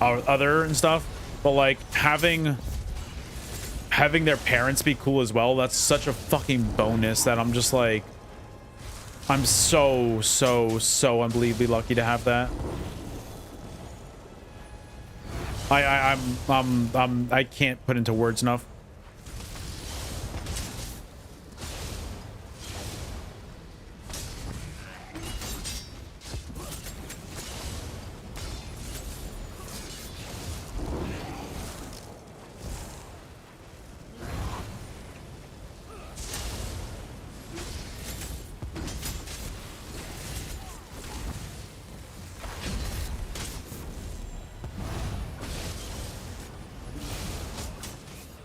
Speaker 1: other and stuff, but like having their parents be cool as well, that's such a fucking bonus that I'm just like I'm so unbelievably lucky to have that. I can't put into words enough.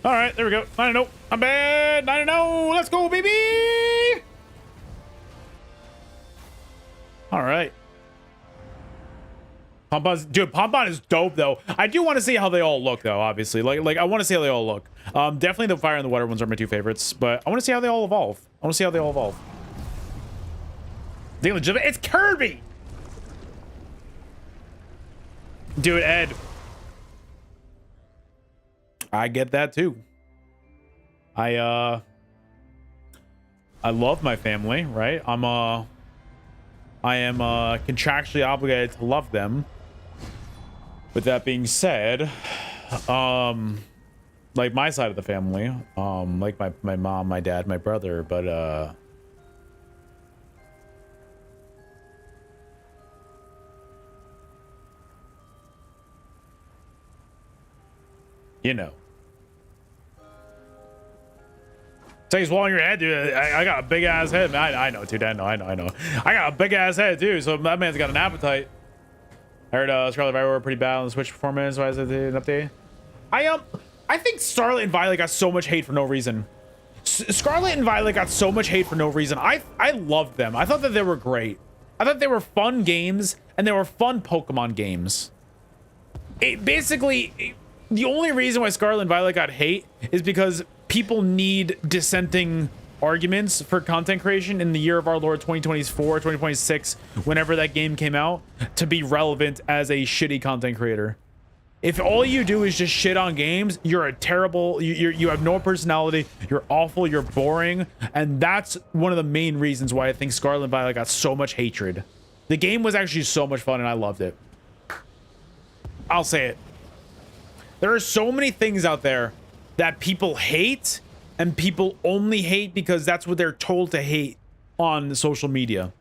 Speaker 1: All right, there we go. 9-0. I'm bad. 9-0. Let's go, baby. Dude, Pompon is dope though. I do want to see how they all look though, obviously. Like I want to see how they all look. Definitely the fire and the water ones are my two favorites, but I want to see how they all evolve. I want to see how they all evolve. They legitimate. It's Kirby! Dude, Ed. I get that too. I love my family, right? I am contractually obligated to love them. With that being said, like my side of the family, like my mom, my dad, my brother, but you know. Say swallowing your head, dude. I got a big ass head, man. I know, dude. I know. I got a big ass head too, so that man's got an appetite. I heard Scarlet and Violet were pretty bad on the Switch performance. Why is it an update? I think Scarlet and Violet got so much hate for no reason. Scarlet and Violet got so much hate for no reason. I loved them. I thought that they were great. I thought they were fun games, and they were fun Pokemon games. The only reason why Scarlet and Violet got hate is because people need dissenting arguments for content creation in the year of our Lord 2024, 2026, whenever that game came out, to be relevant as a shitty content creator. If all you do is just shit on games, you're a terrible, you have no personality, you're awful, you're boring, and that's one of the main reasons why I think Scarlet and Violet got so much hatred. The game was actually so much fun and I loved it. I'll say it. There are so many things out there that people hate, and people only hate because that's what they're told to hate on social media.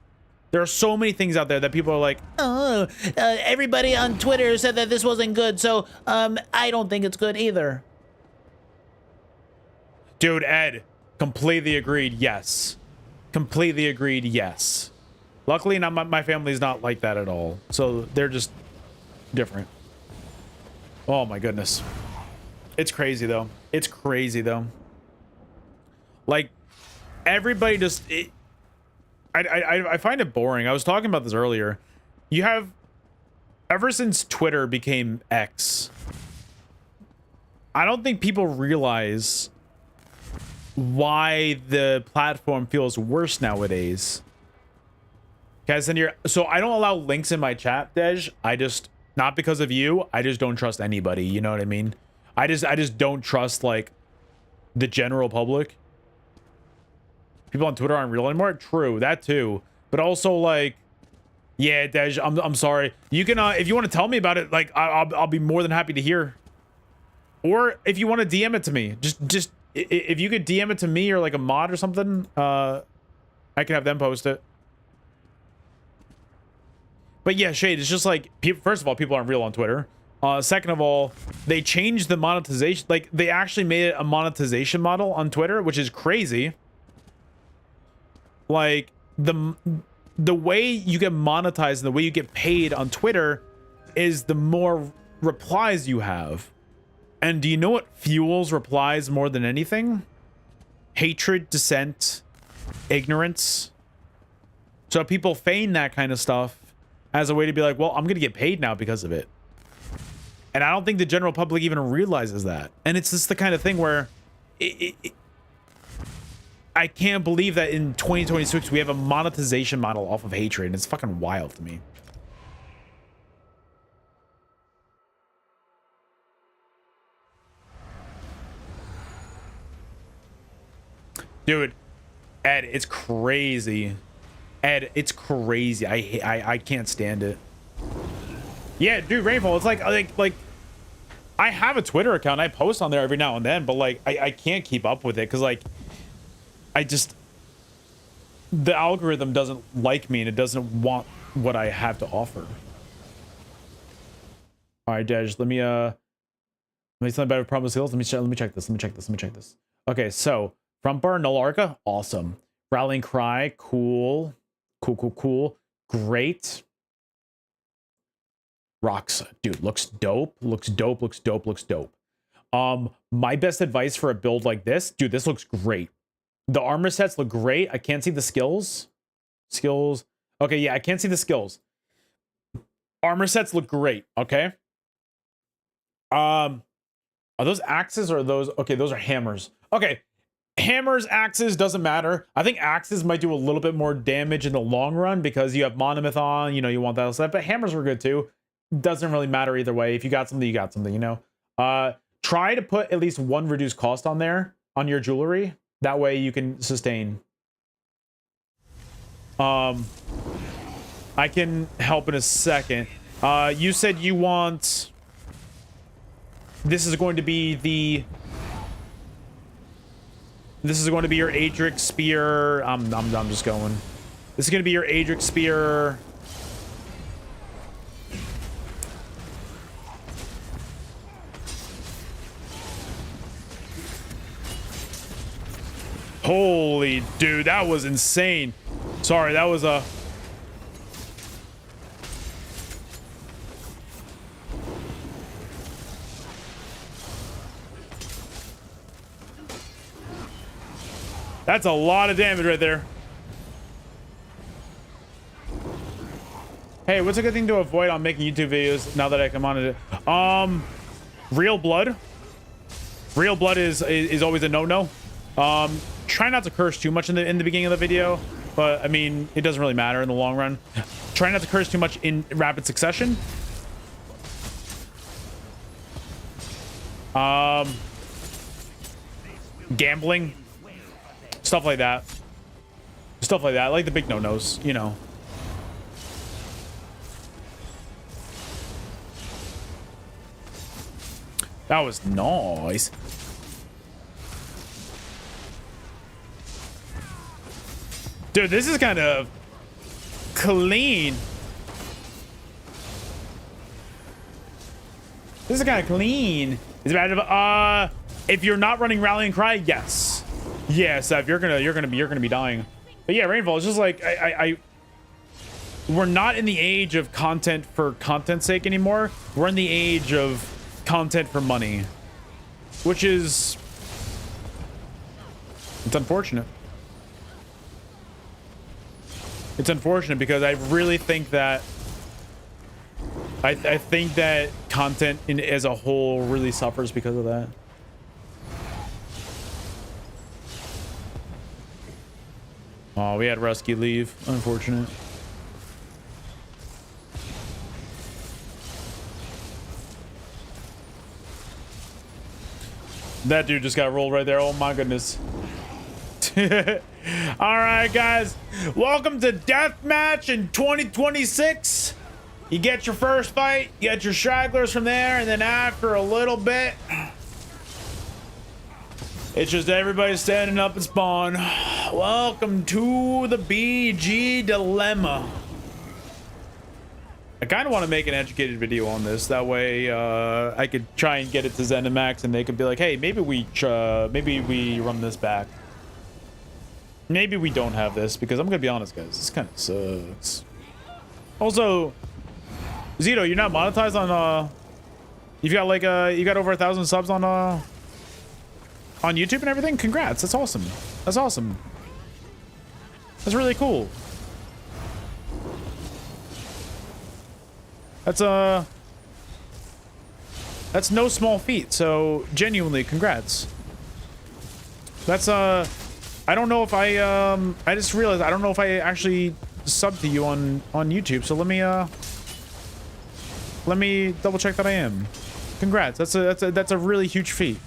Speaker 1: There are so many things out there that people are like, oh, everybody on Twitter said that this wasn't good, so I don't think it's good either. Dude, Ed, completely agreed, yes. Completely agreed, yes. Luckily, my family's not like that at all, so they're just different. Oh my goodness. It's crazy though. It's crazy though. Like, everybody just... I find it boring. I was talking about this earlier. You have... Ever since Twitter became X, I don't think people realize why the platform feels worse nowadays. Guys, so I don't allow links in my chat, Dej. I just... Not because of you. I just don't trust anybody. You know what I mean? I just don't trust, like, the general public. People on Twitter aren't real anymore. True, that too. But also, like, yeah, Dej, I'm sorry. You can, if you want to tell me about it, like, I'll be more than happy to hear. Or if you want to DM it to me, just if you could DM it to me or like a mod or something, I can have them post it. But yeah, Shade, it's just like, first of all, people aren't real on Twitter. Second of all, they changed the monetization. Like, they actually made it a monetization model on Twitter, which is crazy. Like, the way you get monetized and the way you get paid on Twitter is the more replies you have. And do you know what fuels replies more than anything? Hatred, dissent, ignorance. So people feign that kind of stuff as a way to be like, well, I'm going to get paid now because of it. And I don't think the general public even realizes that. And it's just the kind of thing where I can't believe that in 2026 we have a monetization model off of hatred. And it's fucking wild to me. Dude, Ed, it's crazy. Ed, it's crazy. I can't stand it. Yeah, dude, Rainfall, it's like I have a Twitter account. I post on there every now and then, but like I can't keep up with it because like the algorithm doesn't like me and it doesn't want what I have to offer. All right, Dej, let me something about problem skills. Let me check this. Okay, so Front Bar, Null Arca, awesome. Rallying Cry, cool. Great. Rocks, dude, looks dope. My best advice for a build like this, dude, this looks great. The armor sets look great. I can't see the skills. Okay, yeah, I can't see the skills. Armor sets look great. Okay. Are those axes or are those? Okay, those are hammers. Okay. Hammers, axes, doesn't matter. I think axes might do a little bit more damage in the long run because you have monomyth on, you know, you want that stuff, but hammers were good too. Doesn't really matter either way. If you got something, you got something, you know. Try to put at least one reduced cost on there on your jewelry. That way you can sustain. I can help in a second. You said you want... This is going to be the... This is going to be your Adric Spear. I'm just going. This is going to be your Adric Spear. Holy dude, that was insane. Sorry, that was a... That's a lot of damage right there. Hey, what's a good thing to avoid on making YouTube videos now that I come on it? Real blood. Real blood is always a no-no. Try not to curse too much in the beginning of the video, but I mean, it doesn't really matter in the long run. Try not to curse too much in rapid succession. Gambling. Stuff like that. Stuff like that. Like the big no-nos, you know. That was nice. Dude, this is kind of clean. This is kind of clean. Is it bad? If you're not running Rallying Cry, yes. Yeah, Seth, you're gonna be dying. But yeah, Rainfall, it's just like we're not in the age of content for content's sake anymore. We're in the age of content for money, which is, it's unfortunate. It's unfortunate because I really think that I think that content as a whole really suffers because of that. Oh, we had Rusky leave. Unfortunate. That dude just got rolled right there. Oh my goodness. All right, guys. Welcome to Deathmatch in 2026. You get your first fight, you get your stragglers from there, and then after a little bit, it's just everybody standing up and spawn. Welcome to the BG Dilemma. I kind of want to make an educated video on this. That way, I could try and get it to ZeniMax, and they could be like, "Hey, maybe we run this back. Maybe we don't have this," because I'm gonna be honest, guys, this kind of sucks. Also, Zito, you're not monetized on. You've got like you got over 1,000 subs on YouTube and everything. Congrats, that's awesome. That's awesome. That's really cool. That's no small feat, so genuinely congrats. That's I don't know if I just realized I don't know if I actually subbed to you on YouTube, so let me double check that I am. Congrats. That's a really huge feat.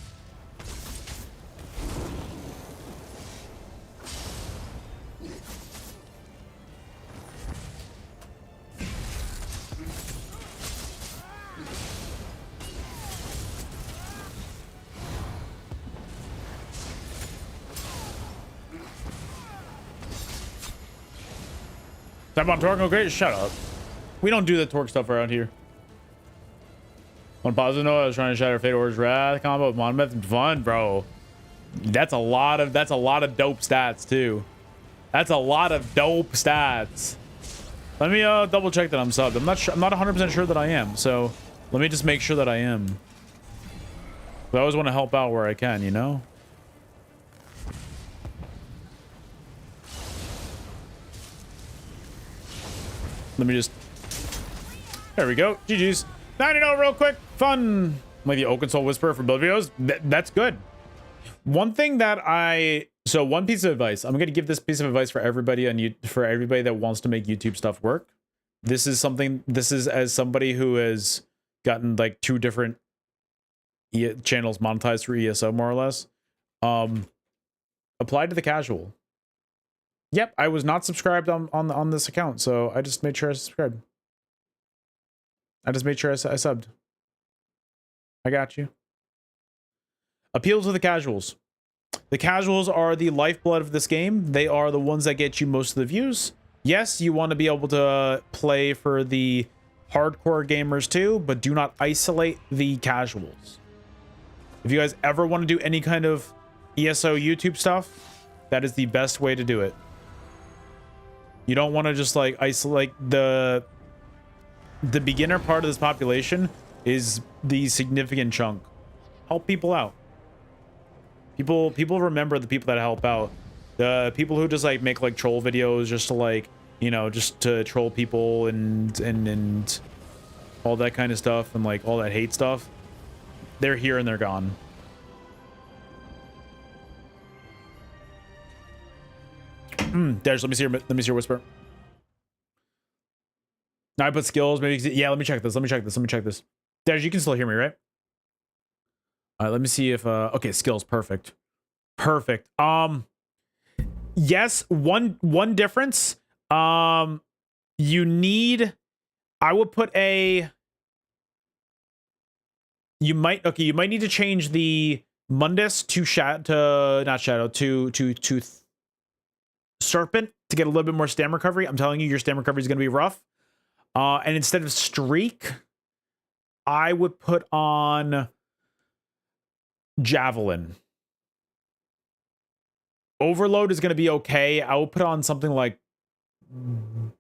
Speaker 1: Time on Torque, no great. Shut up. We don't do the Torque stuff around here. On positive note, I was trying to shatter Fate Or's Wrath combo with Monomyth. Fun, bro. That's a lot of dope stats too. That's a lot of dope stats. Let me double check that I'm subbed. I'm not 100% sure that I am. So let me just make sure that I am. But I always want to help out where I can, you know. Let me just There we go. GG's. 9-0 real quick. Fun. Like the Oaken Soul Whisperer for build videos. That's good. One thing that one piece of advice. I'm going to give this piece of advice for everybody for everybody that wants to make YouTube stuff work. This is as somebody who has gotten like 2 different channels monetized through ESO more or less. Apply to the casual. Yep, I was not subscribed on this account, so I just made sure I subscribed. I just made sure I subbed. I got you. Appeal to the casuals. The casuals are the lifeblood of this game. They are the ones that get you most of the views. Yes, you want to be able to play for the hardcore gamers too, but do not isolate the casuals. If you guys ever want to do any kind of ESO YouTube stuff, that is the best way to do it. You don't want to just like isolate the beginner part of this population is the significant chunk. Help people out. People remember the people that help out. The people who just like make like troll videos just to like, you know, just to troll people and all that kind of stuff and like all that hate stuff. They're here and they're gone. Dash, let me see your whisper. Now I put skills, maybe. Yeah, let me check this. Dash, you can still hear me, right? All right, let me see if okay, skills, perfect. Yes, one difference. You need, I would put you might need to change the Mundus to Serpent to get a little bit more stamina recovery. I'm telling you, your stamina recovery is going to be rough. And instead of Streak, I would put on Javelin. Overload is going to be okay. I will put on something like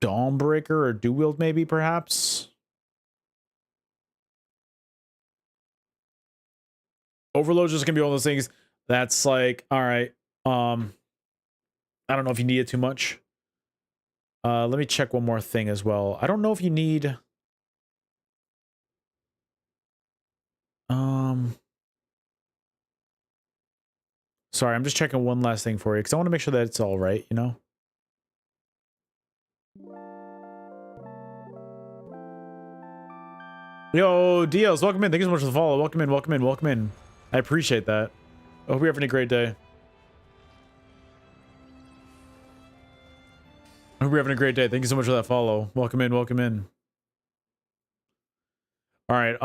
Speaker 1: Dawnbreaker or Dew Wield, maybe, perhaps. Overload is just going to be one of those things that's like, all right, I don't know if you need it too much. Let me check one more thing as well. I don't know if you need... Sorry, I'm just checking one last thing for you, because I want to make sure that it's all right, you know? Yo, Dios, welcome in. Thank you so much for the follow. Welcome in. I appreciate that. I hope you're having a great day. Thank you so much for that follow. Welcome in. All right,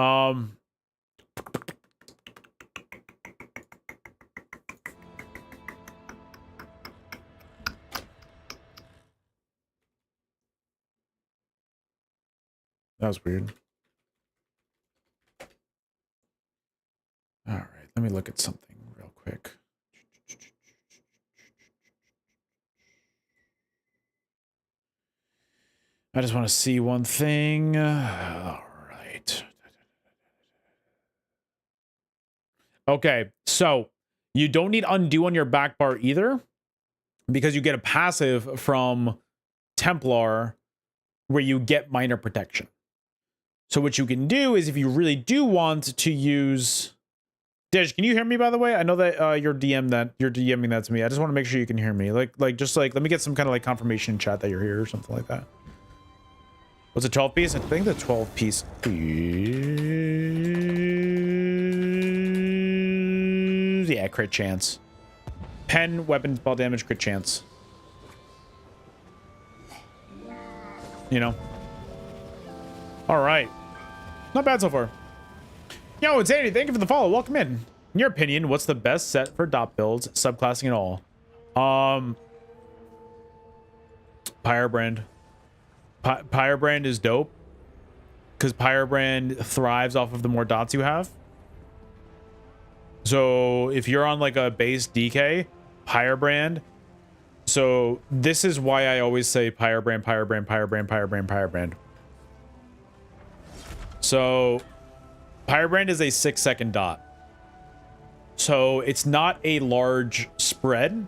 Speaker 1: that was weird. All right, let me look at something real quick. I just want to see one thing. All right. Okay, so you don't need undo on your back bar either, because you get a passive from Templar where you get minor protection. So what you can do is, if you really do want to use... Dish, can you hear me, by the way? I know that you're DMing that to me. I just want to make sure you can hear me. Just let me get some kind of like confirmation in chat that you're here or something like that. What's a 12 piece? I think the 12 piece is... Yeah, crit chance. Pen, weapon, ball damage, crit chance. You know? Alright. Not bad so far. Yo, it's Andy. Thank you for the follow. Welcome in. In your opinion, what's the best set for dot builds, subclassing and all? Pyrebrand. Pyrebrand is dope because Pyrebrand thrives off of the more dots you have. So if you're on like a base DK, Pyrebrand. So this is why I always say Pyrebrand. So Pyrebrand is a 6-second dot. So it's not a large spread.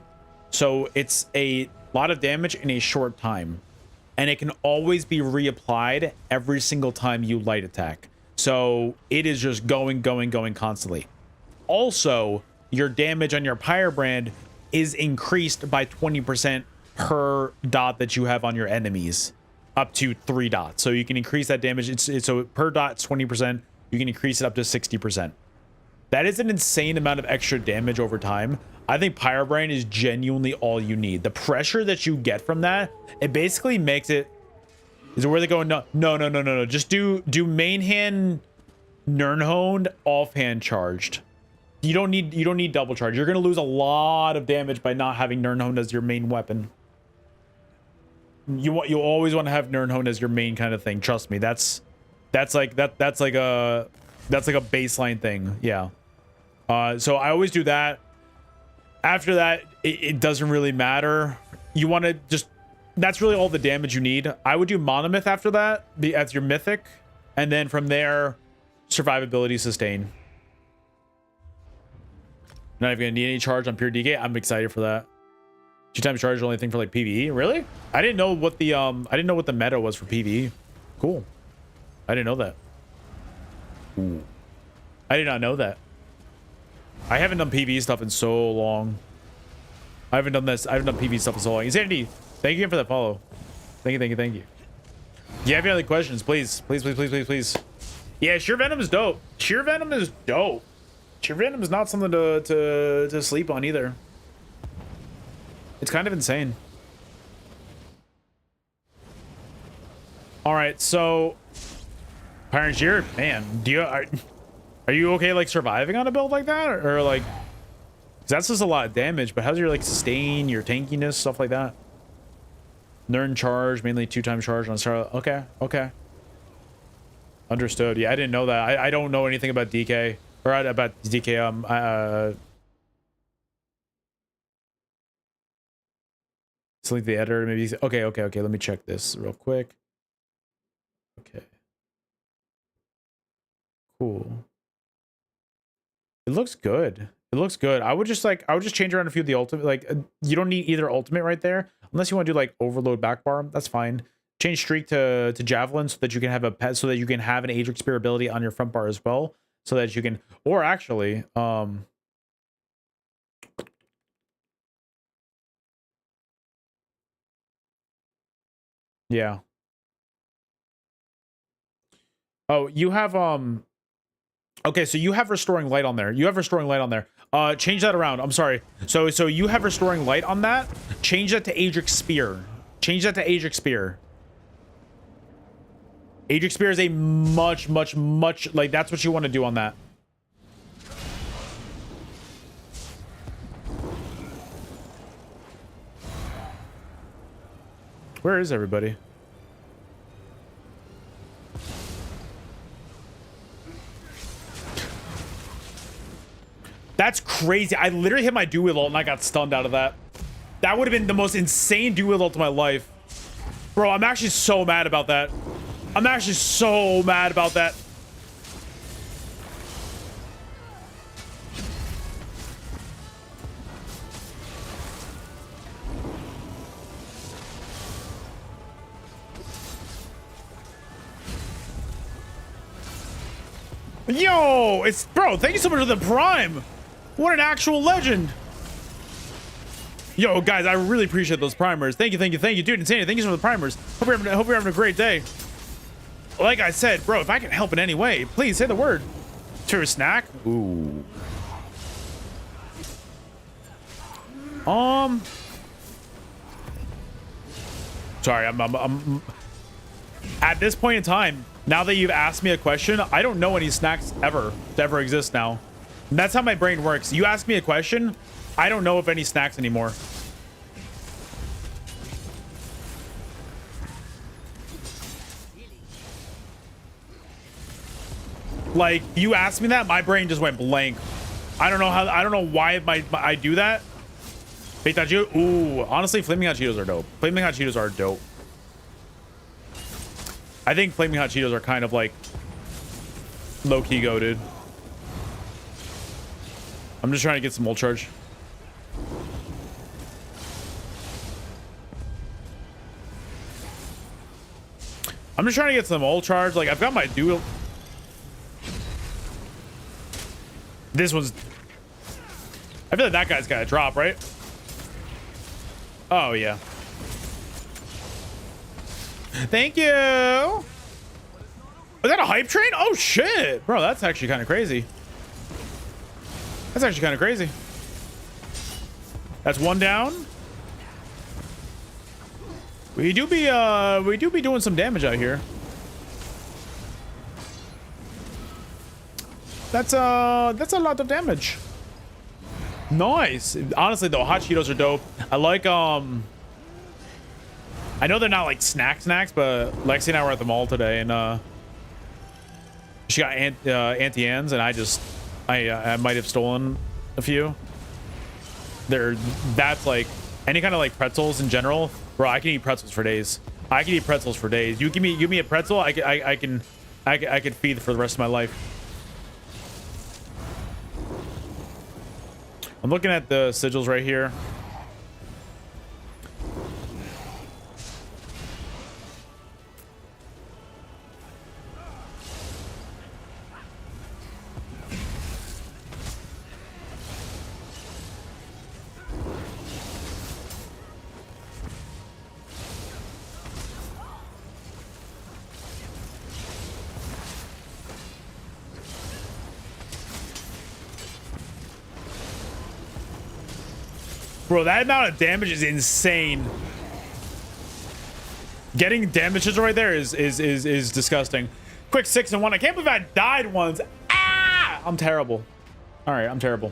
Speaker 1: So it's a lot of damage in a short time. and it can always be reapplied every single time you light attack. So it is just going constantly. Also, your damage on your Pyre Brand is increased by 20% per dot that you have on your enemies, up to 3 dots. So you can increase that damage. It's so per dot it's 20%. You can increase it up to 60%. That is an insane amount of extra damage over time. I think Pyre Brand is genuinely all you need. The pressure that you get from that, it basically makes it. Is it where they go? No. Just do main hand Nirnhoned, offhand charged. You don't need double charge. You're gonna lose a lot of damage by not having Nirnhoned as your main weapon. You always want to have Nirnhoned as your main kind of thing. Trust me. That's like a baseline thing. Yeah. So I always do that. After that, it doesn't really matter. You want to just, that's really all the damage you need. I would do Monomyth after that, as your mythic, and then from there, survivability, sustain. Not even gonna need any charge on pure DK. I'm excited for that. 2 times charge is the only thing for like PvE. Really? I didn't know what the meta was for PvE. Cool. I didn't know that. Ooh. I did not know that. I haven't done PvE stuff in so long. I haven't done PvE stuff in so long. Insanity, thank you again for that follow. Thank you. Do you have any other questions? Please. Yeah, Sheer Venom is dope. Sheer Venom is not something to sleep on either. It's kind of insane. All right, so Pyre and Sheer, man, are you okay like surviving on a build like that, or like, 'cause that's just a lot of damage? But how's your like sustain, your tankiness, stuff like that? Nirn charge, mainly 2 times charge on Star. Okay. Understood. Yeah, I didn't know that. I don't know anything about DK or about DK. Select the editor. Maybe. Okay. Let me check this real quick. Okay. Cool. It looks good. I would just change around a few of the ultimate. Like, you don't need either ultimate right there, unless you want to do like overload backbar. That's fine. Change streak to javelin so that you can have a pet, so that you can have an Atrix Spear ability on your front bar as well, so that you can, or actually, yeah. Oh, you have okay, so you have restoring light on there. Change that around. I'm sorry. So you have restoring light on that. Change that to Atrix Spear. Atrix Spear is a much like, that's what you want to do on that. Where is everybody? That's crazy. I literally hit my dual ult and I got stunned out of that. That would have been the most insane dual ult of my life. Bro, I'm actually so mad about that. Yo, it's, bro, thank you so much for the prime. What an actual legend. Yo, guys, I really appreciate those primers. Thank you, dude. Insane. Thank you so much for the primers. Hope you're having a great day. Like I said, bro, if I can help in any way, please say the word. To a snack. Ooh. Sorry, I'm at this point in time, now that you've asked me a question, I don't know any snacks to ever exist now. And that's how my brain works. You ask me a question, I don't know of any snacks anymore. Like, you asked me that, my brain just went blank. I don't know why I do that. Baked hot Cheetos. Ooh, honestly, Flaming Hot Cheetos are dope. I think Flaming Hot Cheetos are kind of like low-key goated. I'm just trying to get some ult charge. I'm just trying to get some ult charge. Like, I've got my dual. This one's. I feel like that guy's got to drop, right? Oh, yeah. Thank you. Was that a hype train? Oh, shit. Bro, that's actually kind of crazy. That's actually kind of crazy. That's one down. We do be doing some damage out here. That's a lot of damage. Nice. Honestly though, hot Cheetos are dope. I like I know they're not like snacks, but Lexi and I were at the mall today, and she got Auntie Anne's, and I might have stolen a few. That's like any kind of like pretzels in general, bro. I can eat pretzels for days. I can eat pretzels for days. You give me a pretzel, I can feed for the rest of my life. I'm looking at the sigils right here. Bro, that amount of damage is insane. Getting damages right there is disgusting. Quick 6 and 1. I can't believe I died once. Ah! I'm terrible. All right, I'm terrible.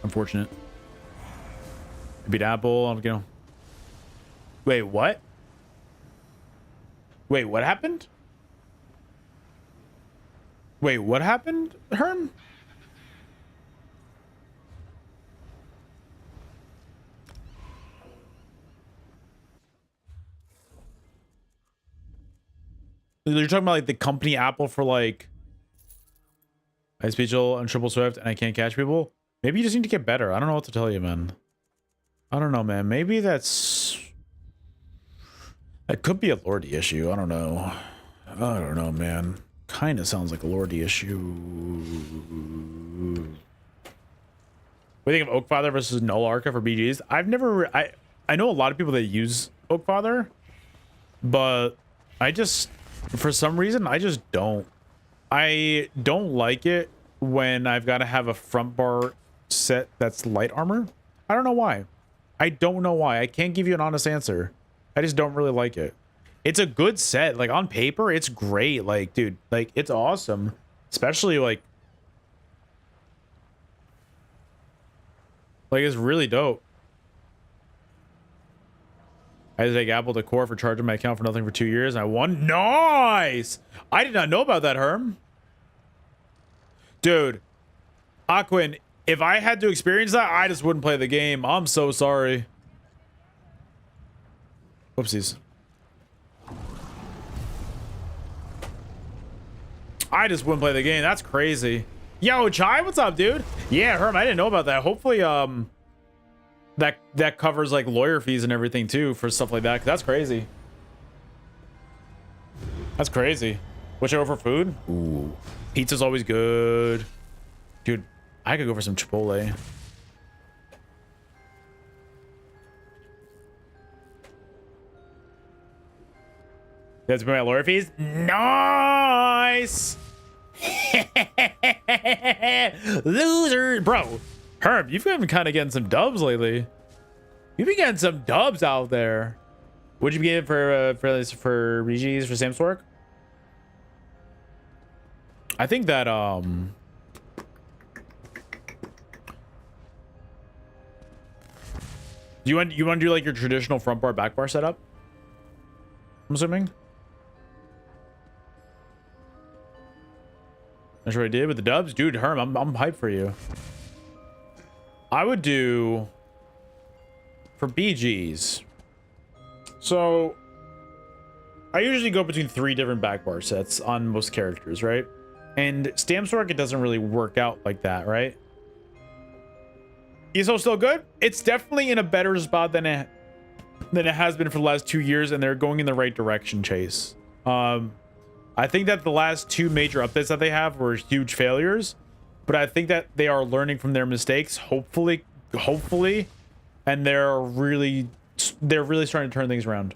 Speaker 1: Unfortunate. I beat Apple. I'm gonna. Wait, what? Wait, what happened? Wait, what happened, Herm? You're talking about like the company Apple for like I speechal on Triple Swift and I can't catch people. Maybe you just need to get better. I don't know what to tell you, man. I don't know, man. Maybe that could be a Lordy issue. I don't know. I don't know, man. Kind of sounds like a Lordy issue. What do you think of Oakfather versus Null Arca for BGs? I've never. I know a lot of people that use Oakfather, but I just. For some reason, I just don't. I don't like it when I've got to have a front bar set that's light armor. I don't know why. I don't know why. I can't give you an honest answer. I just don't really like it. It's a good set. Like, on paper, it's great. Like, dude, like, it's awesome. Especially, like, it's really dope. I had to take Apple to court for charging my account for nothing for 2 years, and I won. Nice! I did not know about that, Herm. Dude, Aquin, if I had to experience that, I just wouldn't play the game. I'm so sorry. Whoopsies. I just wouldn't play the game. That's crazy. Yo, Chai, what's up, dude? Yeah, Herm, I didn't know about that. Hopefully, that covers like lawyer fees and everything too for stuff like that. 'Cause that's crazy. That's crazy. Which over food? Ooh, pizza's always good, dude. I could go for some Chipotle. You have to pay my lawyer fees? Nice. Loser, bro. Herb, you've been kind of getting some dubs lately. You've been getting some dubs out there. What'd you get for BGs for Sam's work? I think that you want to do like your traditional front bar back bar setup? I'm assuming. That's what I did with the dubs, dude. Herm, I'm hyped for you. I would do for BGs. So I usually go between 3 different back bar sets on most characters, right? And Stamswork, it doesn't really work out like that, right? ESO still good? It's definitely in a better spot than it has been for the last 2 years, and they're going in the right direction, Chase. I think that the last two major updates that they have were huge failures, but I think that they are learning from their mistakes, hopefully, and they're really starting to turn things around.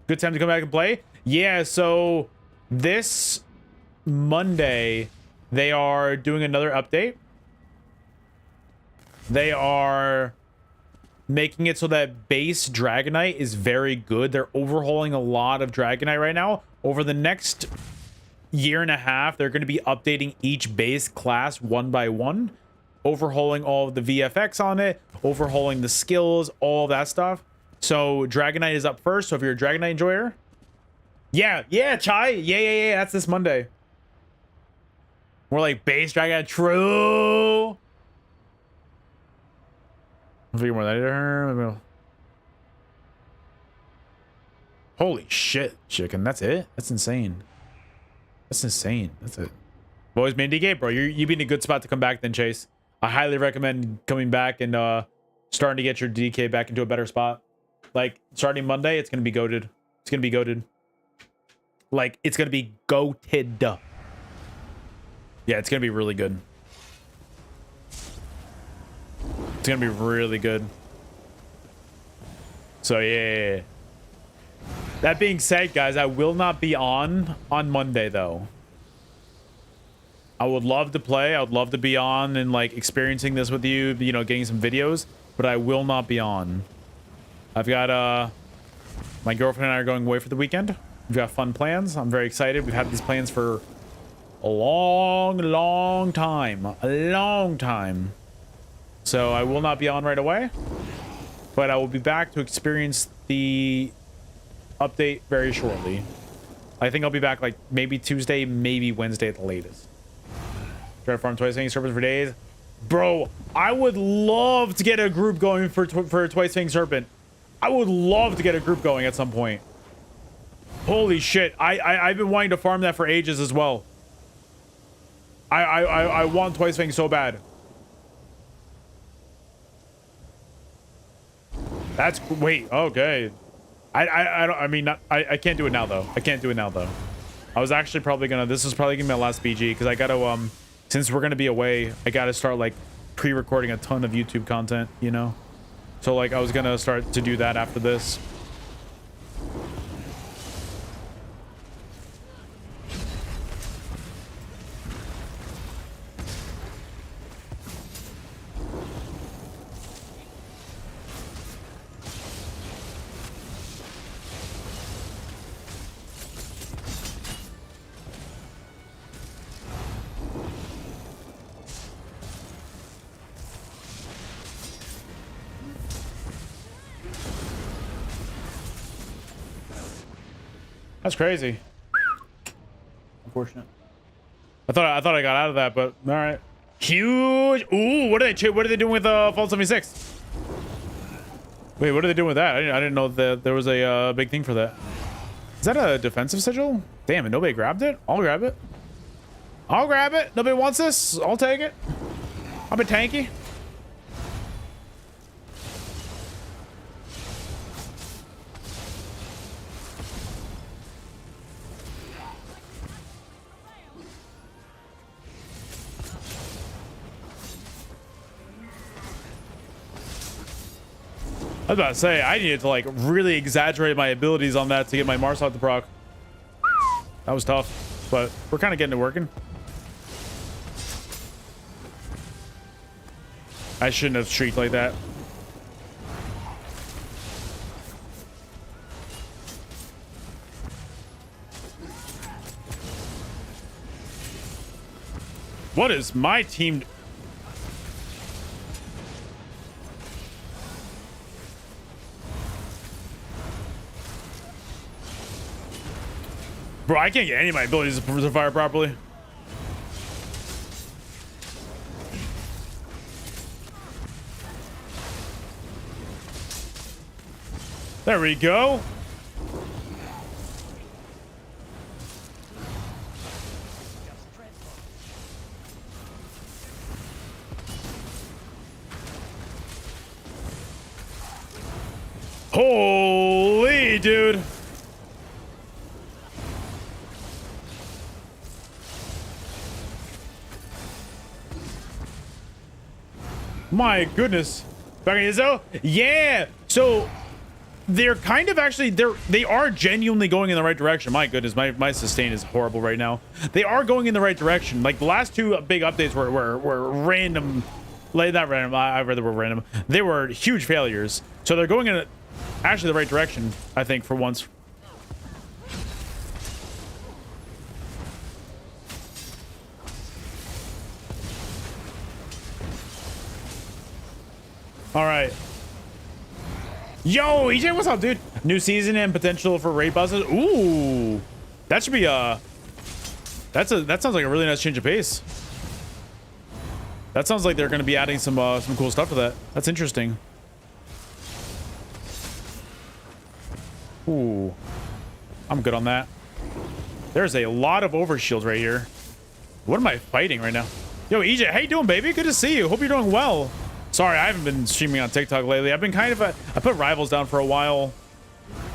Speaker 1: Good time to come back and play. Yeah, so this Monday they are doing another update. They are making it so that base Dragonite is very good. They're overhauling a lot of Dragonite right now. Over the next year and a half, they're going to be updating each base class one by one, overhauling all of the VFX on it, overhauling the skills, all that stuff. So Dragonite is up first. So if you're a Dragonite enjoyer, yeah, Chai, yeah, that's this Monday. More like base Dragonite, true. I'll figure more later. Holy shit, chicken. That's it? That's insane. That's insane. That's it. Boys, main DK, bro. You'd be in a good spot to come back then, Chase. I highly recommend coming back and starting to get your DK back into a better spot. Like, starting Monday, it's going to be goated. It's going to be goated. Like, it's going to be goated. Yeah, it's going to be really good. It's going to be really good. So, yeah. That being said, guys, I will not be on Monday, though. I would love to play. I would love to be on and, like, experiencing this with you, you know, getting some videos, but I will not be on. I've got, my girlfriend and I are going away for the weekend. We've got fun plans. I'm very excited. We've had these plans for a long time. A long time. So I will not be on right away, but I will be back to experience the update very shortly. I think I'll be back like maybe Tuesday, maybe Wednesday at the latest. Try to farm Twice Fang Serpent for days. Bro, I would love to get a group going for Twice Fang Serpent. I would love to get a group going at some point. Holy shit. I've been wanting to farm that for ages as well. I want Twice Fang so bad. That's wait, okay. I can't do it now though. I can't do it now though. I was actually probably gonna, this is probably gonna be my last BG because I gotta since we're gonna be away, I gotta start like pre-recording a ton of YouTube content, you know? So like I was gonna start to do that after this. That's crazy. Unfortunate. I thought I got out of that, but all right. Huge. Ooh, what are they doing with Fallout 76? Wait, what are they doing with that? I didn't know that there was a big thing for that. Is that a defensive sigil? Damn it, nobody grabbed it. I'll grab it. I'll grab it. Nobody wants this. I'll take it. I'll be tanky. I was about to say, I needed to like really exaggerate my abilities on that to get my Marsot to proc. That was tough, but we're kind of getting it working. I shouldn't have streaked like that. What is my team? Bro, I can't get any of my abilities to fire properly. There we go. Holy dude. My goodness. Back in ESO? Yeah. So they're kind of actually they are genuinely going in the right direction. My goodness, my sustain is horrible right now. They are going in the right direction. Like the last two big updates were random. Like not random. I rather were random. They were huge failures. So they're going in actually the right direction, I think, for once. All right. Yo, EJ, what's up, dude? New season and potential for raid bosses. Ooh, that should be that sounds like a really nice change of pace. That sounds like they're going to be adding some cool stuff to that. That's interesting. Ooh, I'm good on that. There's a lot of overshields right here. What am I fighting right now? Yo, EJ, how you doing, baby? Good to see you. Hope you're doing well. Sorry, I haven't been streaming on TikTok lately. I've been kind of I put Rivals down for a while.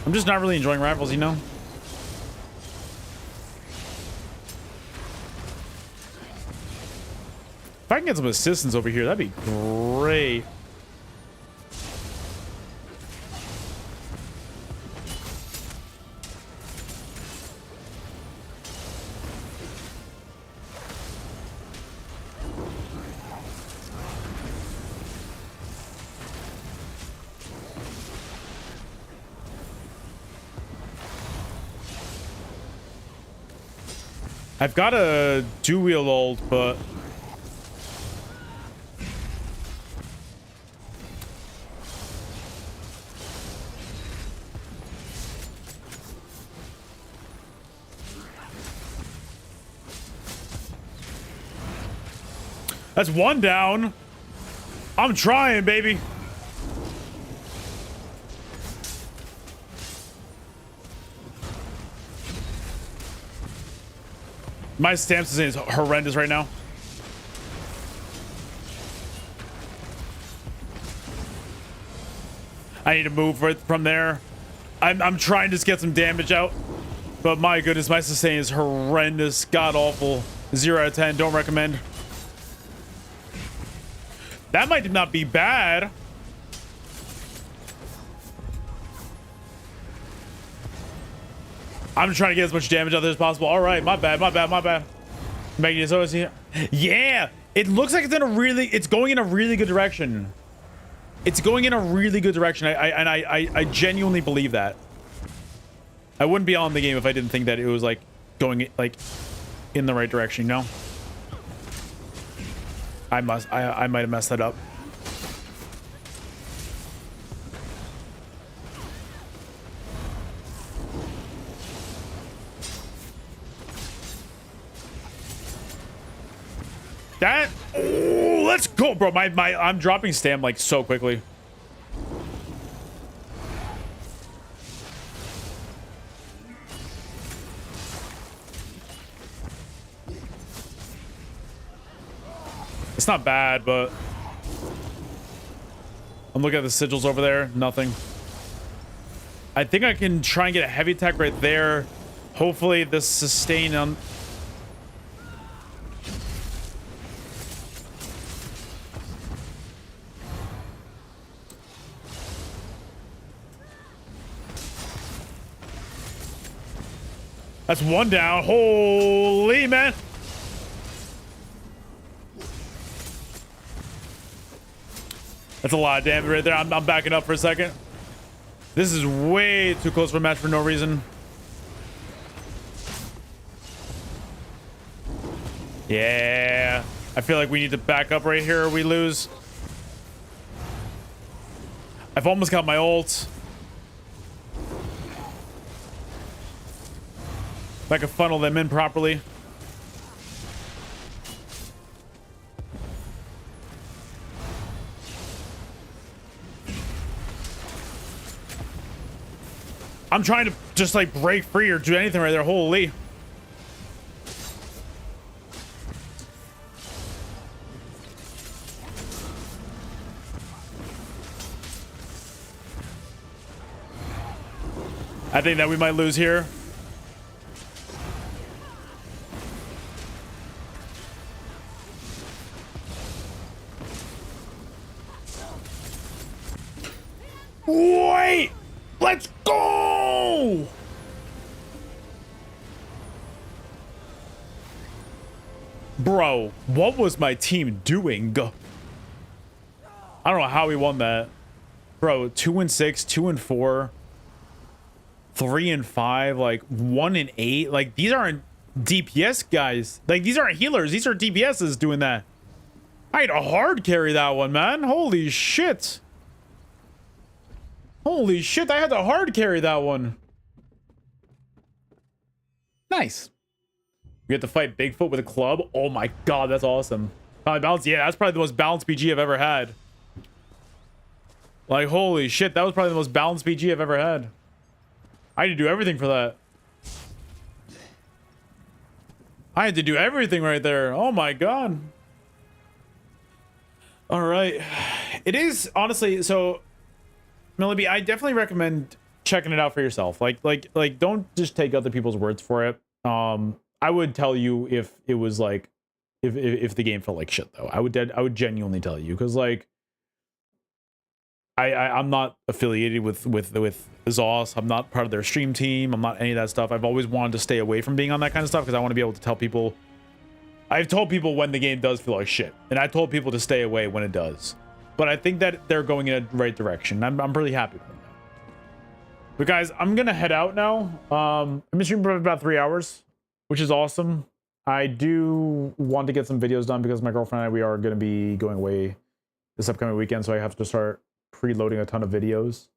Speaker 1: I'm just not really enjoying Rivals, you know? If I can get some assistance over here, that'd be great. I've got a dual ult, but that's one down. I'm trying, baby. My stamp is horrendous right now. I need to move right from there. I'm trying to just get some damage out, but my goodness, my sustain is horrendous, god awful. 0 out of 10. Don't recommend. That might not be bad. I'm trying to get as much damage out there as possible. All right, my bad. Making it so it's here. Yeah, it looks like it's going in a really good direction. It's going in a really good direction. I genuinely believe that. I wouldn't be on the game if I didn't think that it was like going like in the right direction, you know? I might have messed that up. That, oh, let's go, bro. I'm dropping stam like so quickly. It's not bad, but I'm looking at the sigils over there. Nothing. I think I can try and get a heavy attack right there. Hopefully the sustain on. That's one down. Holy man. That's a lot of damage right there. I'm backing up for a second. This is way too close for a match for no reason. Yeah. I feel like we need to back up right here or we lose. I've almost got my ult. If I could funnel them in properly. I'm trying to just like break free or do anything right there. Holy. I think that we might lose here. Wait! Let's go! Bro, what was my team doing? I don't know how we won that. Bro, 2-6, 2-4, 3-5, like 1-8. Like, these aren't DPS guys. Like, these aren't healers. These are DPSs doing that. I had to hard carry that one, man. Holy shit. Holy shit, I had to hard carry that one. Nice. We get to fight Bigfoot with a club. Oh my god, that's awesome. Balance, yeah, that's probably the most balanced PG I've ever had. Like, holy shit, that was probably the most balanced PG I've ever had. I had to do everything for that. I had to do everything right there. Oh my god. All right. It is, honestly, so... Milliby, I definitely recommend checking it out for yourself. Like, don't just take other people's words for it. I would tell you if it was like, if the game felt like shit though. I would genuinely tell you, because like, I'm not affiliated with Zos. I'm not part of their stream team. I'm not any of that stuff. I've always wanted to stay away from being on that kind of stuff because I want to be able to tell people. I've told people when the game does feel like shit, and I told people to stay away when it does. But I think that they're going in the right direction. I'm really happy with that. But guys, I'm gonna head out now. I'm been streaming for about 3 hours, which is awesome. I do want to get some videos done because my girlfriend and I, we are gonna be going away this upcoming weekend, so I have to start preloading a ton of videos.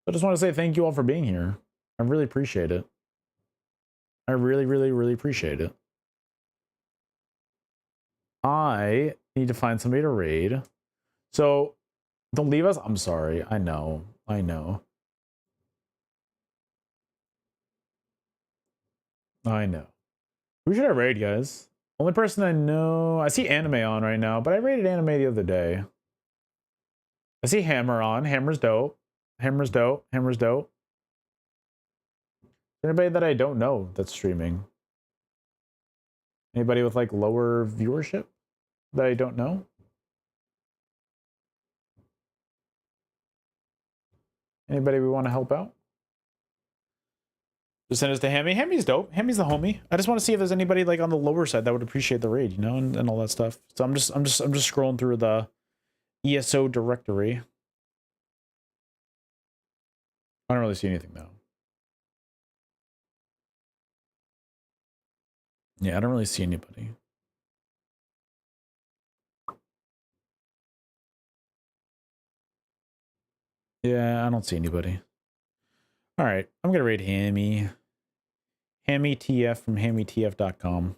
Speaker 1: I just want to say thank you all for being here. I really appreciate it. I really appreciate it. I need to find somebody to raid. So don't leave us. I'm sorry. I know. I know. I know. Who should I raid, guys? Only person I know. I see anime on right now, but I raided anime the other day. I see Hammer on. Hammer's dope. Hammer's dope. Hammer's dope. Anybody that I don't know that's streaming? Anybody with like lower viewership that I don't know? Anybody we want to help out? Just send us to Hammy. Hammy's dope. Hammy's the homie. I just want to see if there's anybody like on the lower side that would appreciate the raid, you know, and all that stuff. So I'm just scrolling through the ESO directory. I don't really see anything though. Yeah, I don't really see anybody. Yeah, I don't see anybody. All right, I'm gonna raid Hammy. Hammy TF from hammytf.com.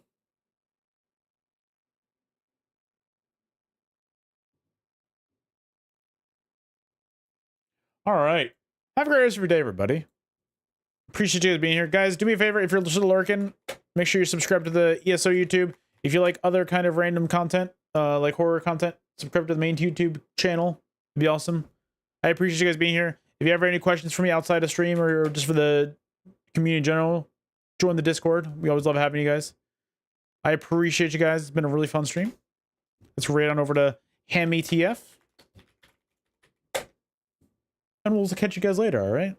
Speaker 1: All right. Have a great rest of your day, everybody. Appreciate you guys being here. Guys, do me a favor. If you're still lurking, make sure you subscribe to the ESO YouTube. If you like other kind of random content, like horror content, subscribe to the main YouTube channel. It'd be awesome. I appreciate you guys being here. If you have any questions for me outside of stream or just for the community in general, join the Discord. We always love having you guys. I appreciate you guys. It's been a really fun stream. Let's raid on over to Hammy TF. And we'll catch you guys later, all right?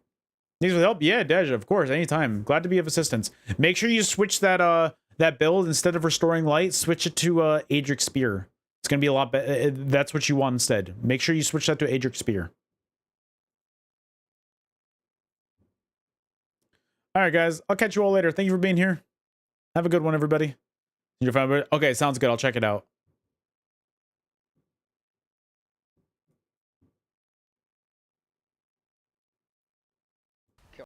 Speaker 1: Needs with help? Yeah, Deja, of course, anytime. Glad to be of assistance. Make sure you switch that that build. Instead of restoring light, switch it to Adric Spear. It's gonna be a lot better. That's what you want instead. Make sure you switch that to Adric Spear. All right, guys. I'll catch you all later. Thank you for being here. Have a good one, everybody. Okay, sounds good. I'll check it out.